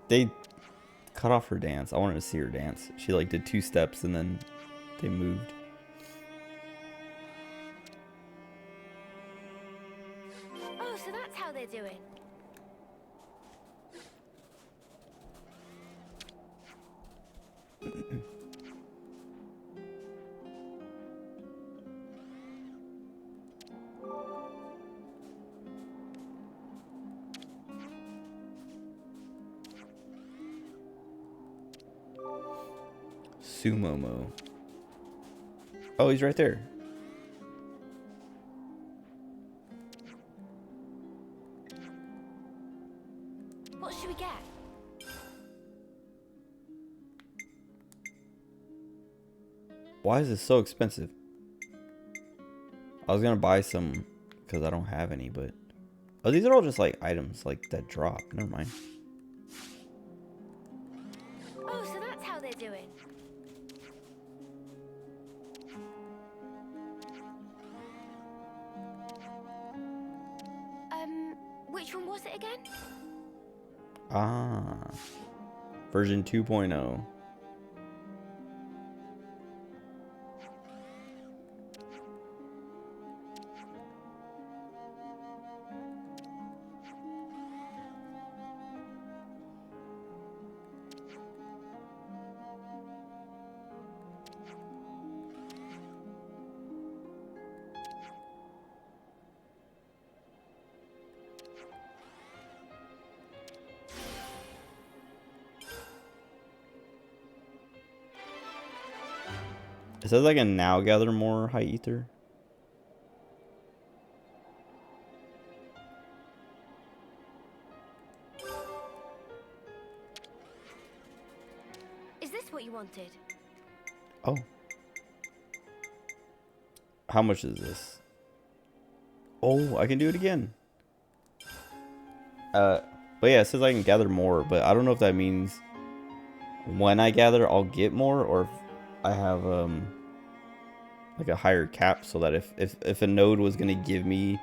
Speaker 1: They cut off her dance. I wanted to see her dance. She like did 2 steps and then they moved.
Speaker 2: Oh, so that's how they're doing.
Speaker 1: Sumomo. Oh, he's right there.
Speaker 2: What should we get?
Speaker 1: Why is this so expensive? I was gonna buy some because I don't have any, but oh, these are all just like items like that drop. Never mind.
Speaker 2: Oh, so that's how they're doing. Which one was it again?
Speaker 1: Ah, version 2.0. It says I can now gather more high ether.
Speaker 2: Is this what you wanted?
Speaker 1: Oh. How much is this? Oh, I can do it again. But yeah, it says I can gather more, but I don't know if that means when I gather I'll get more, or if I have like a higher cap, so that if a node was gonna give me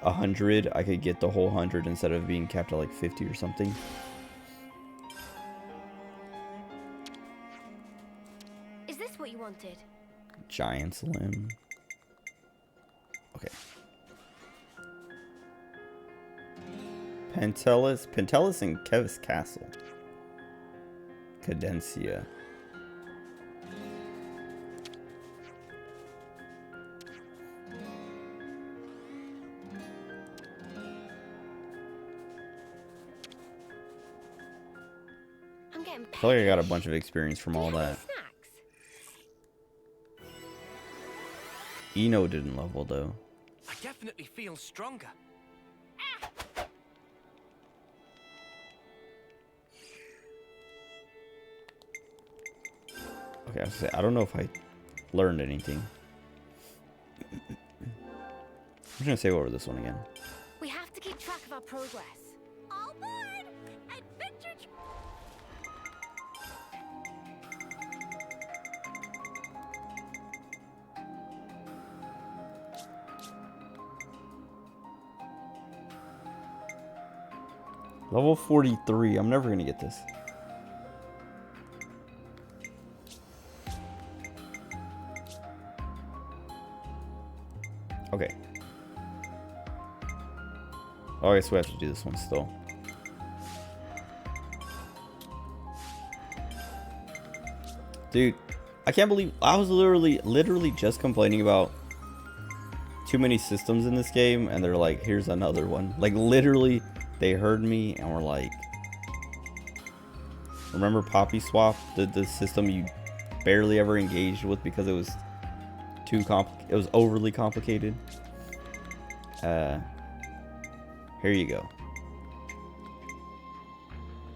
Speaker 1: 100, I could get the whole 100 instead of being capped at like 50 or something.
Speaker 2: Is this what you wanted?
Speaker 1: Giant's limb. Okay. Pentelis and Kevis Castle. Cadencia.
Speaker 2: I'm getting
Speaker 1: I feel like I got a
Speaker 2: peckish.
Speaker 1: bunch of experience from
Speaker 2: Do you
Speaker 1: all
Speaker 2: have any
Speaker 1: that.
Speaker 2: snacks?
Speaker 1: Eno didn't level though.
Speaker 7: I definitely feel stronger.
Speaker 1: Okay, I was gonna say, I don't know if I learned anything. I'm just gonna say over this one again.
Speaker 2: We have to keep track of our progress.
Speaker 8: All aboard! Adventure
Speaker 1: Level 43. I'm never gonna get this. Okay. Oh, I guess we have to do this one still. Dude, I can't believe I was literally just complaining about too many systems in this game, and they're like, here's another one. Like, literally, they heard me and were like, remember Poppy Swap, the system you barely ever engaged with because it was it was overly complicated. Here you go.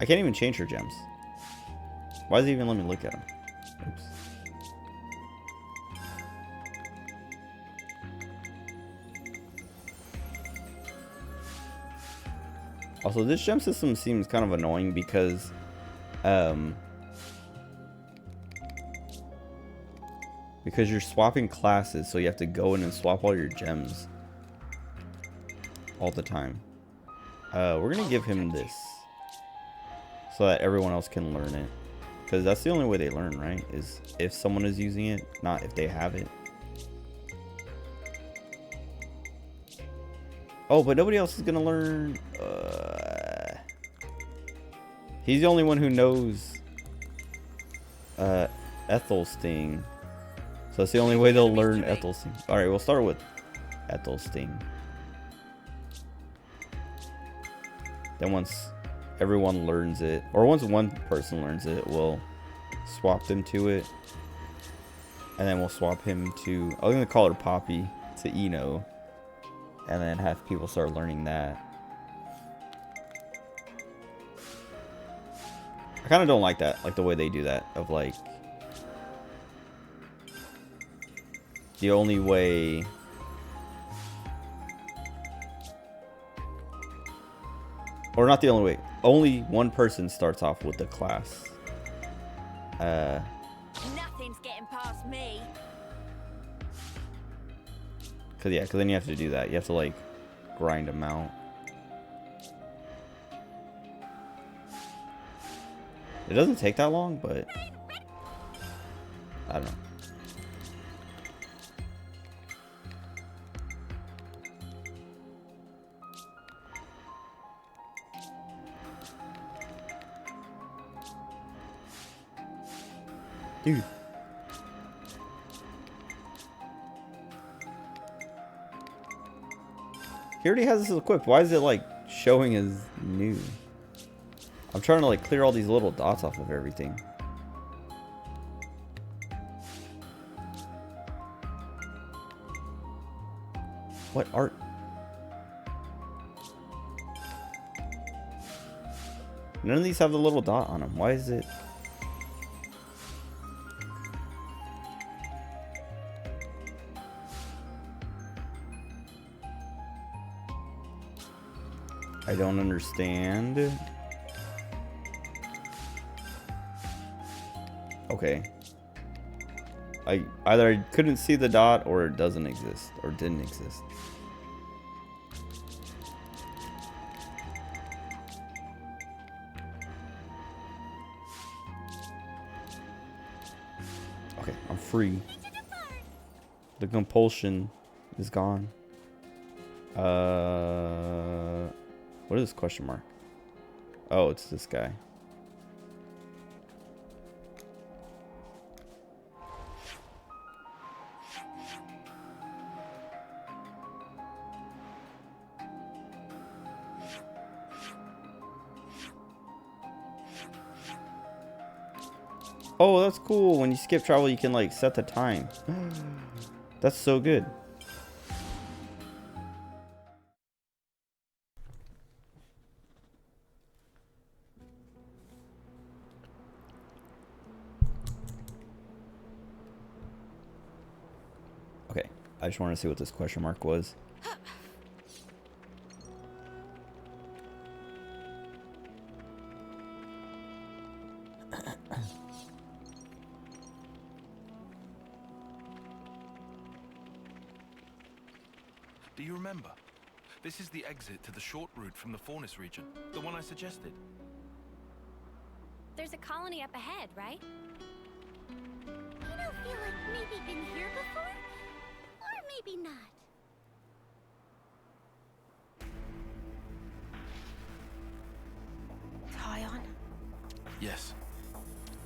Speaker 1: I can't even change her gems. Why does it even let me look at them? Oops. Also, this gem system seems kind of annoying because you're swapping classes, so you have to go in and swap all your gems all the time. We're gonna give him this so that everyone else can learn it, because that's the only way they learn, right? Is if someone is using it, not if they have it. Oh, but nobody else is gonna learn. He's the only one who knows Ethel's thing. So that's the only way they'll learn Ethel's thing. Alright, we'll start with Ethel's thing. Then once everyone learns it, or once one person learns it, we'll swap them to it. And then we'll swap him to, I was going to call her Poppy, to Eno. And then have people start learning that. I kind of don't like that, like the way they do that, of like, the only way, or not the only way, only one person starts off with the class.
Speaker 8: Nothing's getting past me.
Speaker 1: Cause then you have to do that. You have to like grind them out. It doesn't take that long, but I don't know. Dude. He already has this equipped. Why is it like showing as new? I'm trying to like clear all these little dots off of everything. What art? None of these have the little dot on them. Why is it? I don't understand. Okay. Either I couldn't see the dot or it doesn't exist or didn't exist. Okay, I'm free. The compulsion is gone. What is this question mark? Oh, it's this guy. Oh, that's cool. When you skip travel, you can like set the time. That's so good. Okay, I just want to see what this question mark was.
Speaker 6: Do you remember? This is the exit to the short route from the Faunus region, the one I suggested.
Speaker 4: There's a colony up ahead, right?
Speaker 8: You don't feel like maybe been here before? Or maybe not.
Speaker 2: Tyon?
Speaker 6: Yes.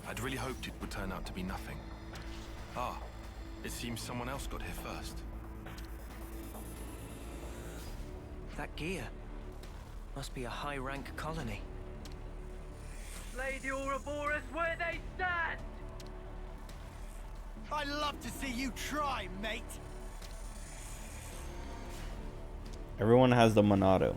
Speaker 6: I'd really hoped it would turn out to be nothing. Ah, it seems someone else got here first.
Speaker 7: That gear must be a high-rank colony.
Speaker 3: Lay the Ouroboros where they stand! I'd love to see you try, mate!
Speaker 1: Everyone has the Monado.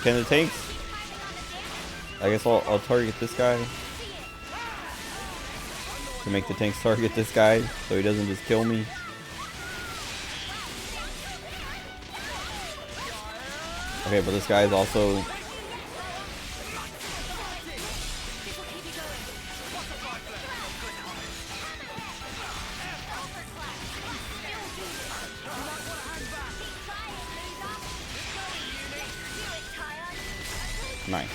Speaker 1: Can the tanks? I guess I'll target this guy. To make the tanks target this guy so he doesn't just kill me. Okay, but this guy is also... Nice.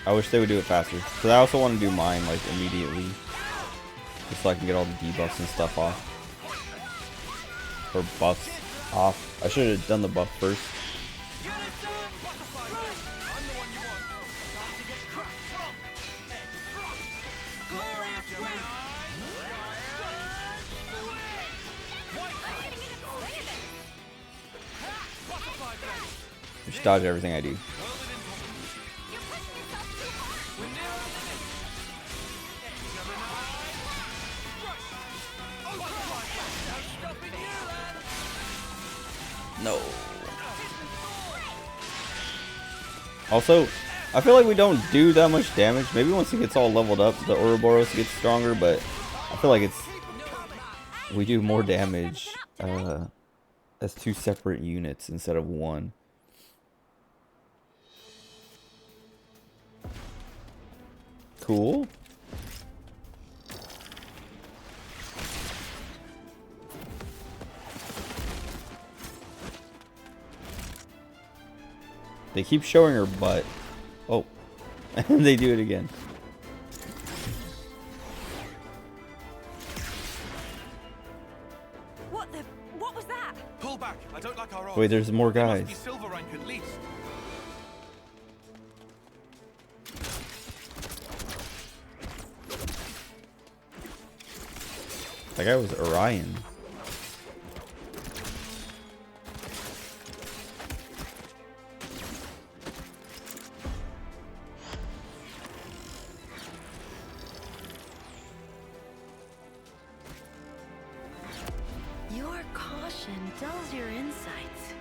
Speaker 1: I wish they would do it faster. Because I also want to do mine like immediately. Just so I can get all the debuffs and stuff off. Or buffs off. I should have done the buff first. Just dodge everything I do. No. Also, I feel like we don't do that much damage. Maybe once it gets all leveled up, the Ouroboros gets stronger, but I feel like we do more damage as two separate units instead of one. Cool. They keep showing her butt. Oh. And they do it again.
Speaker 2: What was that?
Speaker 6: Pull back. I don't like our odds.
Speaker 1: Wait, there's more
Speaker 6: They
Speaker 1: guys.
Speaker 6: must be silver rank at least.
Speaker 1: That guy was Orion.
Speaker 10: Your caution dulls your insights.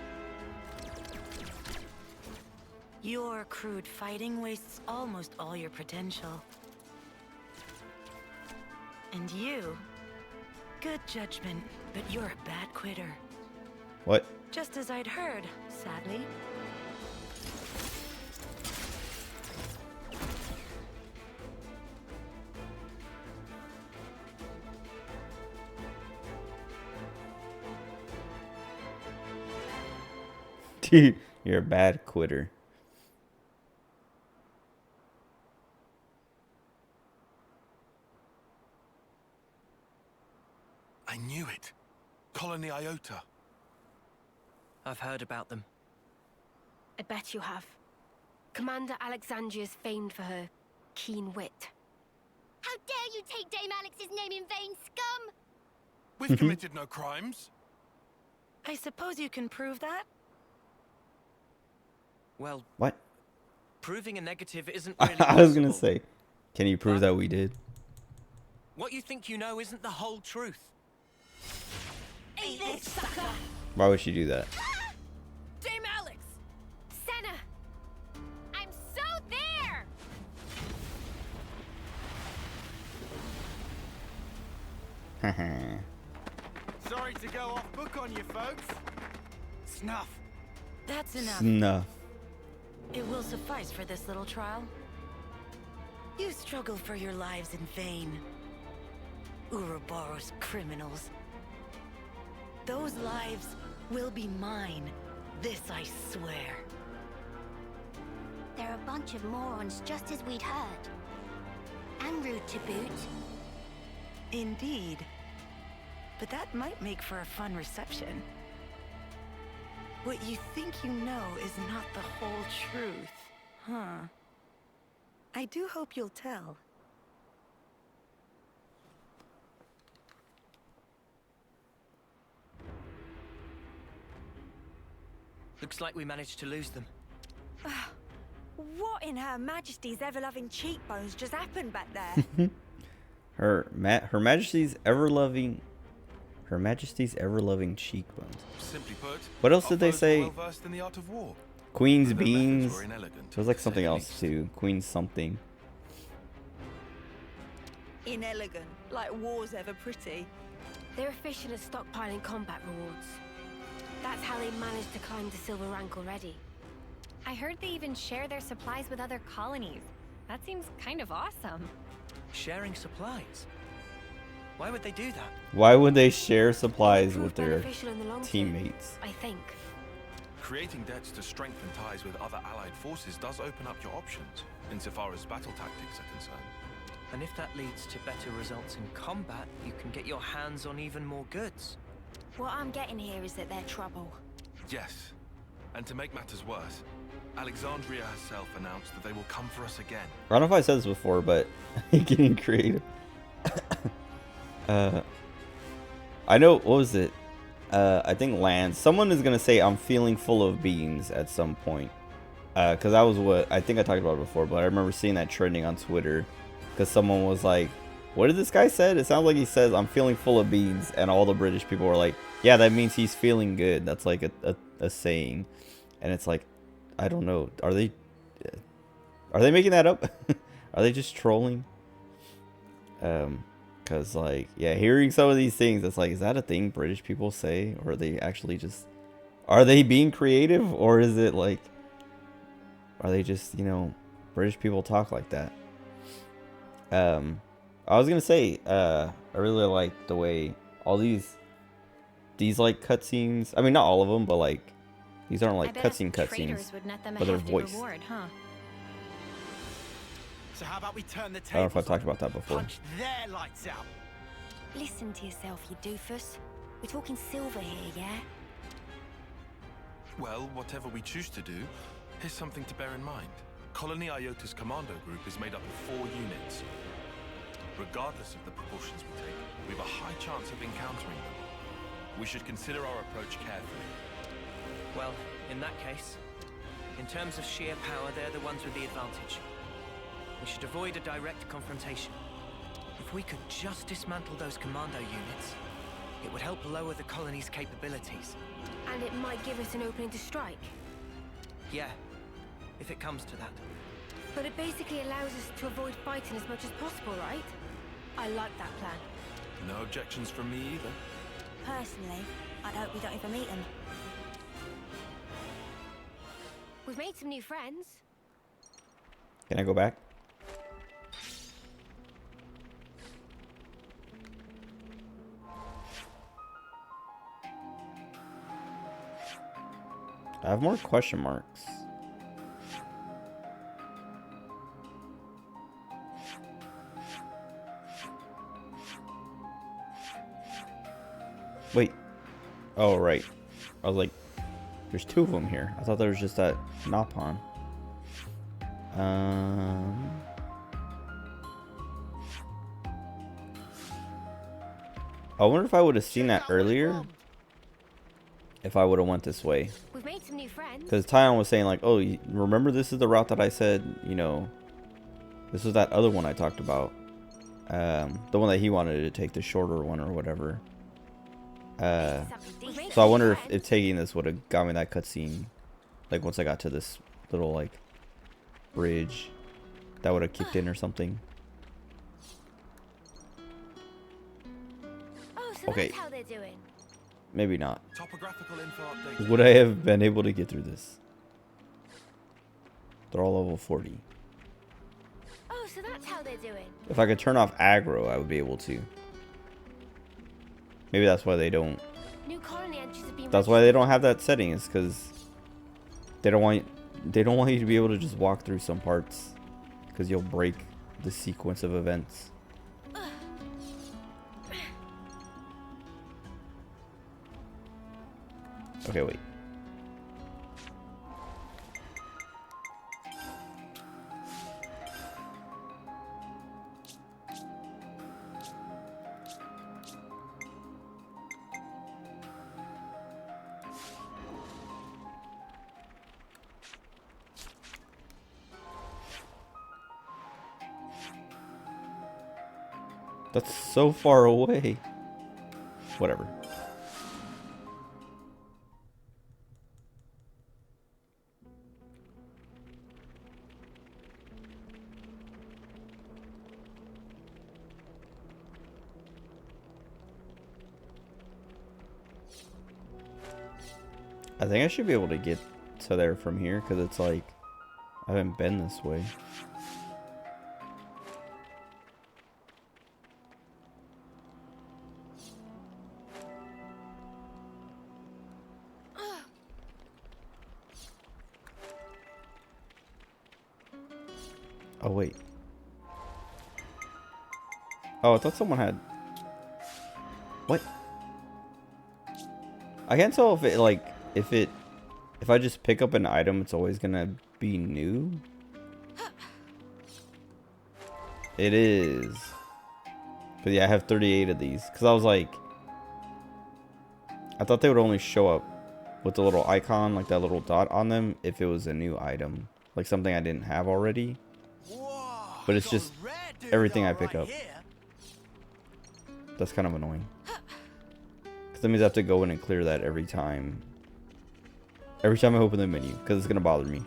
Speaker 10: Your crude fighting wastes almost all your potential. And you, good judgment, but you're a bad quitter.
Speaker 1: What?
Speaker 10: Just as I'd heard, sadly.
Speaker 1: Dude, you're a bad quitter.
Speaker 6: I knew it. Colony Iota.
Speaker 7: I've heard about them.
Speaker 2: I bet you have. Commander Alexandria is famed for her keen wit.
Speaker 8: How dare you take Dame Alex's name in vain, scum!
Speaker 6: We've committed no crimes.
Speaker 10: I suppose you can prove that?
Speaker 7: Well,
Speaker 1: What?
Speaker 7: proving a negative isn't really
Speaker 1: I was gonna
Speaker 7: possible.
Speaker 1: say, can you prove that we did?
Speaker 7: What you think you know isn't the whole truth.
Speaker 8: Eat this, sucker!
Speaker 1: Why would she do that?
Speaker 4: Dame Alex! Senna! I'm so there!
Speaker 3: Sorry to go off book on you folks. Snuff.
Speaker 10: That's enough.
Speaker 1: Snuff.
Speaker 10: It will suffice for this little trial. You struggle for your lives in vain. Ouroboros criminals. Those lives will be mine. This I swear.
Speaker 8: They're a bunch of morons, just as we'd heard. And rude to boot.
Speaker 10: Indeed. But that might make for a fun reception. What you think you know is not the whole truth, huh? I do hope you'll tell.
Speaker 7: Looks like we managed to lose them.
Speaker 11: What in Her Majesty's ever-loving cheekbones just happened back there?
Speaker 1: Her Majesty's ever-loving cheekbones.
Speaker 6: Simply put,
Speaker 1: What else
Speaker 6: our
Speaker 1: did they
Speaker 6: foes were
Speaker 1: say?
Speaker 6: well-versed in the art of war.
Speaker 1: Queen's
Speaker 6: But their methods
Speaker 1: beans.
Speaker 6: were inelegant,
Speaker 1: So it was like
Speaker 6: to say
Speaker 1: something
Speaker 6: the
Speaker 1: else
Speaker 6: least.
Speaker 1: too. Queen's something.
Speaker 11: Inelegant, like war's ever pretty.
Speaker 2: They're efficient at stockpiling combat rewards. That's how they managed to climb the silver rank already.
Speaker 4: I heard they even share their supplies with other colonies. That seems kind of awesome.
Speaker 7: Sharing supplies? Why would they do that?
Speaker 1: Why would they share supplies
Speaker 2: Prove
Speaker 1: with their
Speaker 2: beneficial in the long term,
Speaker 1: teammates?
Speaker 2: I think.
Speaker 6: Creating debts to strengthen ties with other allied forces does open up your options, insofar as battle tactics are concerned.
Speaker 7: And if that leads to better results in combat, you can get your hands on even more goods.
Speaker 11: What I'm getting here is that they're trouble.
Speaker 6: Yes, and to make matters worse, Alexandria herself announced that they will come for us again.
Speaker 1: I don't know if I said this before, but getting creative. I know, what was it? I think Lance. Someone is gonna say I'm feeling full of beans at some point. Cause that was what I think I talked about it before, but I remember seeing that trending on Twitter. Cause someone was like, "What did this guy said?" It sounds like he says I'm feeling full of beans, and all the British people were like, "Yeah, that means he's feeling good." That's like a saying, and it's like, I don't know. Are they making that up? Are they just trolling? Cause like, yeah, hearing some of these things, it's like, is that a thing British people say, or are they actually just, are they being creative, or is it like, are they just, you know, British people talk like that? I was gonna say, I really like the way all these like cutscenes. I mean, not all of them, but like, these aren't like
Speaker 4: I bet
Speaker 1: cutscenes,
Speaker 4: traders would net them a
Speaker 1: but they're
Speaker 4: hefty
Speaker 1: voiced.
Speaker 4: reward, huh?
Speaker 3: So how about we turn the
Speaker 1: I don't know if I
Speaker 3: tables
Speaker 1: talked
Speaker 3: on
Speaker 1: about that before.
Speaker 3: punch their lights out?
Speaker 11: Listen to yourself, you doofus. We're talking silver here, yeah?
Speaker 6: Well, whatever we choose to do, here's something to bear in mind. Colony Iota's commando group is made up of 4 units. Regardless of the proportions we take, we have a high chance of encountering them. We should consider our approach carefully.
Speaker 7: Well, in that case, in terms of sheer power, they're the ones with the advantage. We should avoid a direct confrontation. If we could just dismantle those commando units, it would help lower the colony's capabilities.
Speaker 2: And it might give us an opening to strike.
Speaker 7: Yeah, if it comes to that.
Speaker 2: But it basically allows us to avoid fighting as much as possible, right? I like that plan.
Speaker 6: No objections from me either.
Speaker 11: Personally, I'd hope we don't even meet them.
Speaker 2: We've made some new friends.
Speaker 1: Can I go back? I have more question marks. Wait. Oh, right. I was like, there's 2 of them here. I thought there was just that Napon. I wonder if I would have seen that earlier. If I would have went this way.
Speaker 2: We've made some new friends.
Speaker 1: Because Tyon was saying like, oh, remember this is the route that I said, you know, this was that other one I talked about. The one that he wanted to take, the shorter one or whatever. So I wonder if taking this would have got me that cutscene. Like once I got to this little like bridge, that would have kicked in or something.
Speaker 2: Oh, so
Speaker 1: Okay.
Speaker 2: that's how they're doing.
Speaker 1: Maybe not.
Speaker 6: Topographical info update.
Speaker 1: Would I have been able to get through this? They're all level 40.
Speaker 2: Oh, so that's how they're doing.
Speaker 1: If I could turn off aggro, I would be able to. Maybe that's why they don't.
Speaker 2: New colony entries have been
Speaker 1: That's why they don't have that setting. Is because they don't want you to be able to just walk through some parts, because you'll break the sequence of events. Okay, wait. That's so far away. Whatever. I think I should be able to get to there from here, because it's like I haven't been this way. Oh wait. Oh, I thought someone had. What? I can't tell if it like if I just pick up an item, it's always gonna be new. It is. But yeah, I have 38 of these, because I was like, I thought they would only show up with the little icon, like that little dot on them, if it was a new item, like something I didn't have already. But it's just everything I pick up. That's kind of annoying. Because that means I have to go in and clear that every time. Every time I open the menu, because it's going to bother me.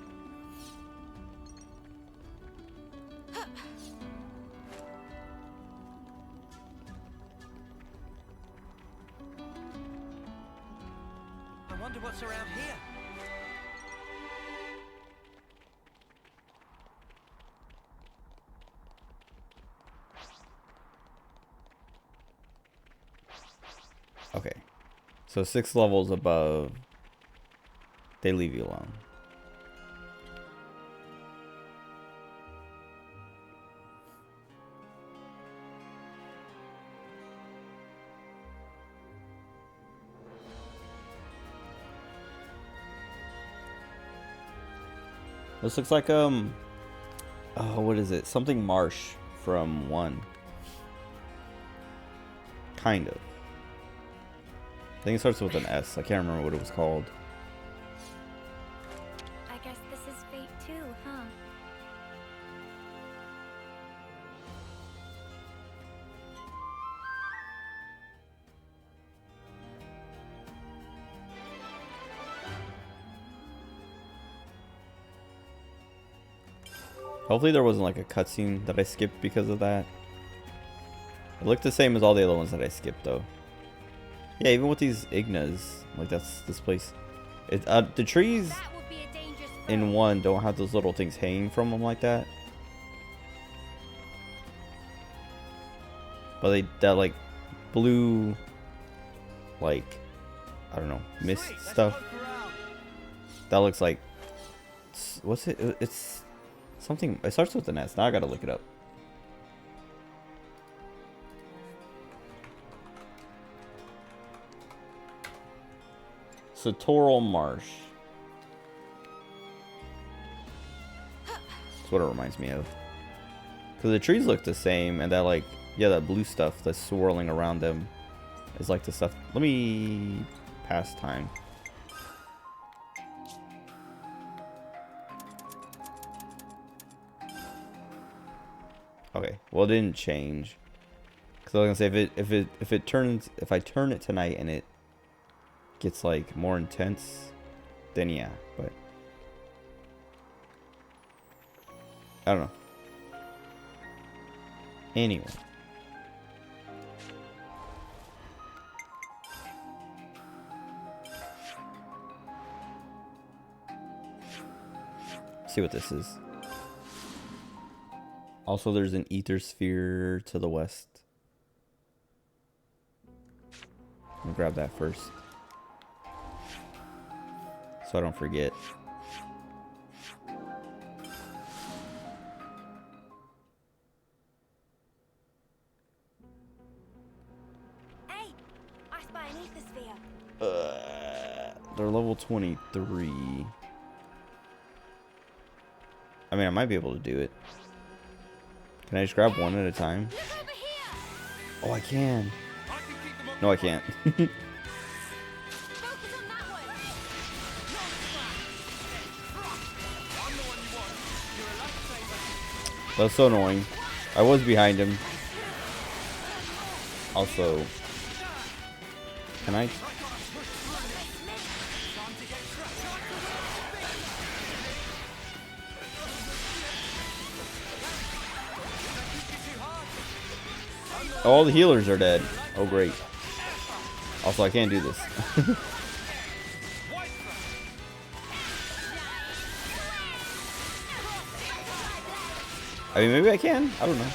Speaker 7: I wonder what's around here.
Speaker 1: Okay. So 6 levels above, they leave you alone. This looks like oh, what is it? Something marsh from 1. Kind of. I think it starts with an S. I can't remember what it was called.
Speaker 4: I guess this is fate too, huh?
Speaker 1: Hopefully there wasn't like a cutscene that I skipped because of that. It looked the same as all the other ones that I skipped though. Yeah, even with these Ignas, like that's this place. It the trees in 1 don't have those little things hanging from them like that. But that like blue, like I don't know, mist stuff. That looks like, what's it? It's something. It starts with an S. Now I gotta look it up. Littoral Marsh. That's what it reminds me of. Because the trees look the same, and that like, yeah, that blue stuff that's swirling around them is like the stuff. Let me pass time. Okay, well it didn't change. Cause I was gonna say if I turn it tonight and it gets like more intense, then yeah. But I don't know. Anyway. See what this is. Also, there's an ether sphere to the west. I'm gonna grab that first, so I don't forget.
Speaker 11: Hey, I spy an ether sphere.
Speaker 1: They're level 23. I mean, I might be able to do it. Can I just grab one at a time? Oh, I can. No, I can't. That's so annoying. I was behind him. Also, can I? All the healers are dead. Oh, great. Also, I can't do this. I mean, maybe I can. I don't know.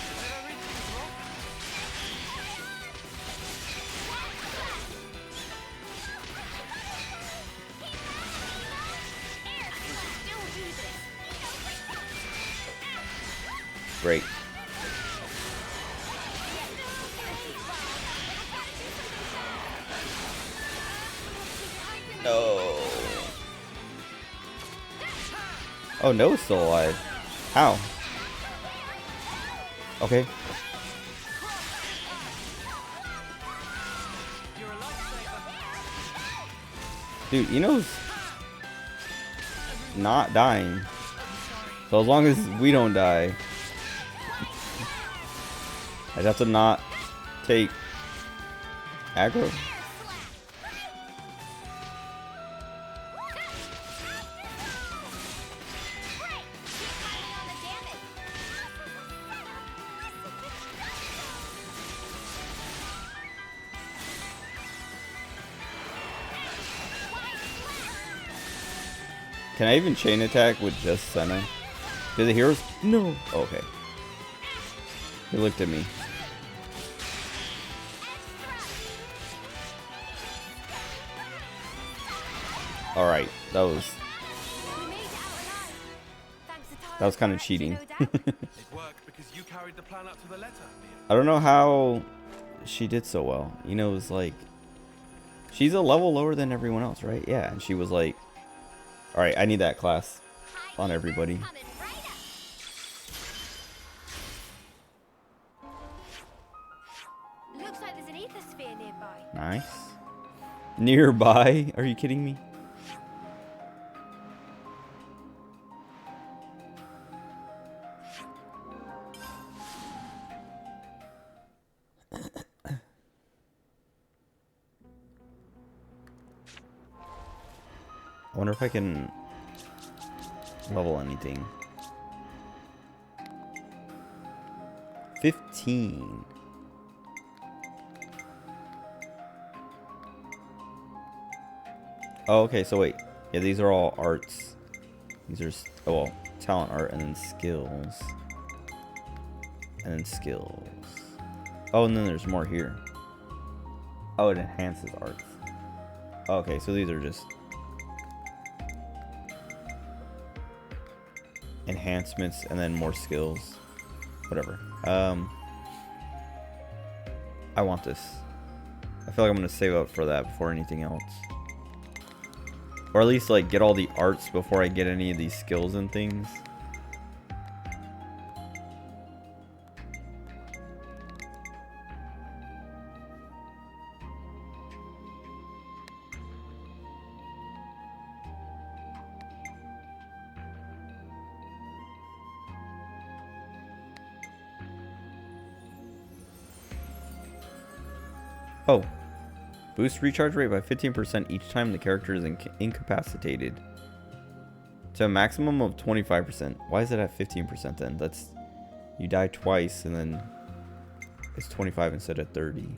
Speaker 1: Great. No. Oh, no, it's still alive. How? Okay. Dude, Ino's not dying. So as long as we don't die, I'd have to not take aggro. Can I even chain attack with just Senna? Do the heroes? No. Oh, okay. He looked at me. Alright, that was kind of cheating.
Speaker 6: It worked because you carried the plan up to the letter.
Speaker 1: I don't know how she did so well. You know, it was like, she's a level lower than everyone else, right? Yeah, and she was like, alright, I need that class on everybody.
Speaker 2: Looks like there's an ether sphere nearby.
Speaker 1: Nice. Nearby? Are you kidding me? I wonder if I can level anything. 15. Oh, okay, so wait. Yeah, these are all arts. These are, oh, well, talent art and then skills. And then skills. Oh, and then there's more here. Oh, it enhances arts. Okay, so these are just enhancements and then more skills. Whatever. I want this. I feel like I'm gonna save up for that before anything else. Or at least like get all the arts before I get any of these skills and things. Oh. Boost recharge rate by 15% each time the character is incapacitated. To a maximum of 25%. Why is it at 15% then? That's... You die twice and then it's 25 instead of 30.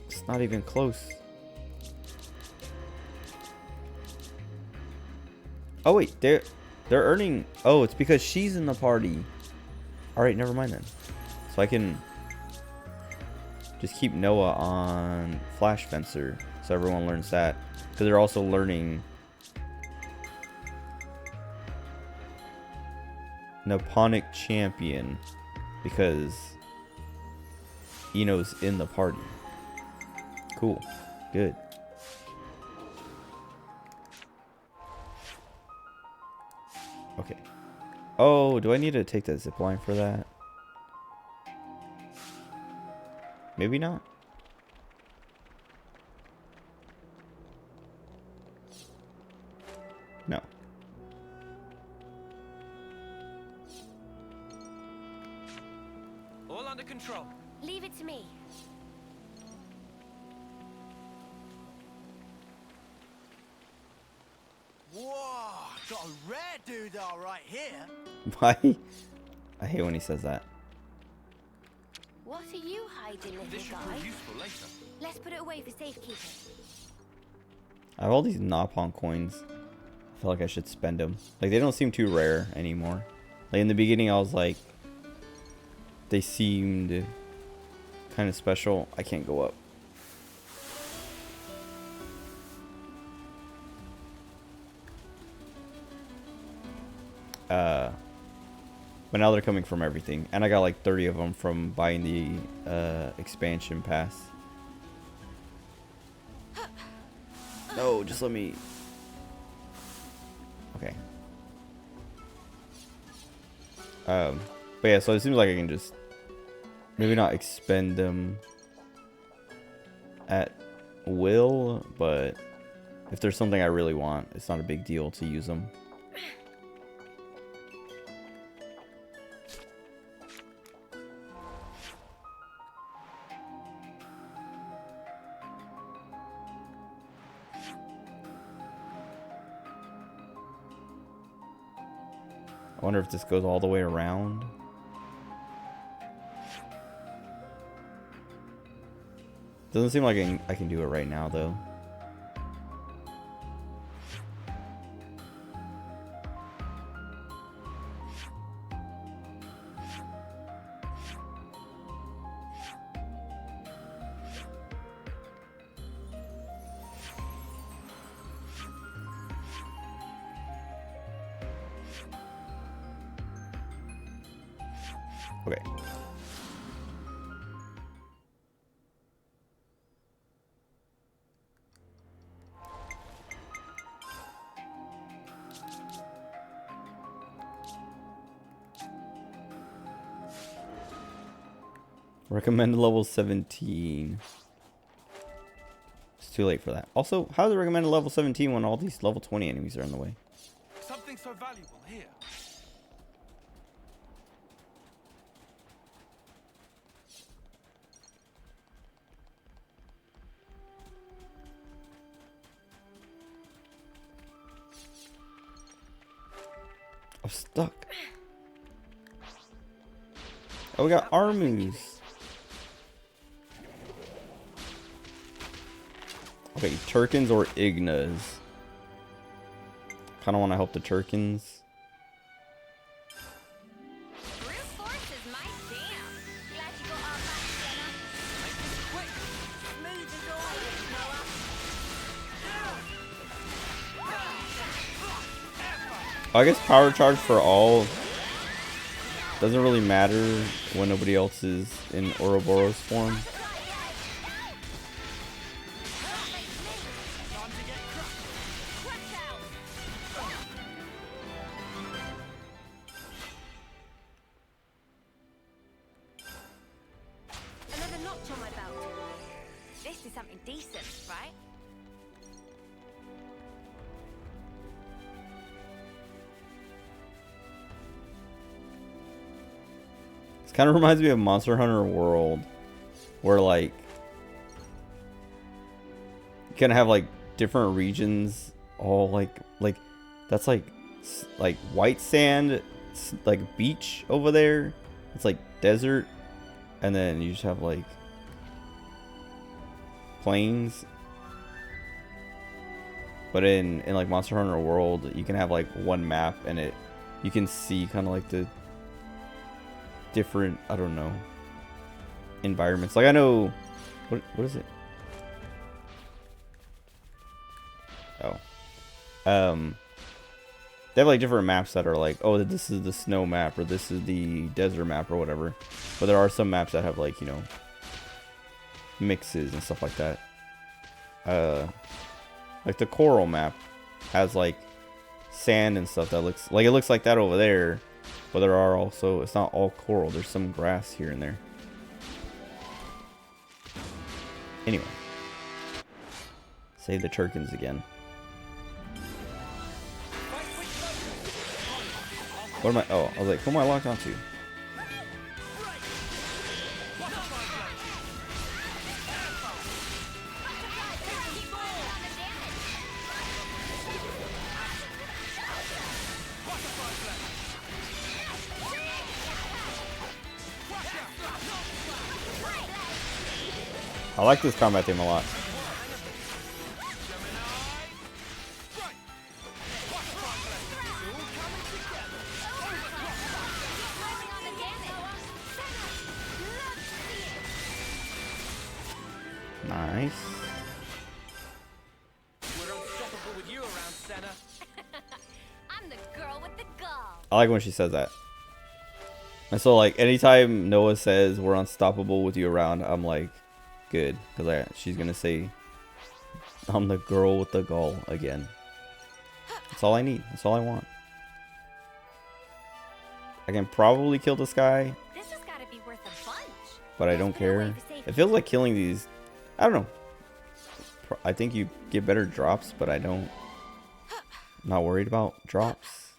Speaker 1: It's not even close. Oh wait, they're earning... Oh, it's because she's in the party. Alright, never mind then. So I can just keep Noah on Flash Fencer so everyone learns that. Because they're also learning Nipponic Champion because Ino's in the party. Cool. Good. Okay. Oh, do I need to take that zipline for that? Maybe not. No.
Speaker 7: All under control.
Speaker 2: Leave it to me.
Speaker 3: Whoa, got a rare doodah right here.
Speaker 1: Why? I hate when he says that.
Speaker 2: What are you hiding, little
Speaker 6: This should
Speaker 2: guy?
Speaker 6: prove useful later.
Speaker 2: Let's put it away for safekeeping.
Speaker 1: I have all these Napon coins. I feel like I should spend them. Like, they don't seem too rare anymore. Like, in the beginning, I was like, they seemed kind of special. I can't go up. But now they're coming from everything. And I got like 30 of them from buying the expansion pass. No, just let me... Okay. But yeah, so it seems like I can just maybe not expend them at will, but if there's something I really want, it's not a big deal to use them. I wonder if this goes all the way around. Doesn't seem like I can do it right now, though. Okay. Recommended level 17. It's too late for that. Also, how is it recommended level 17 when all these level 20 enemies are in the way?
Speaker 6: Something so valuable here.
Speaker 1: I'm stuck. Oh, we got Armus. Okay, Turkins or Ignas? Kind of want to help the Turkins.
Speaker 4: Brute force is my jam. Glad you got our back, Jenna.
Speaker 9: Make this quick. Smooth as always, Noah.
Speaker 1: I guess power charge for all doesn't really matter when nobody else is in Ouroboros form.
Speaker 2: Another notch on my belt.
Speaker 11: This is something decent, right?
Speaker 1: This kind of reminds me of Monster Hunter World, where like you kind of have like different regions, all like that's like white sand, like beach over there. It's like desert, and then you just have like plains. But in like Monster Hunter World, you can have like one map, and you can see kind of like the different, I don't know, environments. Like I know, what is it? Oh, they have like different maps that are like, oh, this is the snow map, or this is the desert map, or whatever. But there are some maps that have like, you know, mixes and stuff like that. Like the coral map has like sand and stuff that looks like that over there, but there are also, it's not all coral, there's some grass here and there. Anyway, save the Turkins again. What am I? Oh, I was like, who am I locked onto? I like this combat theme a lot. Nice.
Speaker 9: We're unstoppable with you around, Senna.
Speaker 8: I'm the girl with the gall.
Speaker 1: I like when she says that. And so like anytime Noah says we're unstoppable with you around, I'm like, good, because she's gonna say I'm the girl with the gall again. That's all I need. That's all I want. I can probably kill this guy,
Speaker 8: This has got to be worth a bunch.
Speaker 1: but I don't care. It feels like killing these, I don't know. I think you get better drops, but I don't. I'm not worried about drops.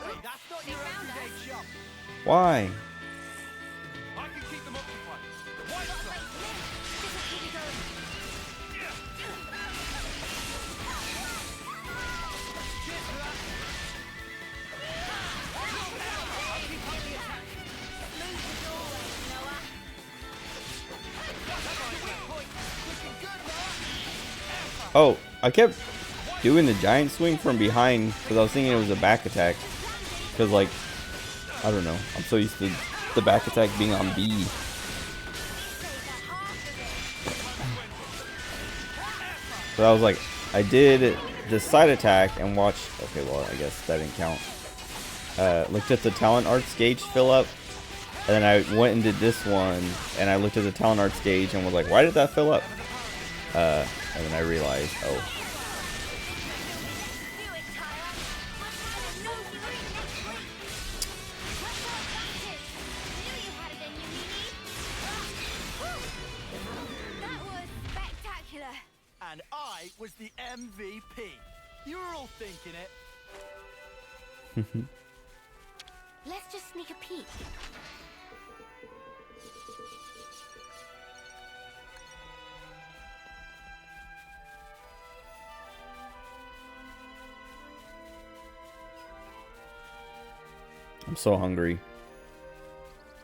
Speaker 3: Hey, that's not your everyday job.
Speaker 1: Why?
Speaker 6: I can keep them occupied. Why not?
Speaker 1: Oh, I kept doing the giant swing from behind because I was thinking it was a back attack. Because, like, I don't know. I'm so used to the back attack being on B. So I was like, I did the side attack and watched. Okay, well, I guess that didn't count. Looked at the talent arts gauge fill up. And then I went and did this one. And I looked at the talent arts gauge and was like, why did that fill up? And then I realized, oh.
Speaker 3: And I was the MVP. You were all thinking it.
Speaker 8: Let's just sneak a peek.
Speaker 1: I'm so hungry.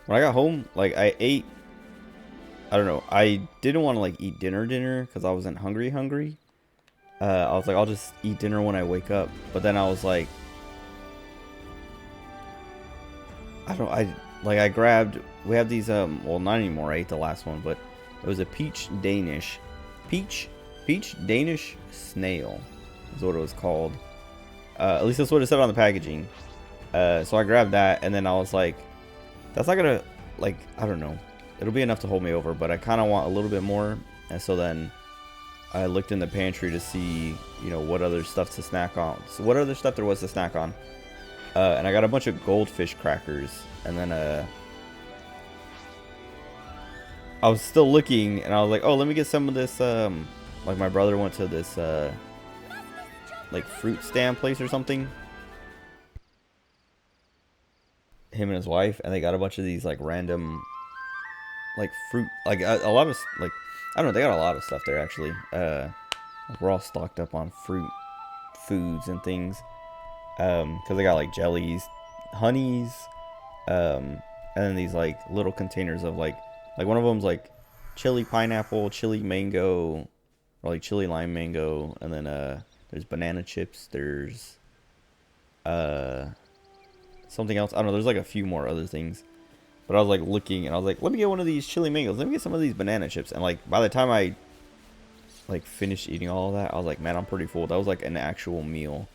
Speaker 1: When I got home, like, I ate, I don't know, I didn't want to like eat dinner because I wasn't hungry. I was like, I'll just eat dinner when I wake up. But then I was like, I grabbed, we have these, well, not anymore, I ate the last one, but it was a peach Danish snail is what it was called. At least that's what it said on the packaging. So I grabbed that, and then I was like, that's not gonna, like, I don't know, it'll be enough to hold me over, but I kind of want a little bit more. And so then I looked in the pantry to see, you know, what other stuff to snack on. So what other stuff there was to snack on. And I got a bunch of goldfish crackers. And then I was still looking, and I was like, oh, let me get some of this, like like my brother went to this like fruit stand place or something. Him and his wife, and they got a bunch of these like random like fruit, like a lot of like, I don't know, they got a lot of stuff there actually. Like we're all stocked up on fruit foods and things, because they got like jellies, honeys, and then these like little containers of like one of them's like chili pineapple, chili mango, or like chili lime mango, and then there's banana chips, there's something else, I don't know, there's like a few more other things. But I was like looking, and I was like, let me get one of these chili mangoes, let me get some of these banana chips. And like by the time I like finished eating all of that, I was like, man, I'm pretty full. That was like an actual meal,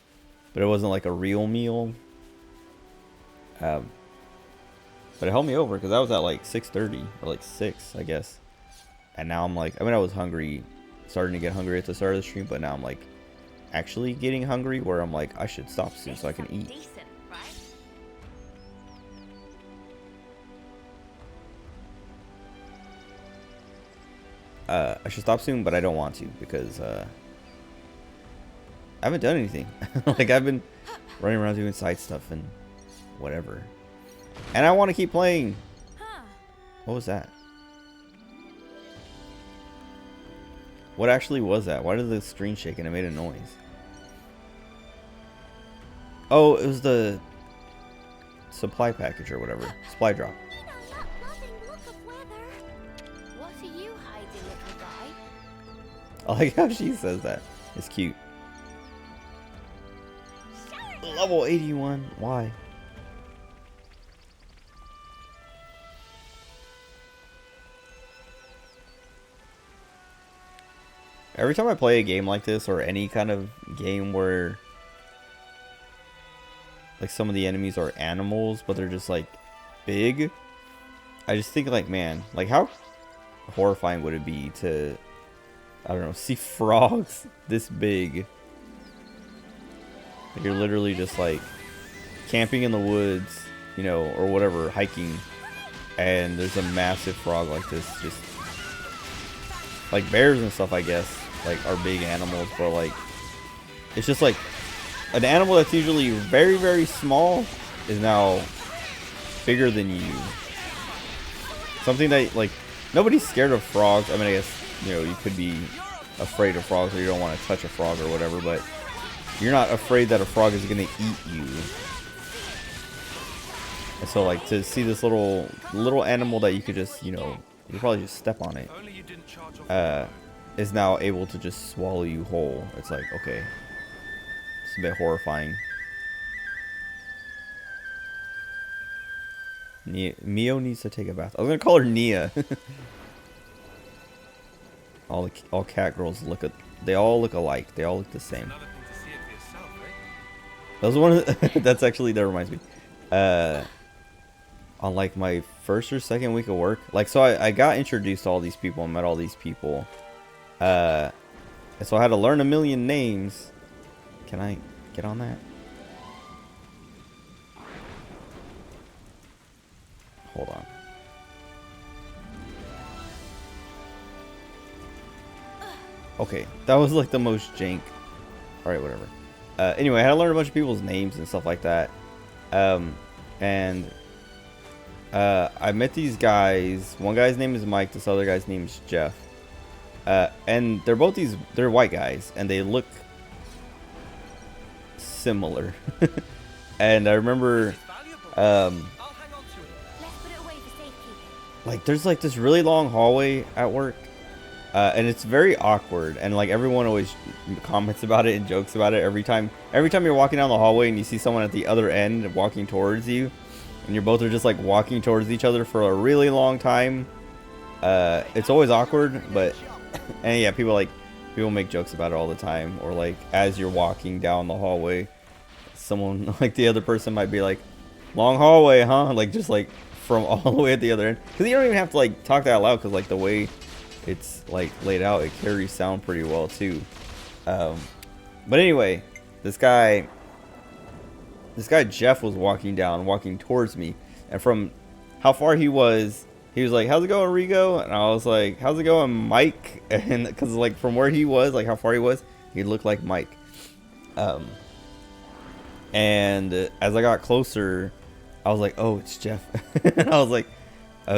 Speaker 1: but it wasn't like a real meal. But it held me over because I was at like 6:30 or like 6, I guess. And now I'm like, I mean, I was hungry, starting to get hungry at the start of the stream, but now I'm like actually getting hungry where I'm like, I should stop soon so I can eat.
Speaker 9: Decent, right?
Speaker 1: I should stop soon, but I don't want to because I haven't done anything. Like I've been running around doing side stuff and whatever, and I want to keep playing. What was that? What actually was that? Why did the screen shake and it made a noise? Oh, it was the supply package or whatever. Supply drop.
Speaker 2: What are you hiding, little guy?
Speaker 1: I like how she says that. It's cute. Level 81. Why? Every time I play a game like this, or any kind of game where like some of the enemies are animals, but they're just like big, I just think like, man, like how horrifying would it be to, I don't know, see frogs this big? Like you're literally just like camping in the woods, you know, or whatever, hiking, and there's a massive frog like this. Just like bears and stuff, I guess, like are big animals, but like it's just like an animal that's usually very, very small is now bigger than you. Something that, like, nobody's scared of frogs. I mean, I guess, you know, you could be afraid of frogs or you don't want to touch a frog or whatever, but you're not afraid that a frog is going to eat you. And so, like, to see this little animal that you could just, you know, you could probably just step on it, is now able to just swallow you whole. It's like, okay. It's a bit horrifying. Mio needs to take a bath. I was gonna call her Nia. all cat girls they all look alike. They all look the same. That was one of the, that's actually, that reminds me. On like my first or second week of work, like, so I got introduced to all these people and met all these people. And so I had to learn a million names. Can I get on that? Hold on. Okay, that was like the most jank. Alright, whatever. Anyway, I had to learn a bunch of people's names and stuff like that. And I met these guys. One guy's name is Mike, this other guy's name is Jeff. And they're both they're white guys, and they look similar. And I remember like there's like this really long hallway at work, and it's very awkward, and like everyone always comments about it and jokes about it every time you're walking down the hallway and you see someone at the other end walking towards you, and you both are just like walking towards each other for a really long time. It's always awkward, but and yeah, people make jokes about it all the time, or like as you're walking down the hallway, someone, like the other person might be like, long hallway, huh? Like just like from all the way at the other end, because you don't even have to like talk that loud, because like the way it's like laid out, it carries sound pretty well too. But anyway, this guy Jeff was walking towards me, and from how far he was he was like, "How's it going, Rigo?" And I was like, "How's it going, Mike?" And because like from where he was, like how far he was, he looked like Mike. And as I got closer, I was like, "Oh, it's Jeff." And I was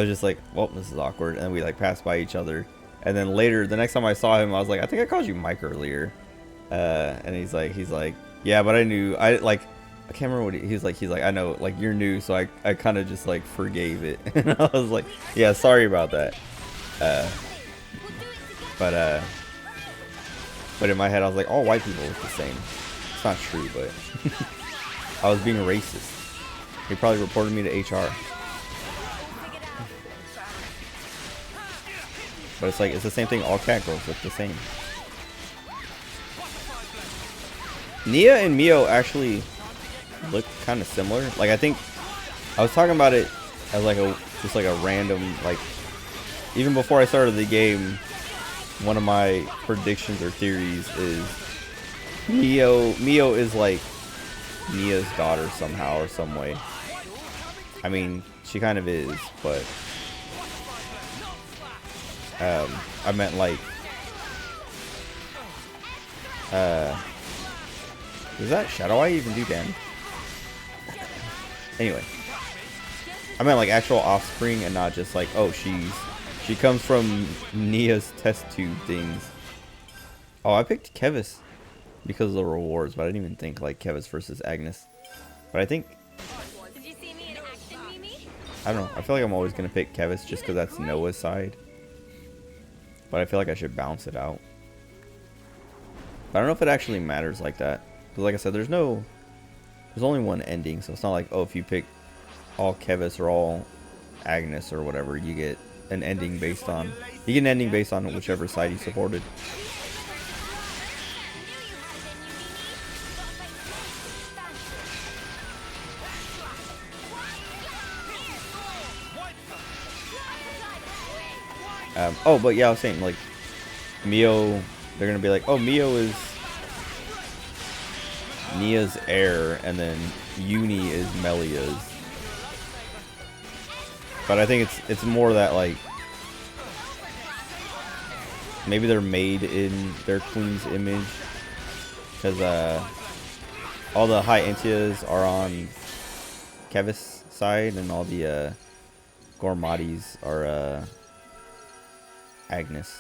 Speaker 1: just like, "Well, this is awkward." And we like passed by each other. And then later, the next time I saw him, I was like, "I think I called you Mike earlier." And he's like, "Yeah, but I can't remember what he's like. He's like, I know, like you're new, so I kind of just like forgave it." And I was like, "Yeah, sorry about that." But in my head, I was like, all white people look the same. It's not true, but I was being racist. He probably reported me to HR. But it's like, it's the same thing. All cat girls look the same. Nia and Mio actually look kind of similar. Like, I think I was talking about it as like just like a random, like, even before I started the game, one of my predictions or theories is Mio is like Nia's daughter somehow or some way. I mean, she kind of is, but I meant like does that Shadow Eye even do damage? Anyway, I meant like actual offspring and not just like, oh, she comes from Nia's test tube things. Oh, I picked Kevis because of the rewards, but I didn't even think like Kevis versus Agnes. But I think,
Speaker 4: Did you see me in action, Mimi?
Speaker 1: I don't know, I feel like I'm always gonna pick Kevis just because that's Noah's side. But I feel like I should balance it out. But I don't know if it actually matters like that. Because like I said, there's only one ending, so it's not like, oh, if you pick all Kevis or all Agnes or whatever, you get an ending based on, whichever side you supported. Oh, but yeah, I was saying, like, Mio, they're gonna be like, oh, Mio is Nia's heir, and then Uni is Melia's. But I think it's more that, like, maybe they're made in their queen's image, because all the high Entias are on Kevis' side, and all the Gormatis are Agnes.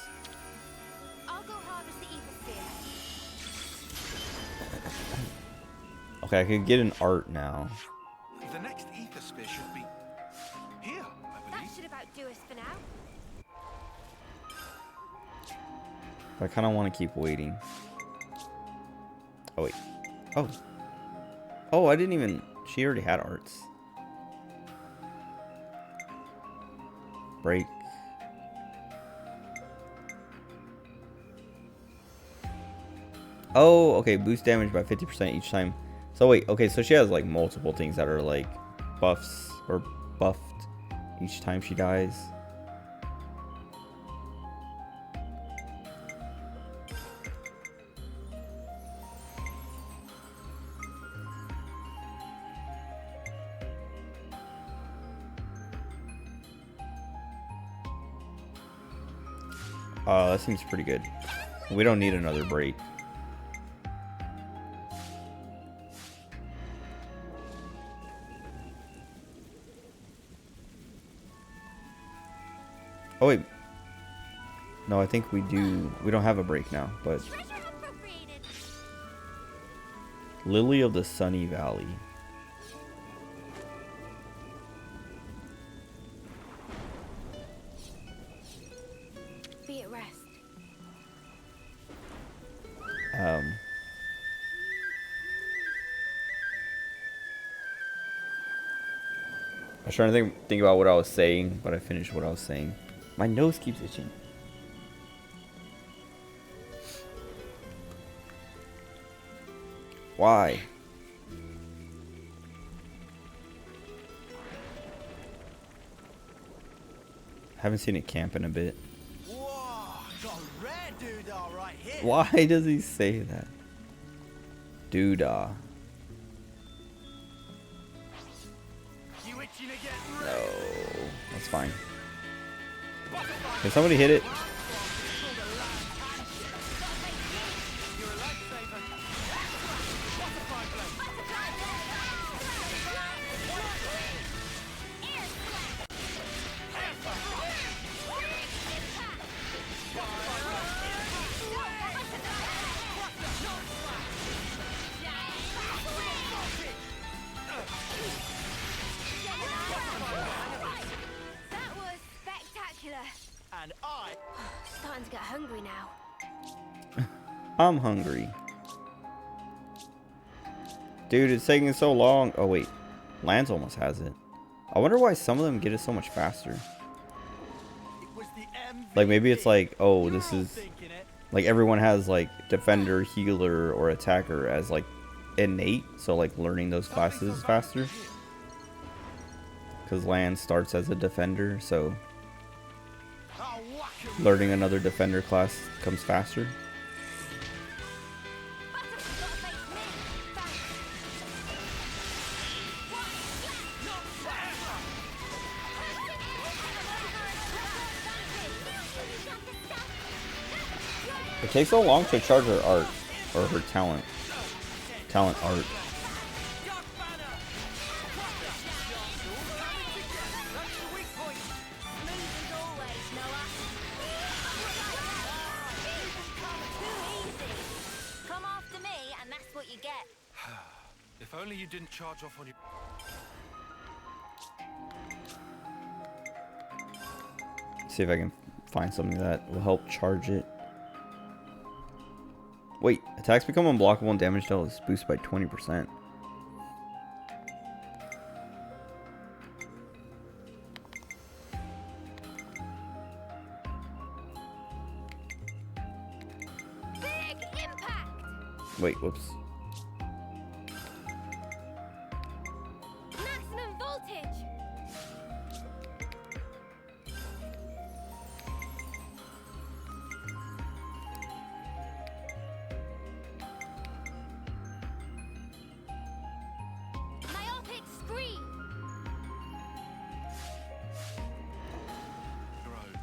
Speaker 8: I'll go harvest the ether sphere.
Speaker 1: Okay, I can get an art now.
Speaker 6: The next ether sphere should be here, I
Speaker 8: That
Speaker 6: believe.
Speaker 8: should about do us for now.
Speaker 1: But I kind of want to keep waiting. Oh, wait. Oh. Oh, I didn't even... She already had arts. Break. Oh, okay. Boost damage by 50% each time. So, wait. Okay, so she has, like, multiple things that are, like, buffs or buffed each time she dies. That seems pretty good. We don't need another break. Oh wait. No, I think we do. We don't have a break now, but Lily of the Sunny Valley.
Speaker 2: Be at rest.
Speaker 1: I was trying to think about what I was saying, but I finished what I was saying. My nose keeps itching. Why? Haven't seen it camp in a bit.
Speaker 3: Whoa, got a rare doodah right here.
Speaker 1: Why does he say that? Doodah.
Speaker 3: You itching to get
Speaker 1: No, that's fine. Can somebody hit it?
Speaker 2: That was spectacular.
Speaker 3: And I...
Speaker 2: Starting to get hungry now.
Speaker 1: I'm hungry. Dude, it's taking so long. Oh, wait. Lance almost has it. I wonder why some of them get it so much faster.
Speaker 3: It was the MVP.
Speaker 1: Like, maybe it's like, oh, this
Speaker 3: You're all
Speaker 1: is...
Speaker 3: thinking it.
Speaker 1: Like, everyone has, like, defender, healer, or attacker as, like, innate. So, like, learning those classes is faster. Because Lance starts as a defender, so...
Speaker 3: I'll whack 'em.
Speaker 1: learning another defender class comes faster. It takes so long to charge her art, or her talent. Talent art.
Speaker 8: Come after me, and that's what you get.
Speaker 6: If only you didn't charge off on your...
Speaker 1: See if I can find something that will help charge it. Wait, attacks become unblockable and damage dealt is boosted by 20%.
Speaker 2: Big impact.
Speaker 1: Wait, whoops.
Speaker 2: Maximum voltage. Myopic screen.
Speaker 6: your own.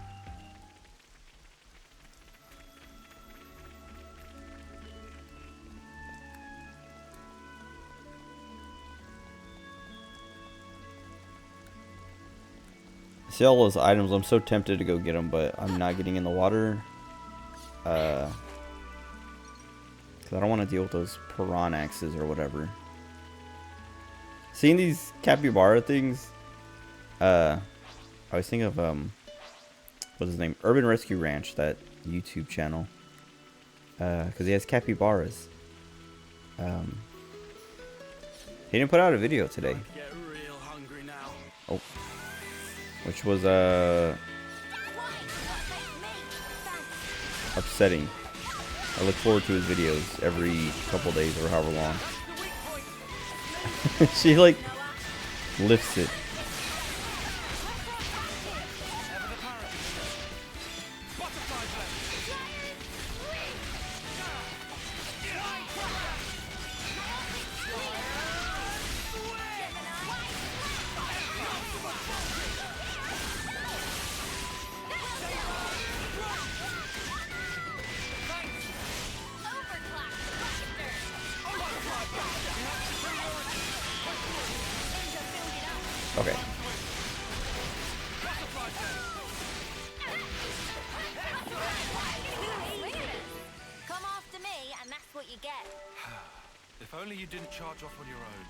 Speaker 1: See all those items, I'm so tempted to go get them, but I'm not getting in the water. Because I don't want to deal with those piranhaxes or whatever. Seeing these capybara things, I was thinking of, what's his name? Urban Rescue Ranch, that YouTube channel. Because he has capybaras. He didn't put out a video today.
Speaker 3: Get real hungry now.
Speaker 1: Oh. Which was, upsetting. I look forward to his videos every couple days or however long. She, like, lifts it. Okay.
Speaker 8: Come after me, and that's what you get.
Speaker 6: If only you didn't charge off on your own.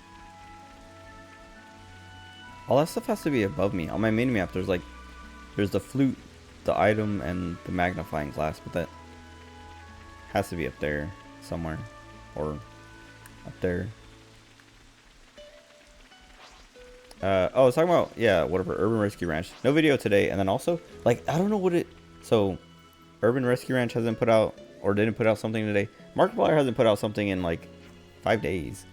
Speaker 1: All that stuff has to be above me. On my mini map, there's like, there's the flute, the item, and the magnifying glass, but that has to be up there somewhere, or up there. Oh, I was talking about, yeah, whatever, Urban Rescue Ranch. No video today, and then also, like, I don't know what it, so, Urban Rescue Ranch hasn't put out, or didn't put out something today. Markiplier hasn't put out something in, like, 5 days.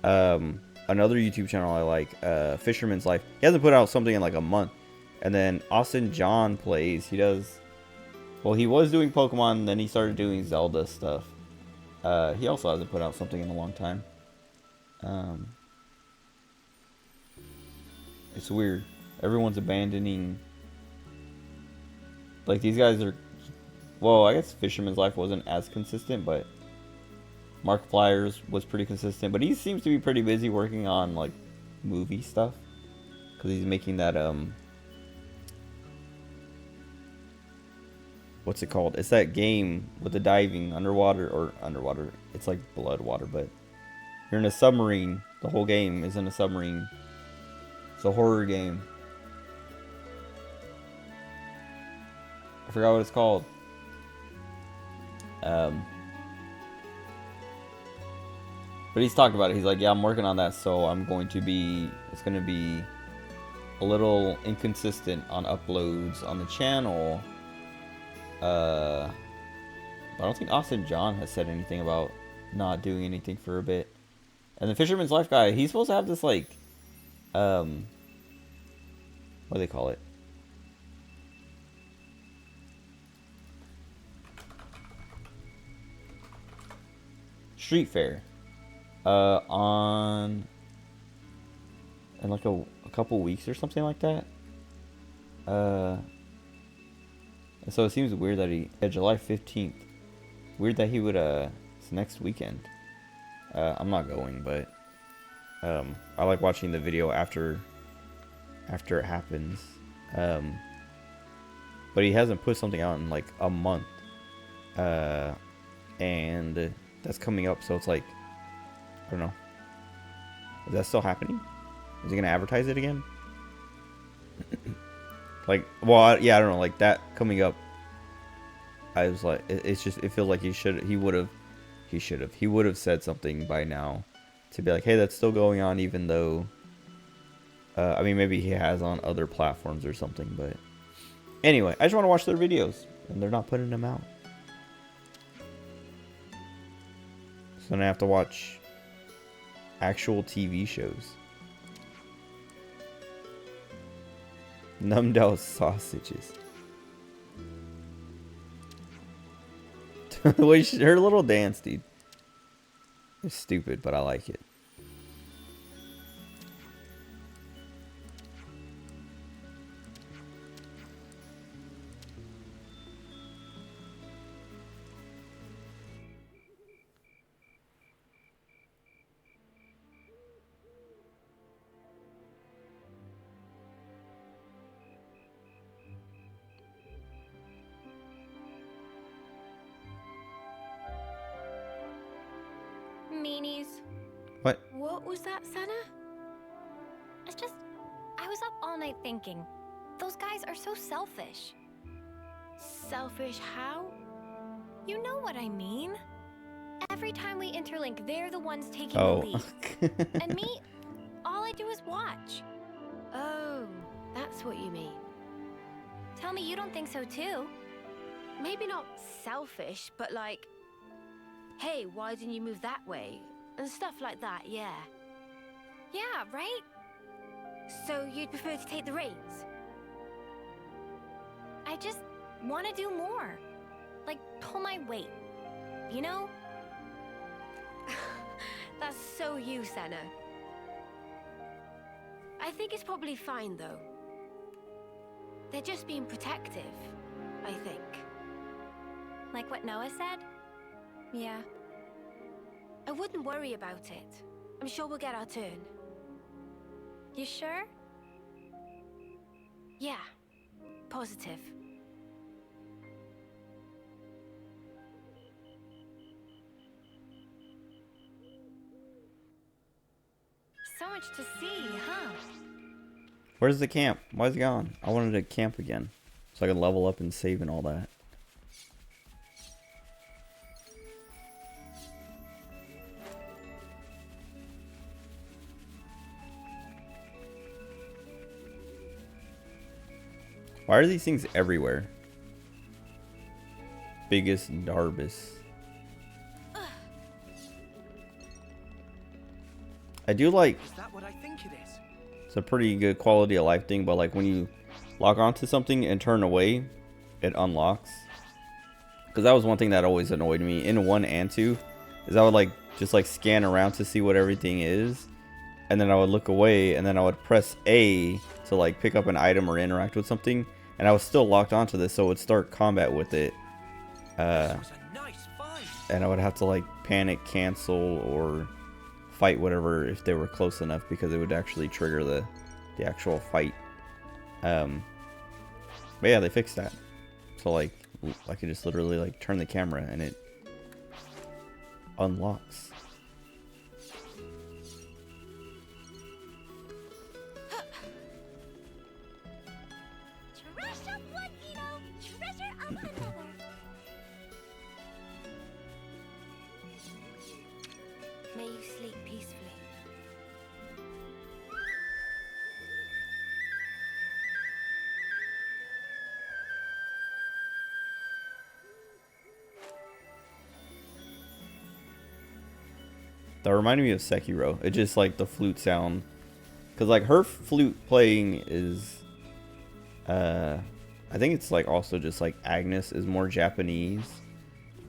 Speaker 1: Another YouTube channel I like, Fisherman's Life, he hasn't put out something in, like, a month. And then Austin John Plays, he does, well, he was doing Pokemon, then he started doing Zelda stuff. He also hasn't put out something in a long time. It's weird. Everyone's abandoning Like these guys are, well, I guess Fisherman's Life wasn't as consistent, but Markiplier's was pretty consistent. But he seems to be pretty busy working on like movie stuff, because he's making that what's it called? It's that game with the diving underwater. It's like blood water, but you're in a submarine. The whole game is in a submarine. It's a horror game. I forgot what it's called. But he's talked about it. He's like, yeah, I'm working on that, so it's going to be a little inconsistent on uploads on the channel. But I don't think Austin John has said anything about not doing anything for a bit. And the Fisherman's Life guy, he's supposed to have this like, what do they call it? Street fair. In like a couple weeks or something like that. And so it seems weird that July 15th. Weird that he would, it's next weekend. I'm not going, but, I like watching the video after it happens. But he hasn't put something out in like a month. And that's coming up, so it's like, I don't know. Is that still happening? Is he gonna advertise it again? Like, well, yeah, I don't know. Like that coming up, I was like, it feels like he would have said something by now to be like, hey, that's still going on, even though, I mean, maybe he has on other platforms or something, but anyway, I just want to watch their videos, and they're not putting them out. So then I have to watch actual TV shows. Numbed sausages. Her little dance, dude. It's stupid, but I like it.
Speaker 4: Meanies.
Speaker 1: What?
Speaker 2: What was that, Senna?
Speaker 4: It's just, I was up all night thinking. Those guys are so selfish.
Speaker 2: Selfish how?
Speaker 4: You know what I mean. Every time we interlink, they're the ones taking
Speaker 1: Oh.
Speaker 4: the lead. And me, all I do is watch.
Speaker 2: Oh, that's what you mean.
Speaker 4: Tell me you don't think so too.
Speaker 2: Maybe not selfish, but like, hey, why didn't you move that way? And stuff like that, yeah.
Speaker 4: Yeah, right?
Speaker 2: So you'd prefer to take the reins?
Speaker 4: I just want to do more. Like, pull my weight. You know?
Speaker 2: That's so you, Senna. I think it's probably fine, though. They're just being protective, I think.
Speaker 4: Like what Noah said? Yeah.
Speaker 2: I wouldn't worry about it. I'm sure we'll get our turn.
Speaker 4: You sure?
Speaker 2: Yeah. Positive.
Speaker 4: So much to see, huh?
Speaker 1: Where's the camp? Why is it gone? I wanted to camp again, so I could level up and save and all that. Why are these things everywhere? Biggest Darbus. I do like,
Speaker 3: Is that what I think it is?
Speaker 1: it's a pretty good quality of life thing, but like when you log onto something and turn away, it unlocks. Because that was one thing that always annoyed me in 1 and 2, is I would like just like scan around to see what everything is, and then I would look away, and then I would press A to like pick up an item or interact with something, and I was still locked onto this, so it would start combat with it,
Speaker 3: This was a nice fight.
Speaker 1: and I would have to like panic cancel or fight whatever if they were close enough, because it would actually trigger the actual fight. But yeah, they fixed that, so like I could just literally like turn the camera and it unlocks.
Speaker 8: Trash up one, Eno. Treasure up another.
Speaker 2: May you sleep peacefully.
Speaker 1: That reminded me of Sekiro. It just like the flute sound, because like her flute playing is, I think it's like also just like Agnes is more Japanese,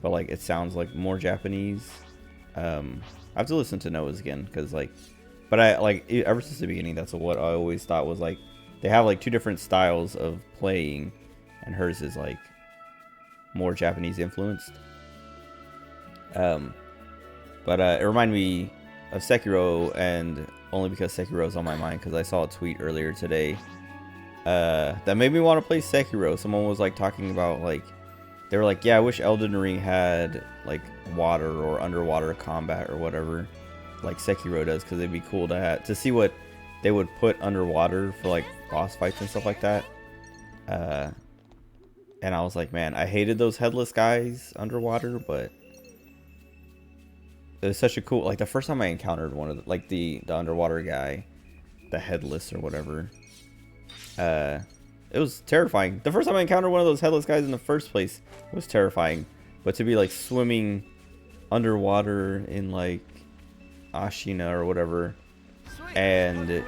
Speaker 1: but like it sounds like more Japanese. I have to listen to Noah's again, because like, but I like ever since the beginning, that's what I always thought was like they have like two different styles of playing, and hers is like more Japanese influenced. But it reminded me of Sekiro, and only because Sekiro is on my mind, because I saw a tweet earlier today that made me want to play Sekiro. Someone was like talking about like, they were like, yeah, I wish Elden Ring had like water or underwater combat or whatever like Sekiro does, because it'd be cool to see what they would put underwater for like boss fights and stuff like that. And I was like, man, I hated those headless guys underwater, but it was such a cool, like the first time I encountered one of the, like the underwater guy, the headless or whatever, it was terrifying. The first time I encountered one of those headless guys in the first place was terrifying, but to be like swimming underwater in like Ashina or whatever, and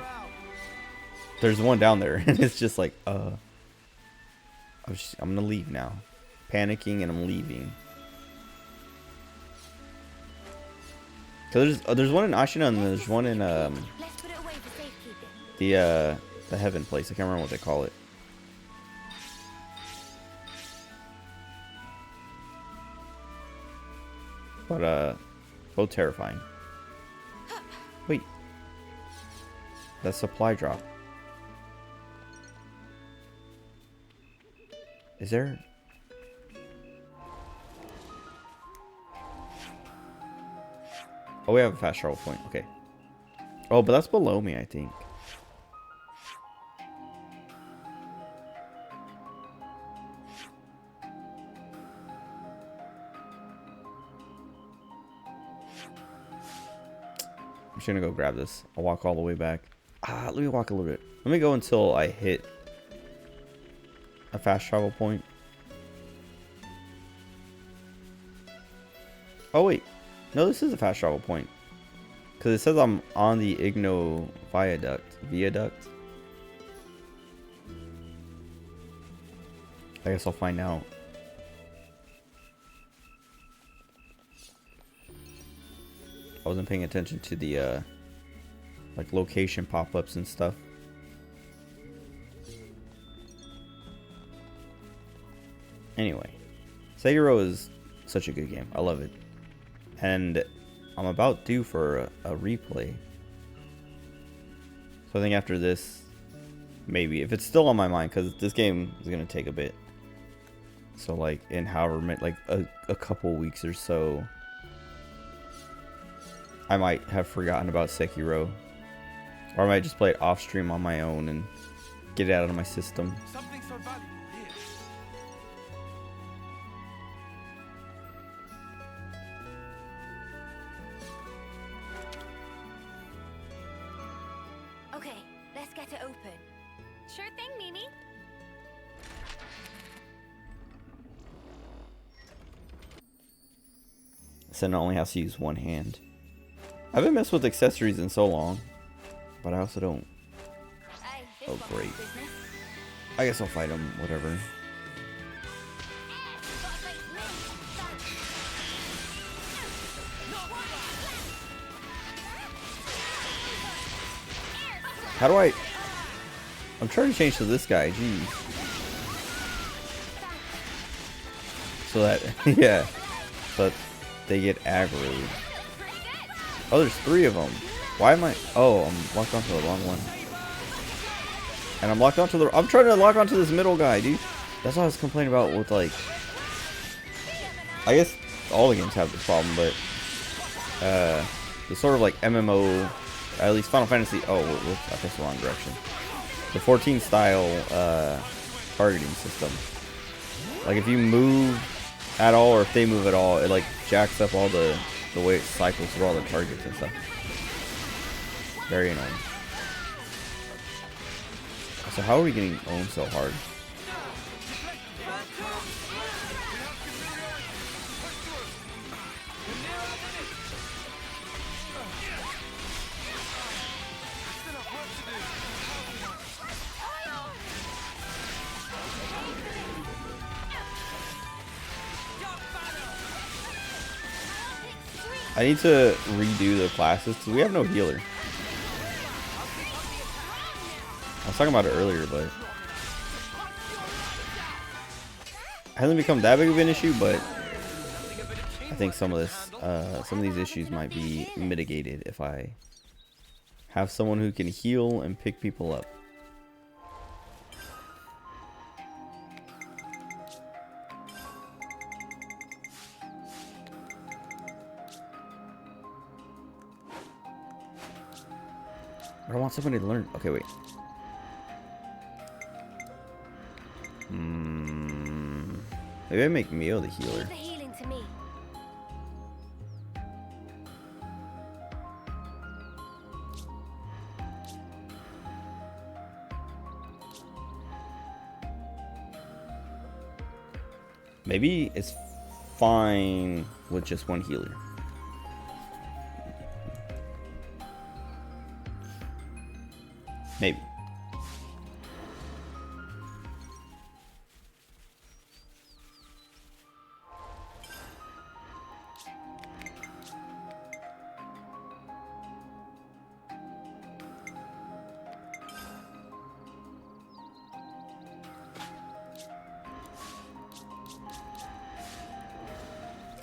Speaker 1: there's one down there, and it's just like I'm gonna leave now, panicking, and I'm leaving. Cause there's one in Ashina, and there's one in
Speaker 2: Let's put it away for safekeeping.
Speaker 1: the heaven place. I can't remember what they call it. But both terrifying. Wait, that supply drop. Is there? Oh, we have a fast travel point. Okay. Oh, but that's below me, I think. I'm just gonna go grab this. I'll walk all the way back. Let me walk a little bit. Let me go until I hit a fast travel point. Oh, wait. No, this is a fast travel point, because it says I'm on the Igno viaduct. I guess I'll find out. I wasn't paying attention to the like location pop-ups and stuff. Anyway, Sekiro is such a good game. I love it. And I'm about due for a replay. So I think after this, maybe, if it's still on my mind, because this game is going to take a bit. So like in however many, like a couple weeks or so, I might have forgotten about Sekiro. Or I might just play it off stream on my own and get it out of my system.
Speaker 6: Something so valuable here.
Speaker 2: Okay, let's get it open.
Speaker 4: Sure thing, Mimi.
Speaker 1: Senna only has to use one hand. I haven't messed with accessories in so long, but I also don't.
Speaker 2: Hey, this
Speaker 1: Oh,
Speaker 2: one's
Speaker 1: great.
Speaker 2: business.
Speaker 1: I guess I'll fight him, whatever. How do I... I'm trying to change to this guy, jeez. So that, yeah, but they get aggroed. Oh, there's 3 of them. Why am I? Oh, I'm locked onto the wrong one. And I'm locked onto the. I'm trying to lock onto this middle guy, dude. That's what I was complaining about with, like. I guess all the games have this problem, but the sort of like MMO, at least Final Fantasy. Oh, I pressed the wrong direction. The 14 style targeting system. Like if you move at all, or if they move at all, it like jacks up all the way it cycles through all the targets and stuff. Very annoying. So how are we getting owned so hard? I need to redo the classes because we have no healer. I was talking about it earlier, but it hasn't become that big of an issue. But I think some of these issues might be mitigated if I have someone who can heal and pick people up. I don't want somebody to learn. Okay, wait. Maybe I make Mio the healer.
Speaker 2: Leave the healing to me.
Speaker 1: Maybe it's fine with just one healer. Maybe.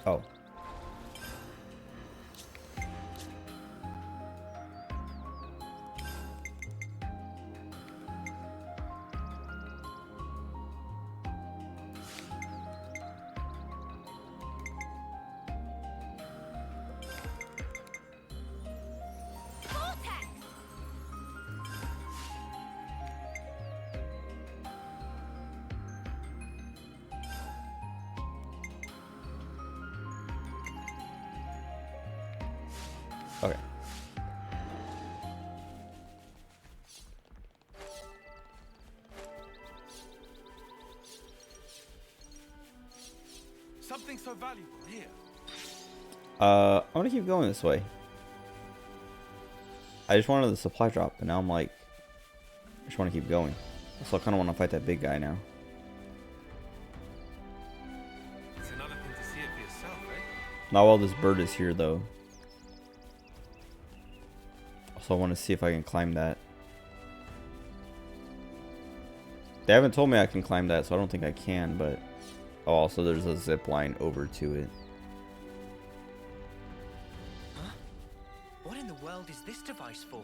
Speaker 1: Oh. Okay.
Speaker 6: Something so valuable here.
Speaker 1: I'm gonna keep going this way. I just wanted the supply drop, but now I'm like, I just want to keep going. So I kind of want to fight that big guy now.
Speaker 6: It's another thing to see it for yourself, eh?
Speaker 1: Not while this bird is here, though. Also, I want to see if I can climb that. They haven't told me I can climb that, so I don't think I can, but... Oh, also there's a zip line over to it.
Speaker 7: Huh? What in the world is this device for?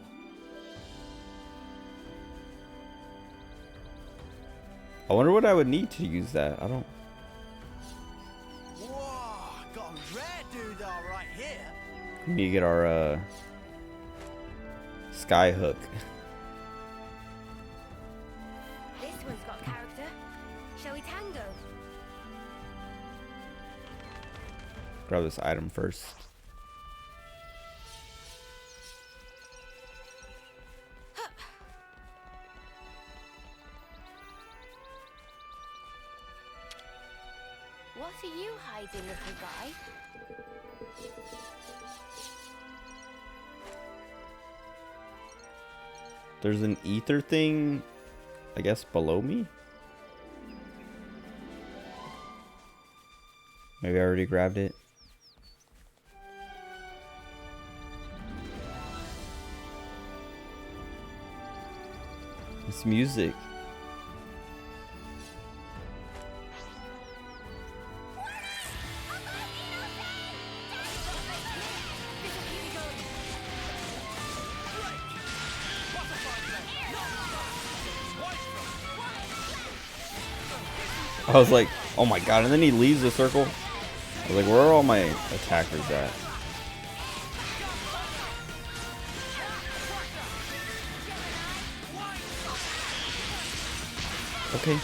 Speaker 1: I wonder what I would need to use that. I don't...
Speaker 3: Whoa, got a rare doodah right here.
Speaker 1: We need to get our, sky hook.
Speaker 2: This one's got character. Shall we tango?
Speaker 1: Grab this item first.
Speaker 2: What are you hiding, little guy?
Speaker 1: There's an ether thing, I guess, below me? Maybe I already grabbed it. It's music. I was like, oh my god, and then he leaves the circle. I was like, where are all my attackers at? Okay.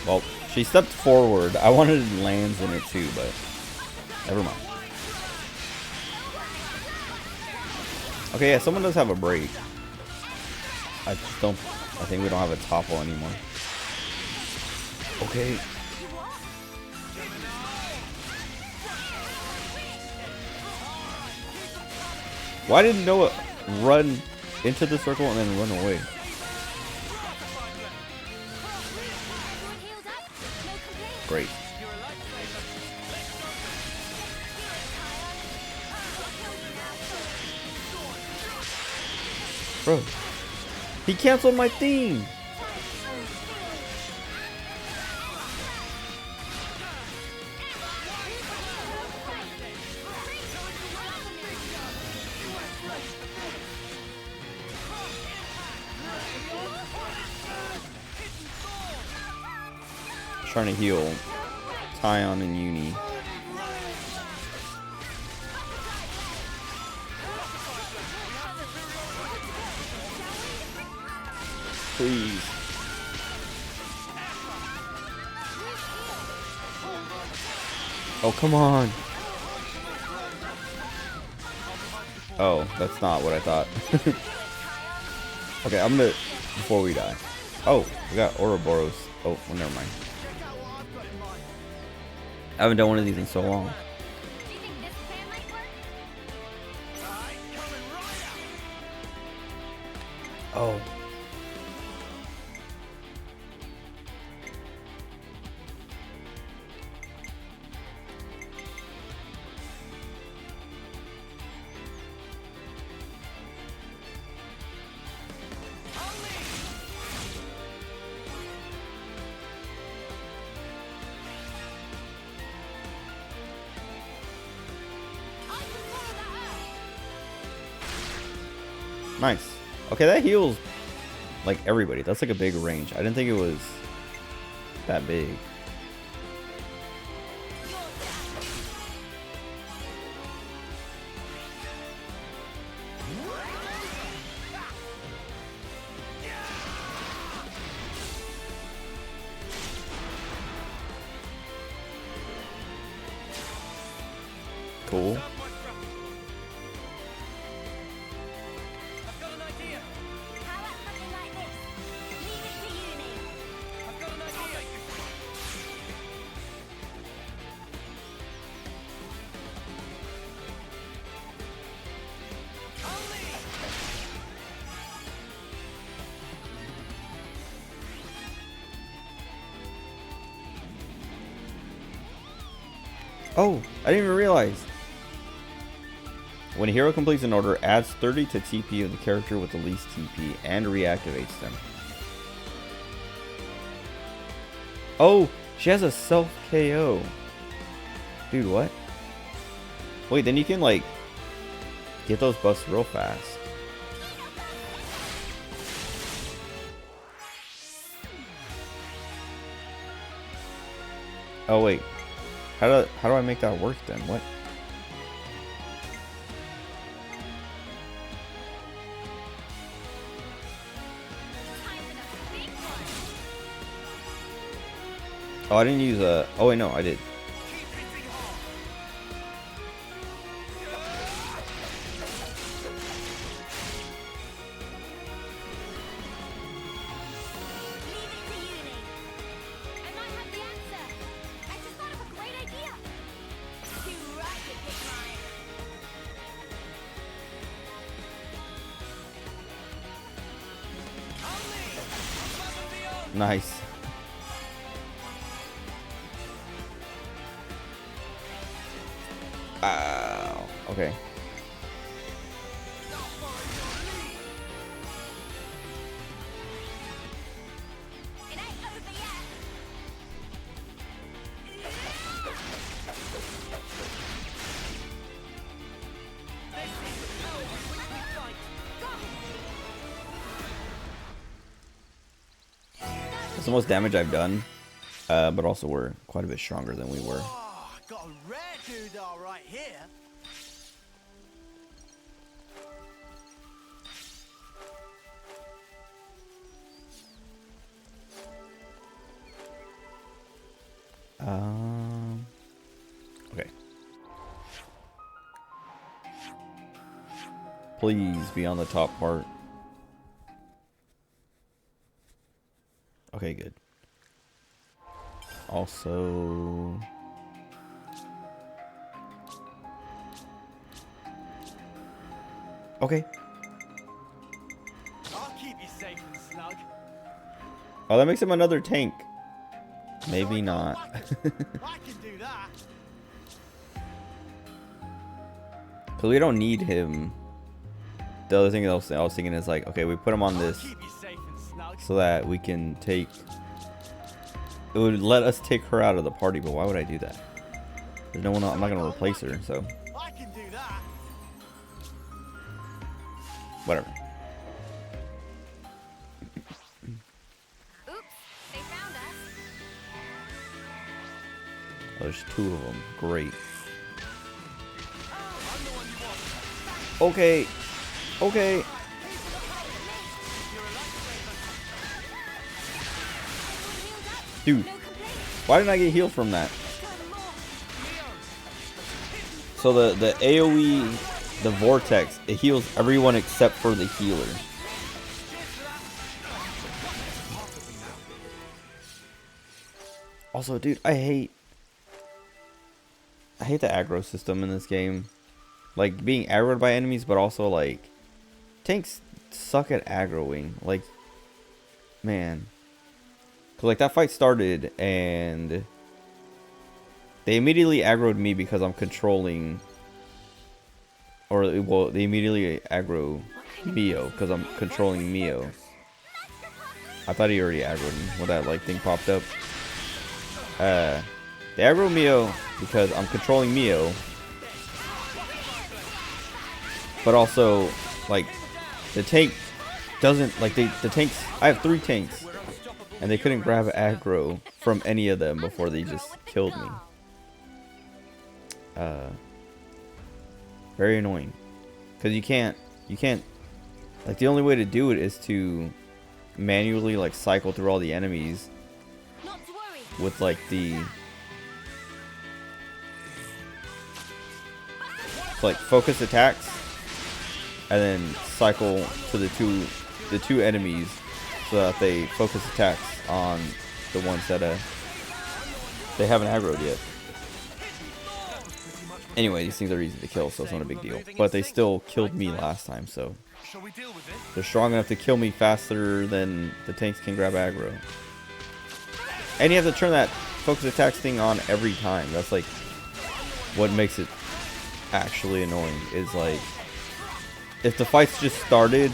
Speaker 1: Well, she stepped forward. I wanted lands in it too, but never mind. Okay, yeah, someone does have a break. I just don't. I think we don't have a topple anymore. Okay. Why didn't Noah run into the circle and then run away? Great. Bro, he canceled my theme. Trying to heal Tyon and Uni. Please. Oh, come on. Oh, that's not what I thought. Okay, I'm gonna, before we die. Oh, we got Ouroboros. Oh, well, never mind. I haven't done one of these in so long. Oh. Nice. Okay, that heals like everybody. That's like a big range. I didn't think it was that big. Cool. Oh, I didn't even realize. When a hero completes an order, adds 30 to TP of the character with the least TP and reactivates them. Oh, she has a self KO. Dude, what? Wait, then you can like get those buffs real fast. Oh wait. How do I make that work then? What? Oh, I didn't use a... Oh wait, no, I did. Nice. Ow. Okay. It's the most damage I've done, but also we're quite a bit stronger than we were.
Speaker 3: Oh, got a rare doodah right here.
Speaker 1: Okay. Please be on the top part. Okay, good. Also, okay.
Speaker 3: I'll keep you safe and snug.
Speaker 1: Oh, that makes him another tank. Maybe not.
Speaker 3: I can do that.
Speaker 1: Because we don't need him. The other thing I was thinking is like, okay, we put him on
Speaker 3: I'll
Speaker 1: this
Speaker 3: keep you safe and snug.
Speaker 1: so that we can take... It would let us take her out of the party, but why would I do that? There's no one else. I'm not going to replace her, so...
Speaker 3: I can do that.
Speaker 1: Whatever.
Speaker 4: Oops, they found us.
Speaker 1: Oh, there's two of them. Great. Okay. Okay. Dude, why didn't I get healed from that? So the AoE, the vortex, it heals everyone except for the healer. Also, dude, I hate the aggro system in this game. Like, being aggroed by enemies, but also, like, tanks suck at aggroing. Like, man. 'Cause, like, that fight started, and they immediately aggroed me because I'm controlling... Or, well, they immediately aggro Mio, because I'm controlling Mio. I thought he already aggroed me when that, like, thing popped up. They aggro Mio because I'm controlling Mio. But also, like, the tank doesn't, like, the tanks, I have 3 tanks, and they couldn't grab aggro from any of them before they just killed me. Very annoying. Because you can't, like, the only way to do it is to manually, like, cycle through all the enemies with, like, like, focus attacks. And then cycle to the two enemies so that they focus attacks on the ones that they haven't aggroed yet. Anyway, these things are easy to kill, so it's not a big deal. But they still killed me last time, so they're strong enough to kill me faster than the tanks can grab aggro. And you have to turn that focus attacks thing on every time. That's like what makes it actually annoying. Is like, if the fights just started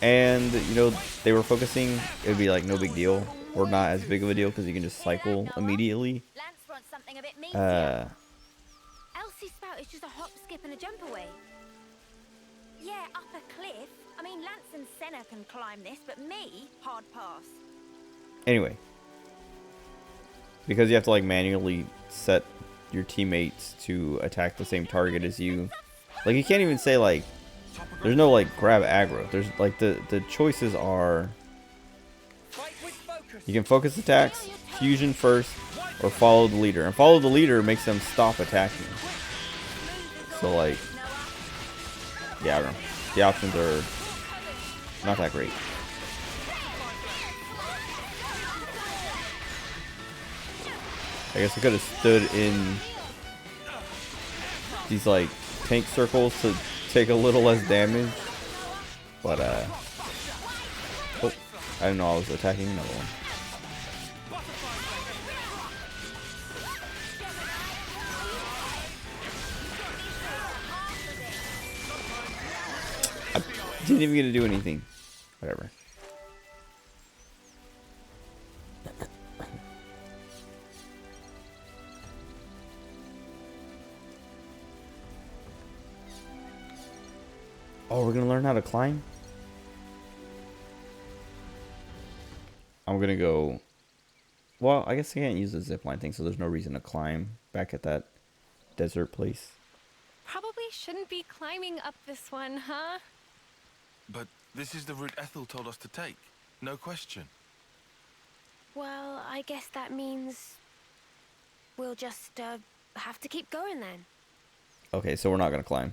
Speaker 1: and, you know, they were focusing, it would be like no big deal, or not as big of a deal because you can just cycle immediately.
Speaker 2: Elsie Spout is just a hop, skip, and a jump away.
Speaker 11: Yeah, up a cliff. I mean, Lance and Senna can climb this, but me, hard pass.
Speaker 1: Anyway, because you have to like manually set your teammates to attack the same target as you. Like, you can't even say like, there's no like grab aggro. There's like the choices are, you can focus attacks, fusion first, or follow the leader. And follow the leader makes them stop attacking. So like, yeah, I don't know. The options are not that great. I guess I could have stood in these like tank circles to take a little less damage, but oh, I didn't know I was attacking another one. I didn't even get to do anything. Whatever. Oh, we're gonna learn how to climb? I'm gonna go Well, I guess I can't use the zipline thing, so there's no reason to climb back at that desert place.
Speaker 4: Probably shouldn't be climbing up this one, huh?
Speaker 6: But this is the route Ethel told us to take. No question.
Speaker 2: Well, I guess that means we'll just have to keep going then.
Speaker 1: Okay, so we're not gonna climb.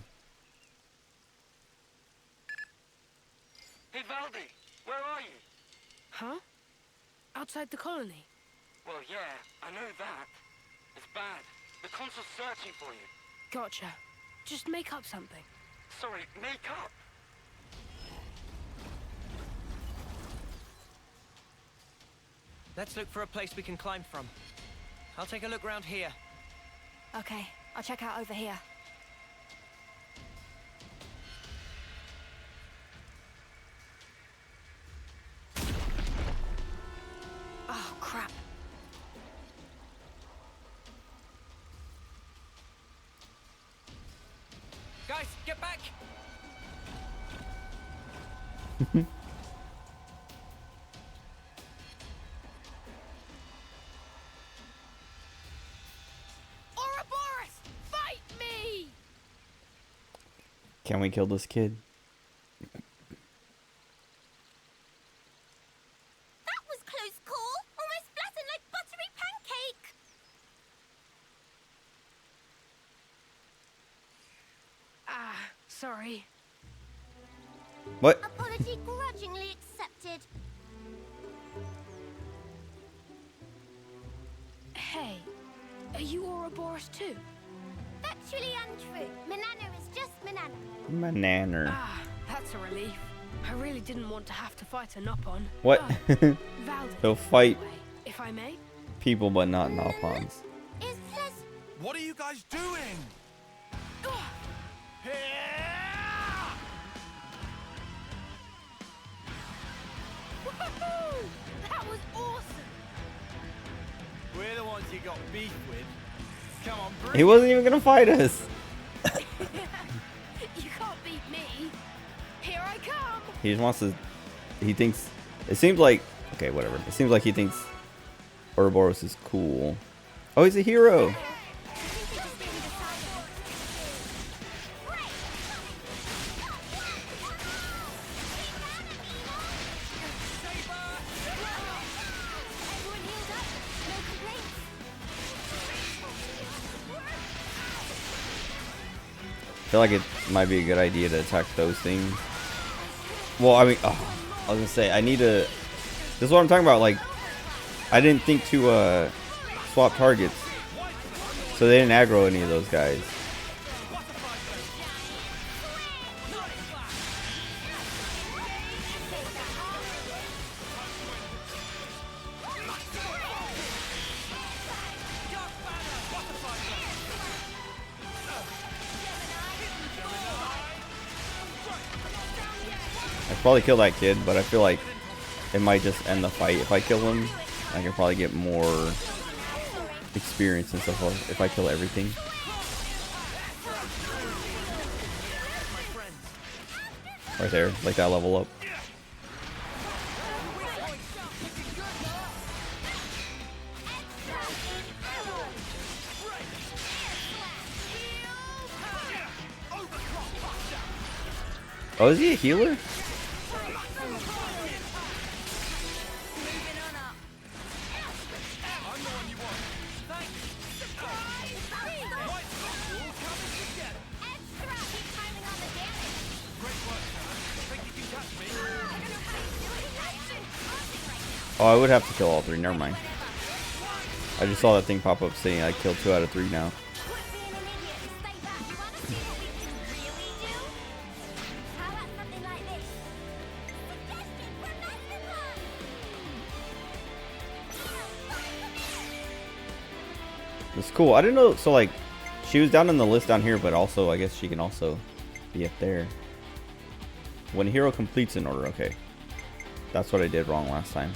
Speaker 12: Hey, Valdi, where are you?
Speaker 2: Huh? Outside the colony?
Speaker 12: Well, yeah, I know that. It's bad. The consul's searching for you.
Speaker 2: Gotcha. Just make up something.
Speaker 12: Sorry, make up.
Speaker 7: Let's look for a place we can climb from. I'll take a look round here.
Speaker 2: Okay, I'll check out over here. Oh, crap.
Speaker 7: Guys, get back!
Speaker 2: Ouroboros! Fight me!
Speaker 1: Can we kill this kid?
Speaker 8: That was close call. Almost flattened like buttery pancake.
Speaker 2: Ah, sorry.
Speaker 1: What?
Speaker 8: Apology grudgingly accepted.
Speaker 2: Hey, are you Ouroboros too?
Speaker 8: Factually untrue. Manana is just Manana.
Speaker 1: Mananner.
Speaker 2: Ah, that's a relief. I really didn't want to have to fight a Nopon.
Speaker 1: What?
Speaker 2: Valdi,
Speaker 1: He'll fight
Speaker 2: if I may.
Speaker 1: people, but not Nopons.
Speaker 8: Is plus
Speaker 6: What are you guys doing?
Speaker 2: Woohoo! That was awesome!
Speaker 3: We're the ones you got beef with. Come on, bring
Speaker 1: He wasn't even gonna fight us.
Speaker 2: You can't beat me. Here I come.
Speaker 1: He just wants to. He thinks. It seems like. Okay, whatever. It seems like he thinks Ouroboros is cool. Oh, he's a hero. I feel like it might be a good idea to attack those things. Well, I mean, I was gonna say I need to. This is what I'm talking about. Like, I didn't think to swap targets, so they didn't aggro any of those guys. I'd probably kill that kid, but I feel like it might just end the fight if I kill him. I can probably get more experience and stuff if I kill everything. Right there, like that level up. Oh, is he a healer? Oh, I would have to kill all three. Never mind. I just saw that thing pop up saying I killed 2 out of 3 now. It's cool. I didn't know. So, like, she was down in the list down here, but also, I guess she can also be up there. When hero completes an order. Okay. That's what I did wrong last time.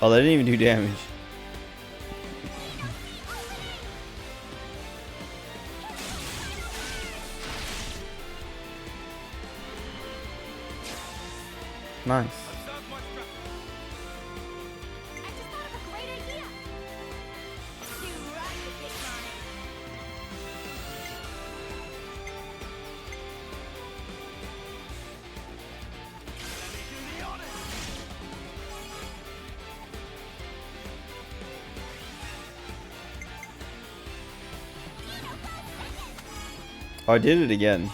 Speaker 1: Oh, they didn't even do damage. Nice. Oh, I did it again.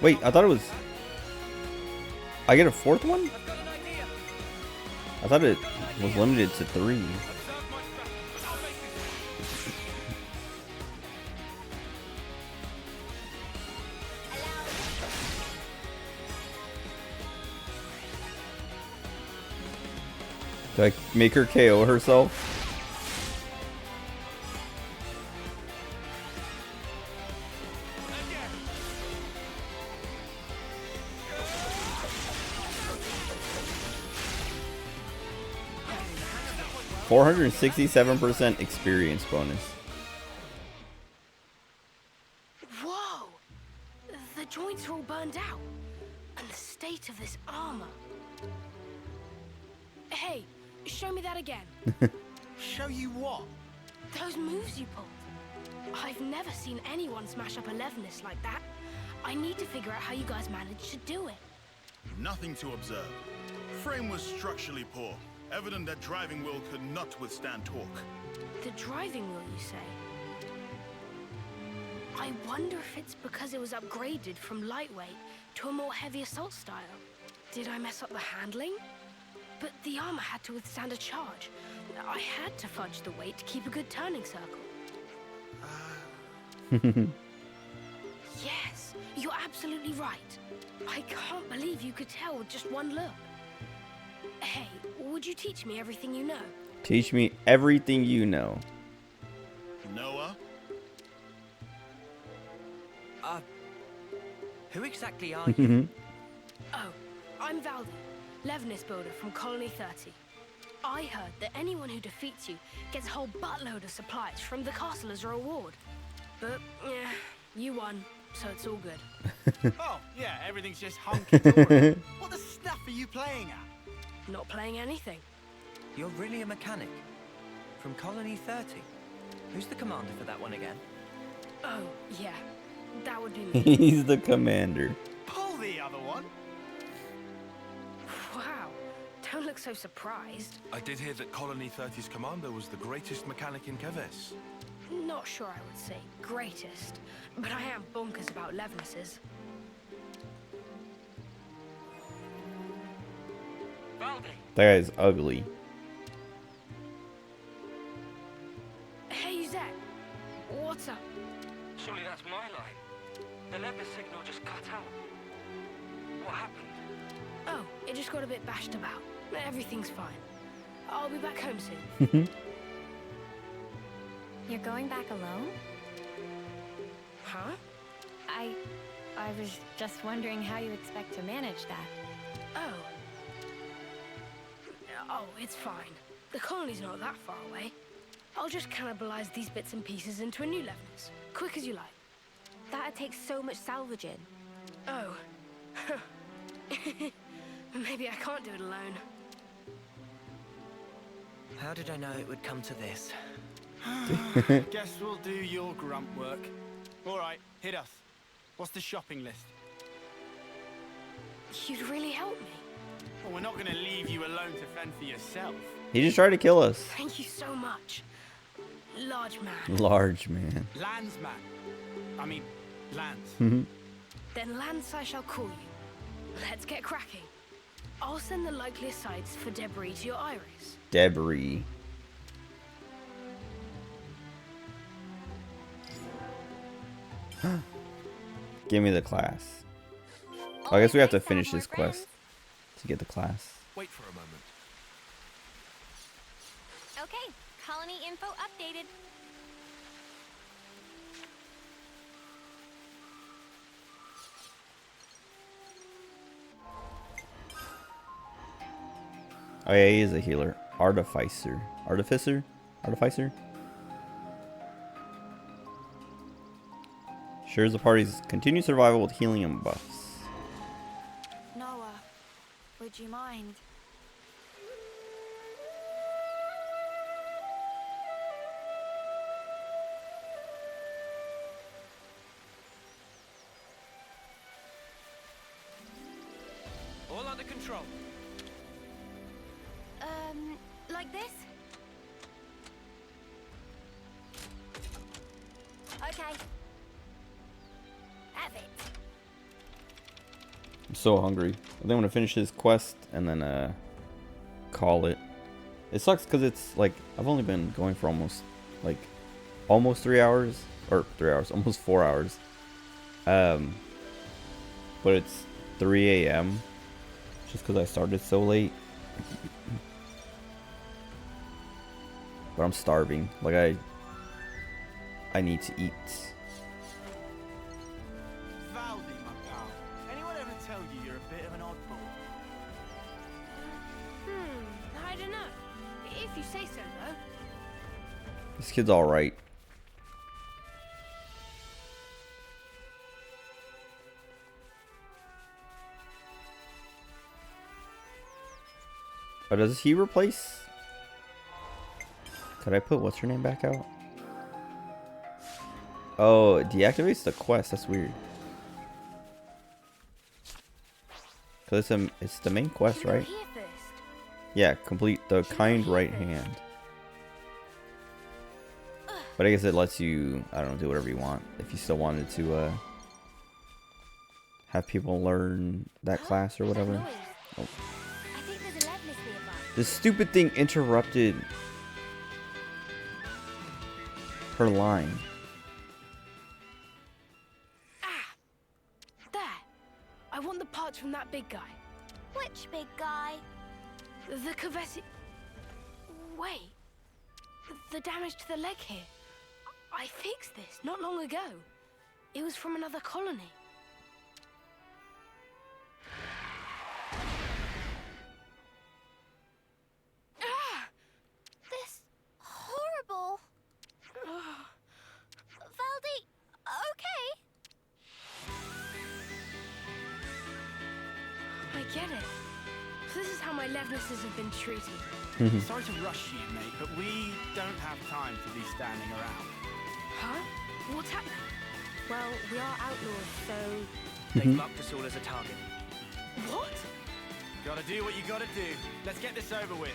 Speaker 1: Wait, I thought it was... I get a fourth one? I thought it was limited to 3. Do I make her KO herself? $467% experience bonus.
Speaker 2: Whoa! The joints are all burned out. And the state of this armor. Hey, show me that again.
Speaker 3: Show you what?
Speaker 2: Those moves you pulled. I've never seen anyone smash up a Levinus like that. I need to figure out how you guys managed to do it.
Speaker 13: Nothing to observe. Frame was structurally poor. Evident that driving wheel could not withstand torque.
Speaker 2: The driving wheel, you say? I wonder if it's because it was upgraded from lightweight to a more heavy assault style. Did I mess up the handling? But the armor had to withstand a charge. I had to fudge the weight to keep a good turning circle. Yes, you're absolutely right. I can't believe you could tell with just one look. Hey, would you teach me everything you know?
Speaker 1: Teach me everything you know.
Speaker 13: Noah?
Speaker 7: Who exactly are you?
Speaker 2: Oh, I'm Valdi, Levinus builder from Colony 30. I heard that anyone who defeats you gets a whole buttload of supplies from the castle as a reward. But, yeah, you won, so it's all good.
Speaker 3: Oh, yeah, everything's just hunky-dory. What the snuff are you playing at?
Speaker 2: Not playing anything.
Speaker 7: You're really a mechanic? From Colony 30? Who's the commander for that one again?
Speaker 2: Oh, yeah. That would be me.
Speaker 1: He's the commander.
Speaker 3: Pull the other one.
Speaker 2: Wow. Don't look so surprised.
Speaker 6: I did hear that Colony 30's commander was the greatest mechanic in Keves.
Speaker 2: Not sure I would say greatest, but I am bonkers about Levinuses.
Speaker 1: That guy's ugly.
Speaker 2: Hey, Zach. What's up?
Speaker 12: Surely that's my line. The lever signal just cut out. What happened?
Speaker 2: Oh, it just got a bit bashed about. Everything's fine. I'll be back home soon.
Speaker 4: You're going back alone?
Speaker 2: Huh?
Speaker 4: I was just wondering how you expect to manage that.
Speaker 2: Oh. Oh, it's fine. The colony's not that far away. I'll just cannibalize these bits and pieces into a new Levinus. Quick as you like.
Speaker 11: That'd take so much salvaging.
Speaker 2: Oh. Maybe I can't do it alone.
Speaker 7: How did I know it would come to this?
Speaker 3: Guess we'll do your grunt work. All right, hit us. What's the shopping list?
Speaker 2: you'd really help me.
Speaker 3: Well, we're not going to leave you alone to fend for yourself.
Speaker 1: He just tried to kill us.
Speaker 2: Thank you so much, large man.
Speaker 1: Large man.
Speaker 3: Landsman. I mean, Lance.
Speaker 2: Then Lance I shall call you. Let's get cracking. I'll send the likeliest sites for debris to your iris.
Speaker 1: Debris. Give me the class. I guess we have to finish this quest to get the class.
Speaker 6: Wait for a moment.
Speaker 4: Okay, colony info updated.
Speaker 1: Oh yeah, he is a healer. Artificer. Artificer? Artificer? Shares the party's continued survival with healing and buffs.
Speaker 11: Noah, would you mind?
Speaker 7: All under control.
Speaker 11: Like this? Okay. Have it.
Speaker 1: I'm so hungry. I think I'm gonna finish this quest and then call it. It sucks because it's like I've only been going for almost 3 hours, or 3 hours, almost 4 hours. But it's 3 a.m. just because I started so late. But I'm starving. Like I need to eat.
Speaker 3: Valdi, my pal. Anyone ever tell you you're a bit of an oddball?
Speaker 2: I don't know. If you say so, though.
Speaker 1: This kid's alright. Oh, does he replace? Could I put what's her name back out? Oh, it deactivates the quest. That's weird. Cause it's the main quest, right? Yeah, complete the kind right hand. But I guess it lets you, I don't know, do whatever you want. If you still wanted to have people learn that class or whatever. Oh. This stupid thing interrupted her line.
Speaker 2: There. I want the parts from that big guy.
Speaker 11: Which big guy?
Speaker 2: The Kavesi... Wait. The damage to the leg here. I fixed this not long ago. It was from another colony.
Speaker 11: This horrible. Valdi, okay?
Speaker 2: I get it. This is how my Levnesses have been treated.
Speaker 3: Sorry to rush you, mate, but we don't have time to be standing around.
Speaker 2: Huh? What's happening?
Speaker 11: Well, we are outlaws, so...
Speaker 7: They've marked us all as a target.
Speaker 2: What?
Speaker 3: Gotta do what you gotta do. Let's get this over with.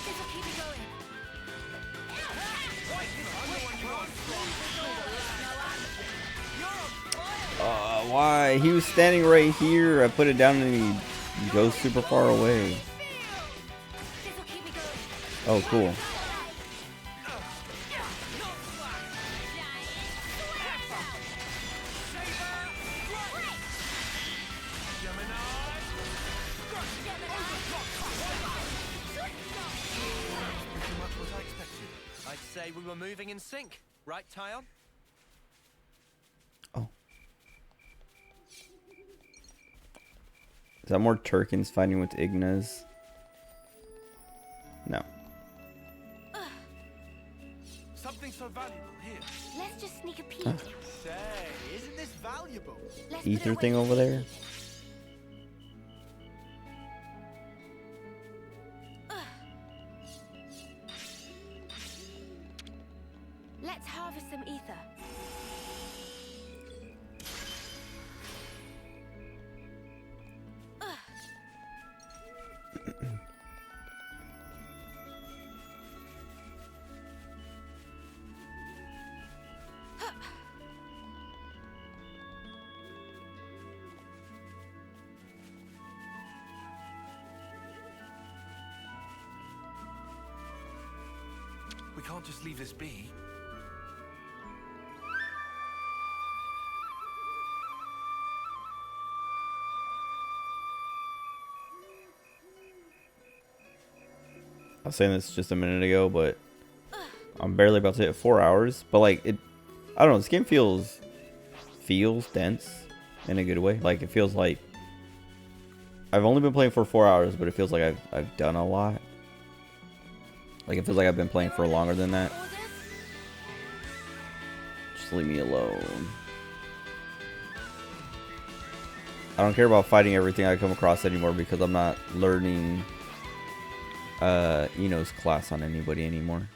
Speaker 2: This'll keep me going.
Speaker 1: Why? He was standing right here. I put it down and he goes super far away. Oh, cool.
Speaker 7: Pretty much what I expected. I'd say we were moving in sync, right, Tyon?
Speaker 1: Oh. Is that more Turkins fighting with Ignas? No.
Speaker 6: Something so valuable here.
Speaker 11: Let's just sneak a peek.
Speaker 3: Say, isn't this valuable?
Speaker 11: Let's
Speaker 1: Ether
Speaker 11: put it
Speaker 1: thing
Speaker 11: away.
Speaker 1: over there?
Speaker 11: Let's harvest some ether.
Speaker 6: We can't just leave this be.
Speaker 1: I was saying this just a minute ago, but I'm barely about to hit 4 hours. But like it, I don't know. This game feels dense in a good way. Like it feels like I've only been playing for 4 hours, but it feels like I've done a lot. Like it feels like I've been playing for longer than that. Just leave me alone. I don't care about fighting everything I come across anymore because I'm not learning Ino's class on anybody anymore.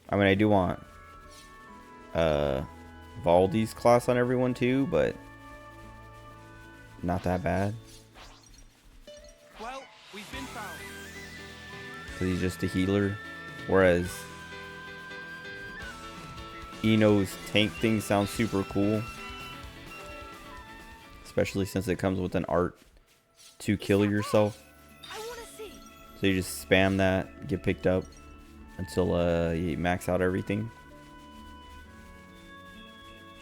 Speaker 1: I mean, I do want Valdi's class on everyone too, but not that bad.
Speaker 3: Well, we've been found.
Speaker 1: Because he's just a healer, whereas Ino's tank thing sounds super cool, especially since it comes with an art to kill yourself. So you just spam that, get picked up until you max out everything.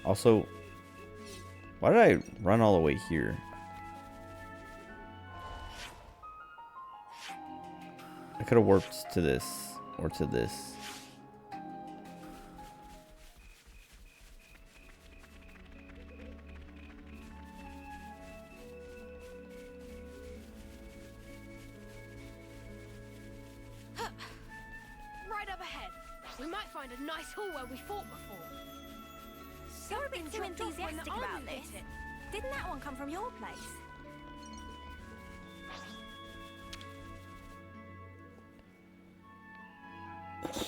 Speaker 1: Also, why did I run all the way here? I could have warped to this or to this.
Speaker 2: Right up ahead. We might find a nice hall where we fought before.
Speaker 11: You're a bit too enthusiastic about this. Didn't that one come from your place?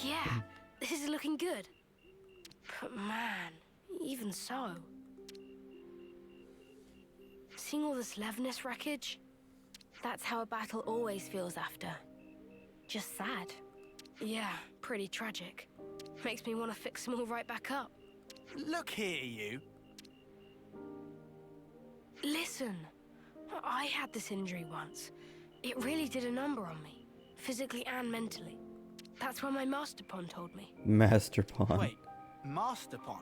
Speaker 2: Yeah, this is looking good. But man, even so. Seeing all this Levnis wreckage,
Speaker 11: That's how a battle always feels after. Just sad.
Speaker 2: yeah, pretty tragic. Makes me want to fix them all right back up.
Speaker 3: Look here, you.
Speaker 2: Listen, I had this injury once. It really did a number on me, physically and mentally. That's what my Master Pond told me.
Speaker 1: Master Pawn.
Speaker 3: Wait, Master Pond?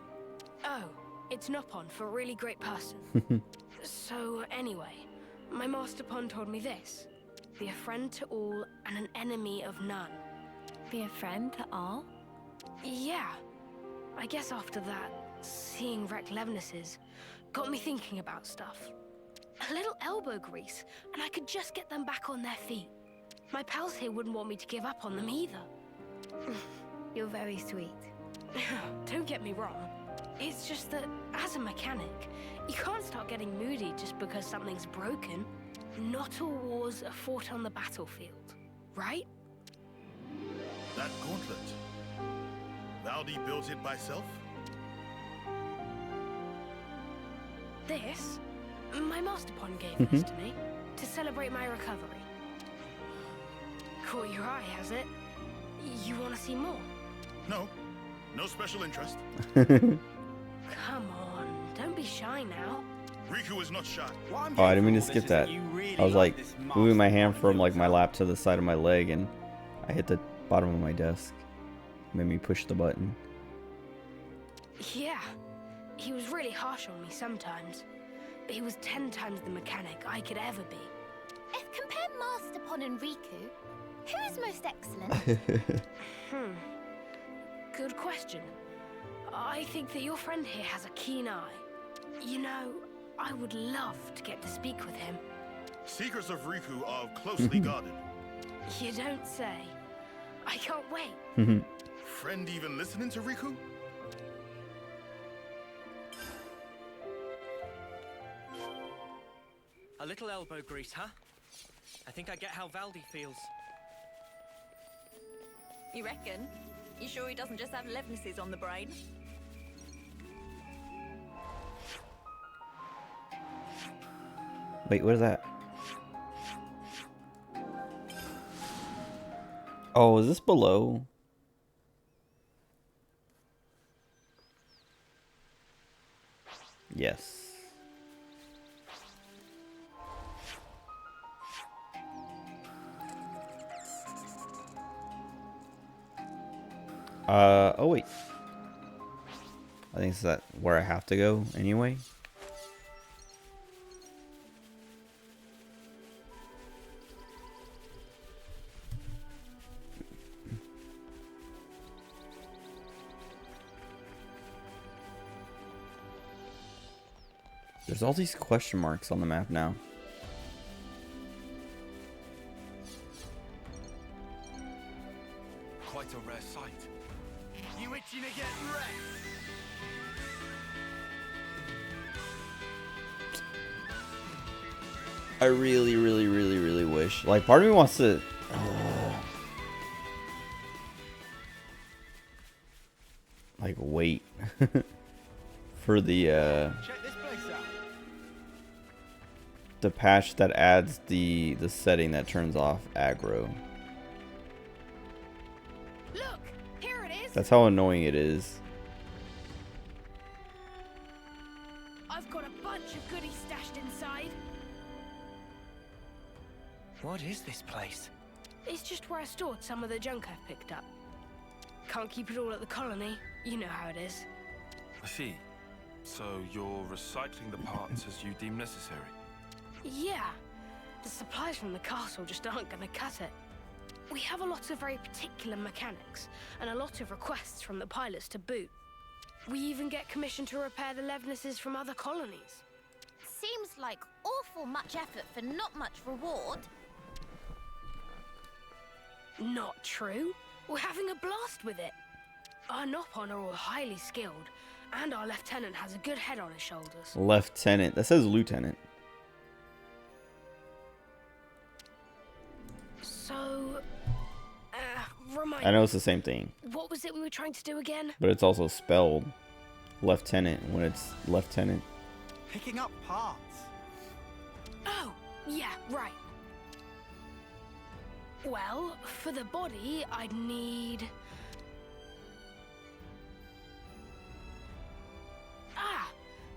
Speaker 2: Oh, it's Nopon for a really great person. So anyway, my Master Pond told me this. Be a friend to all and an enemy of none.
Speaker 4: Be a friend to all?
Speaker 2: Yeah. I guess after that, seeing wrecked Levnis's got me thinking about stuff. A little elbow grease, and I could just get them back on their feet. My pals here wouldn't want me to give up on them either.
Speaker 11: You're very sweet.
Speaker 2: Don't get me wrong. It's just that, as a mechanic, you can't start getting moody just because something's broken. Not all wars are fought on the battlefield, right?
Speaker 13: That gauntlet. Valdi built it by self?
Speaker 2: This? My Master Pond gave this to me, to celebrate my recovery. Caught your eye, has it? You want to see more?
Speaker 13: No. No special interest.
Speaker 2: Come on, don't be shy now.
Speaker 13: Riku is not shy.
Speaker 1: Oh, I didn't mean to skip that. I was like moving my hand from like my lap to the side of my leg, and I hit the bottom of my desk. Made me push the button.
Speaker 2: Yeah, he was really harsh on me sometimes, but he was 10 times the mechanic I could ever be.
Speaker 8: If compare Master Pond and Riku, who is most excellent?
Speaker 2: Good question. I think that your friend here has a keen eye. You know, I would love to get to speak with him.
Speaker 13: Secrets of Riku are closely guarded.
Speaker 2: You don't say. I can't wait.
Speaker 13: Friend even listening to Riku?
Speaker 7: A little elbow grease, huh? I think I get how Valdi feels.
Speaker 4: You reckon?
Speaker 11: You sure he doesn't just have Levnesses on the brain?
Speaker 1: Wait, what is that? Oh, is this below? Yes. Oh wait. I think it's that where I have to go anyway. There's all these question marks on the map now.
Speaker 6: Quite a rare sight.
Speaker 3: You itching to get wrecked?
Speaker 1: I really, really, really, really wish. Like, part of me wants to. Like, wait for the
Speaker 3: Check this place out.
Speaker 1: the patch that adds the setting that turns off aggro.
Speaker 2: Look, here it is.
Speaker 1: That's how annoying it is.
Speaker 2: I've got a bunch of goodies stashed inside.
Speaker 7: What is this place?
Speaker 2: It's just where I stored some of the junk I've picked up. Can't keep it all at the colony. You know how it is.
Speaker 6: I see. So you're recycling the parts as you deem necessary?
Speaker 2: Yeah. The supplies from the castle just aren't going to cut it. We have a lot of very particular mechanics, and a lot of requests from the pilots to boot. We even get commissioned to repair the Levnesses from other colonies.
Speaker 8: Seems like awful much effort for not much reward.
Speaker 2: Not true. We're having a blast with it. Our Nopon are all highly skilled, and our lieutenant has a good head on his shoulders.
Speaker 1: Lieutenant. That says lieutenant.
Speaker 2: So, remind
Speaker 1: I know
Speaker 2: me,
Speaker 1: it's the same thing,
Speaker 2: what was it we were trying to do again?
Speaker 1: but it's also spelled lieutenant when it's lieutenant.
Speaker 3: Picking up parts.
Speaker 2: Oh, yeah, right. Well, for the body, I'd need...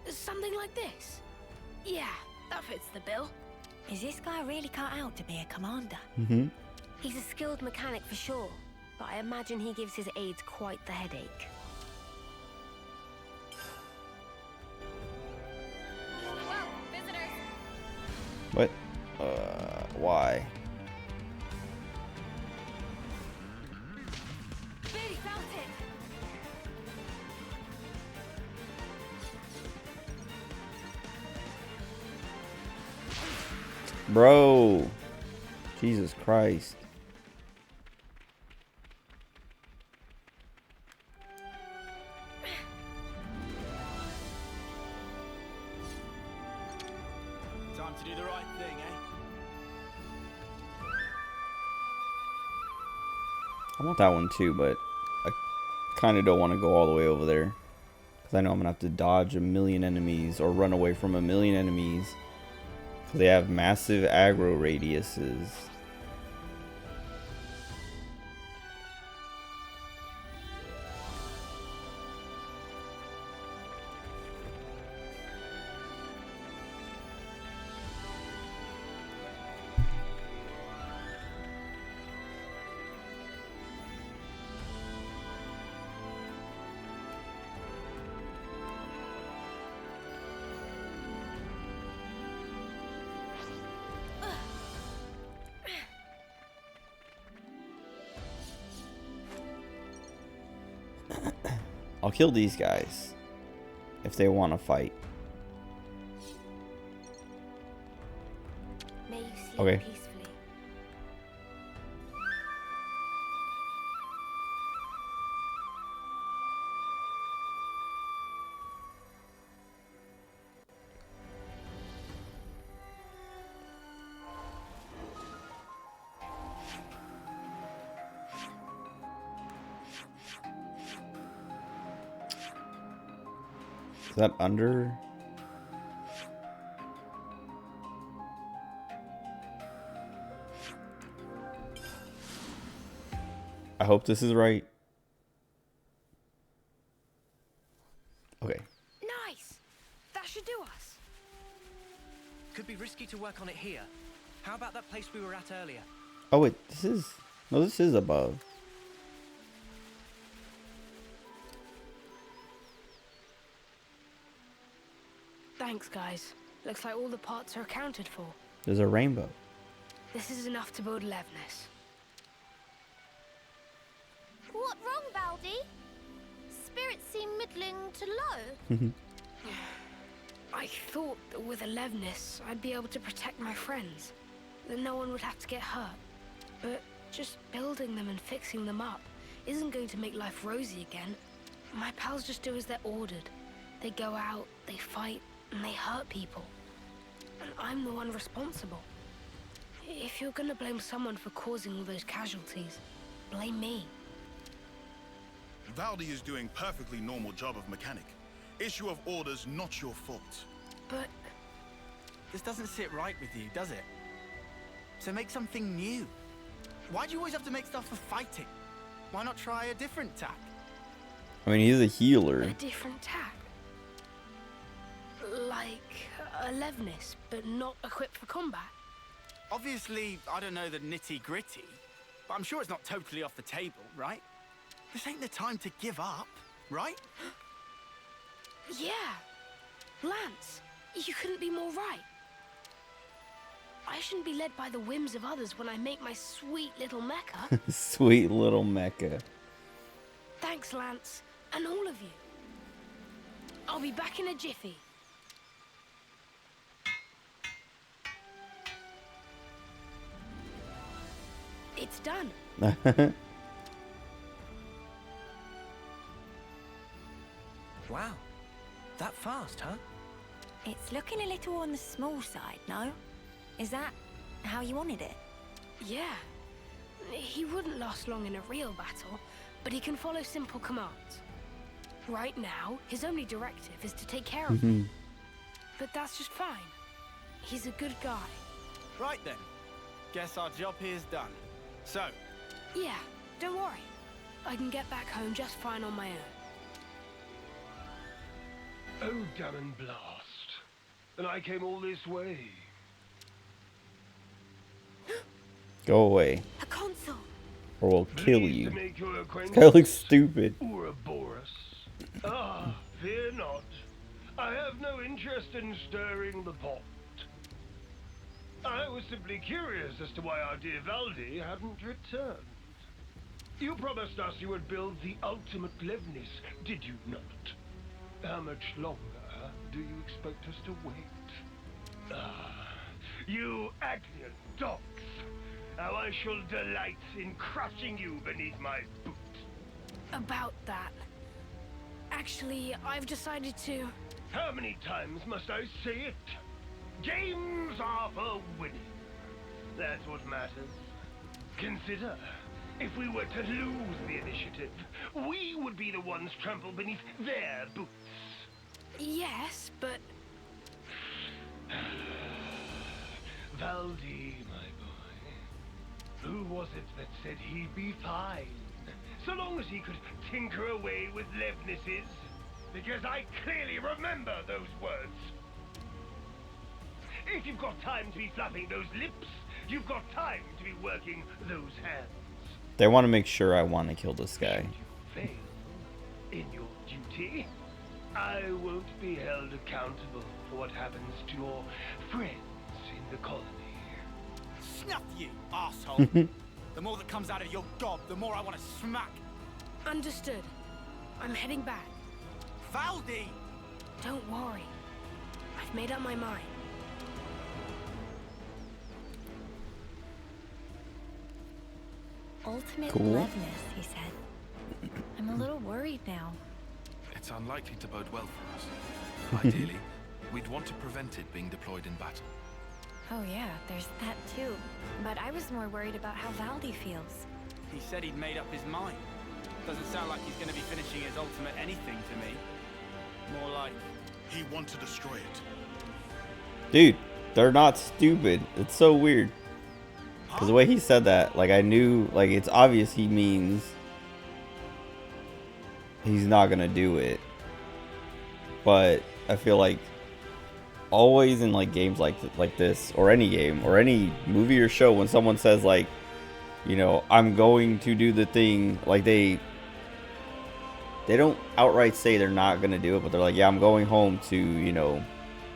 Speaker 2: something like this. Yeah, that fits the bill.
Speaker 11: Is this guy really cut out to be a commander?
Speaker 1: Mm-hmm.
Speaker 11: He's a skilled mechanic for sure, but I imagine he gives his aides quite the headache.
Speaker 4: Whoa, visitors!
Speaker 1: What? Why?
Speaker 2: Billy felt it.
Speaker 1: Bro. Jesus Christ.
Speaker 3: Time to do the right thing, eh?
Speaker 1: I want that one too, but I kind of don't want to go all the way over there. Because I know I'm going to have to dodge a million enemies or run away from a million enemies. Because they have massive aggro radiuses. I'll kill these guys if they want to fight.
Speaker 2: May you sleep
Speaker 1: Okay.
Speaker 2: peacefully.
Speaker 1: Is that under? I hope this is right. Okay.
Speaker 2: Nice! That should do us.
Speaker 7: Could be risky to work on it here. How about that place we were at earlier?
Speaker 1: Oh wait, this is... No, this is above.
Speaker 2: Thanks, guys. Looks like all the parts are accounted for.
Speaker 1: There's a rainbow.
Speaker 2: This is enough to build Levnis.
Speaker 8: What wrong, Valdi? Spirits seem middling to low.
Speaker 2: I thought that with a Levnis, I'd be able to protect my friends. That no one would have to get hurt. But just building them and fixing them up isn't going to make life rosy again. My pals just do as they're ordered. They go out, they fight, and they hurt people. And I'm the one responsible. If you're gonna blame someone for causing all those casualties, blame me.
Speaker 13: Valdi is doing perfectly normal job of mechanic. Issue of orders, not your fault.
Speaker 2: But...
Speaker 3: This doesn't sit right with you, does it? So make something new. Why do you always have to make stuff for fighting? Why not try a different tack?
Speaker 1: I mean, he's a healer.
Speaker 2: A different tack. Like a Levnis, but not equipped for combat.
Speaker 3: Obviously, I don't know the nitty-gritty, but I'm sure it's not totally off the table, right? This ain't the time to give up, right?
Speaker 2: Yeah. Lance, you couldn't be more right. I shouldn't be led by the whims of others when I make my sweet little mecha.
Speaker 1: Sweet little mecha.
Speaker 2: Thanks, Lance, and all of you. I'll be back in a jiffy. It's done.
Speaker 7: Wow. That fast, huh?
Speaker 11: It's looking a little on the small side, no? Is that how you wanted it?
Speaker 2: Yeah. He wouldn't last long in a real battle, but he can follow simple commands. Right now, his only directive is to take care of me. But that's just fine. He's a good guy.
Speaker 3: Right then. Guess our job here's done. So,
Speaker 2: Yeah, don't worry. I can get back home just fine on my own.
Speaker 14: Oh, damn and blast. And I came all this way.
Speaker 1: Go away,
Speaker 11: A console.
Speaker 1: or we'll kill
Speaker 14: Pleased
Speaker 1: you.
Speaker 14: to make your
Speaker 1: This
Speaker 14: acquaintance.
Speaker 1: guy looks stupid.
Speaker 14: Ouroboros. Ah, fear not. I have no interest in stirring the pot. I was simply curious as to why our dear Valdi hadn't returned. You promised us you would build the ultimate Levnis, did you not? How much longer do you expect us to wait? Ah, you Agnian dogs! How I shall delight in crushing you beneath my boot.
Speaker 2: About that. Actually, I've decided to...
Speaker 14: How many times must I say it? Games are for winning. That's what matters. Consider, if we were to lose the initiative, we would be the ones trampled beneath their boots.
Speaker 2: Yes, but...
Speaker 14: Valdi, my boy. Who was it that said he'd be fine, so long as he could tinker away with Levnis's? Because I clearly remember those words. If you've got time to be flapping those lips, you've got time to be working those hands.
Speaker 1: They want to make sure I want to kill this guy.
Speaker 14: Fail in your duty, I won't be held accountable for what happens to your friends in the colony.
Speaker 3: snuff you, arsehole. The more that comes out of your gob, the more I want to smack.
Speaker 2: Understood. I'm heading back.
Speaker 3: Valdi!
Speaker 2: Don't worry. I've made up my mind.
Speaker 11: Ultimate
Speaker 1: Cool.
Speaker 11: Levnis, he said. I'm a little worried now.
Speaker 6: It's unlikely to bode well for us. Ideally, we'd want to prevent it being deployed in battle.
Speaker 11: Oh yeah, there's that too. But I was more worried about how Valdi feels.
Speaker 3: He said he'd made up his mind. Doesn't sound like he's going to be finishing his ultimate anything to me. More like
Speaker 13: He wants to destroy it.
Speaker 1: Dude, they're not stupid. It's so weird. Because the way he said that, like, I knew, like, it's obvious he means he's not gonna do it. But I feel like always in, like, games like this, or any game, or any movie or show, when someone says, like, you know, I'm going to do the thing, like, they don't outright say they're not gonna do it, but they're like, yeah, I'm going home to, you know,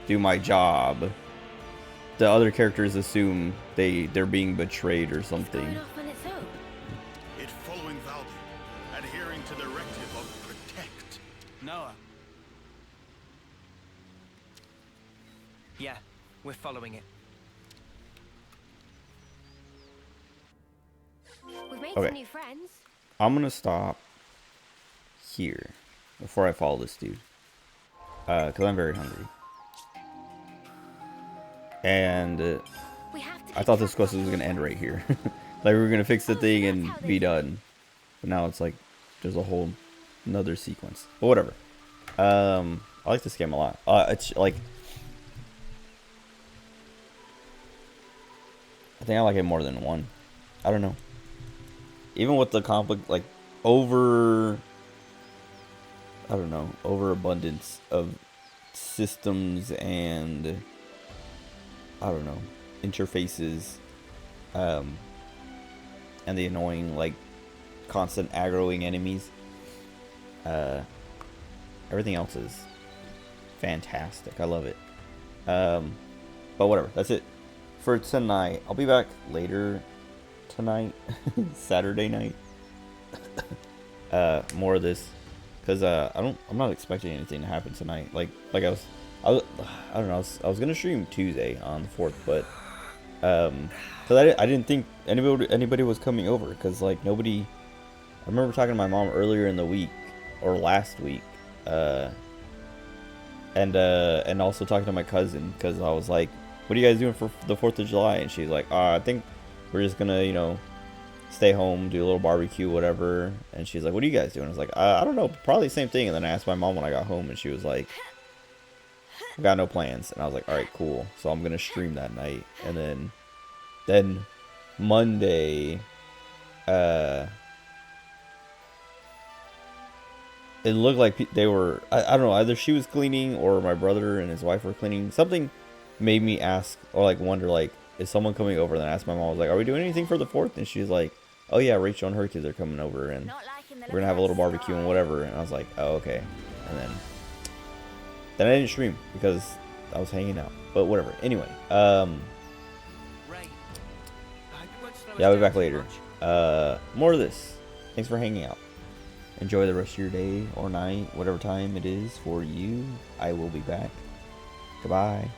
Speaker 1: do my job. The other characters assume they're being betrayed or something.
Speaker 13: It's following Valdi, adhering to the directive of protect.
Speaker 3: Noah. Yeah, we're following it.
Speaker 2: We've made
Speaker 1: Okay.
Speaker 2: some new friends.
Speaker 1: I'm gonna stop here before I follow this dude, because I'm very hungry. And I thought this quest was gonna end right here. Like, we were gonna fix the thing and be done, but now it's like there's a whole another sequence. But whatever. I like this game a lot. It's like, I think I like it more than one. I don't know. Even with the conflict, like, overabundance of systems and, I don't know, interfaces, and the annoying, like, constant aggroing enemies. Everything else is fantastic. I love it. But whatever, that's it for tonight. I'll be back later tonight, Saturday night. More of this, because I'm not expecting anything to happen tonight. Like I don't know, I was gonna stream Tuesday on the 4th, but because I didn't think anybody was coming over, because, like, nobody. I remember talking to my mom earlier in the week, or last week, and also talking to my cousin, because I was like, what are you guys doing for the 4th of July? And she's like, I think we're just gonna, you know, stay home, do a little barbecue, whatever. And she's like, what are you guys doing? I was like, I don't know, probably the same thing. And then I asked my mom when I got home, and she was like, I got no plans. And I was like, all right, cool. So I'm gonna stream that night. And then Monday, it looked like they were, I don't know, either she was cleaning or my brother and his wife were cleaning. Something made me ask, or like wonder, like, is someone coming over? And then I asked my mom, I was like, are we doing anything for the 4th? And she's like, oh yeah, Rachel and her kids are coming over, and we're gonna have a little barbecue and whatever. And I was like, oh, okay. And then I didn't stream because I was hanging out, but whatever. Anyway, yeah, I'll be back later. More of this. Thanks for hanging out. Enjoy the rest of your day or night, whatever time it is for you. I will be back. Goodbye.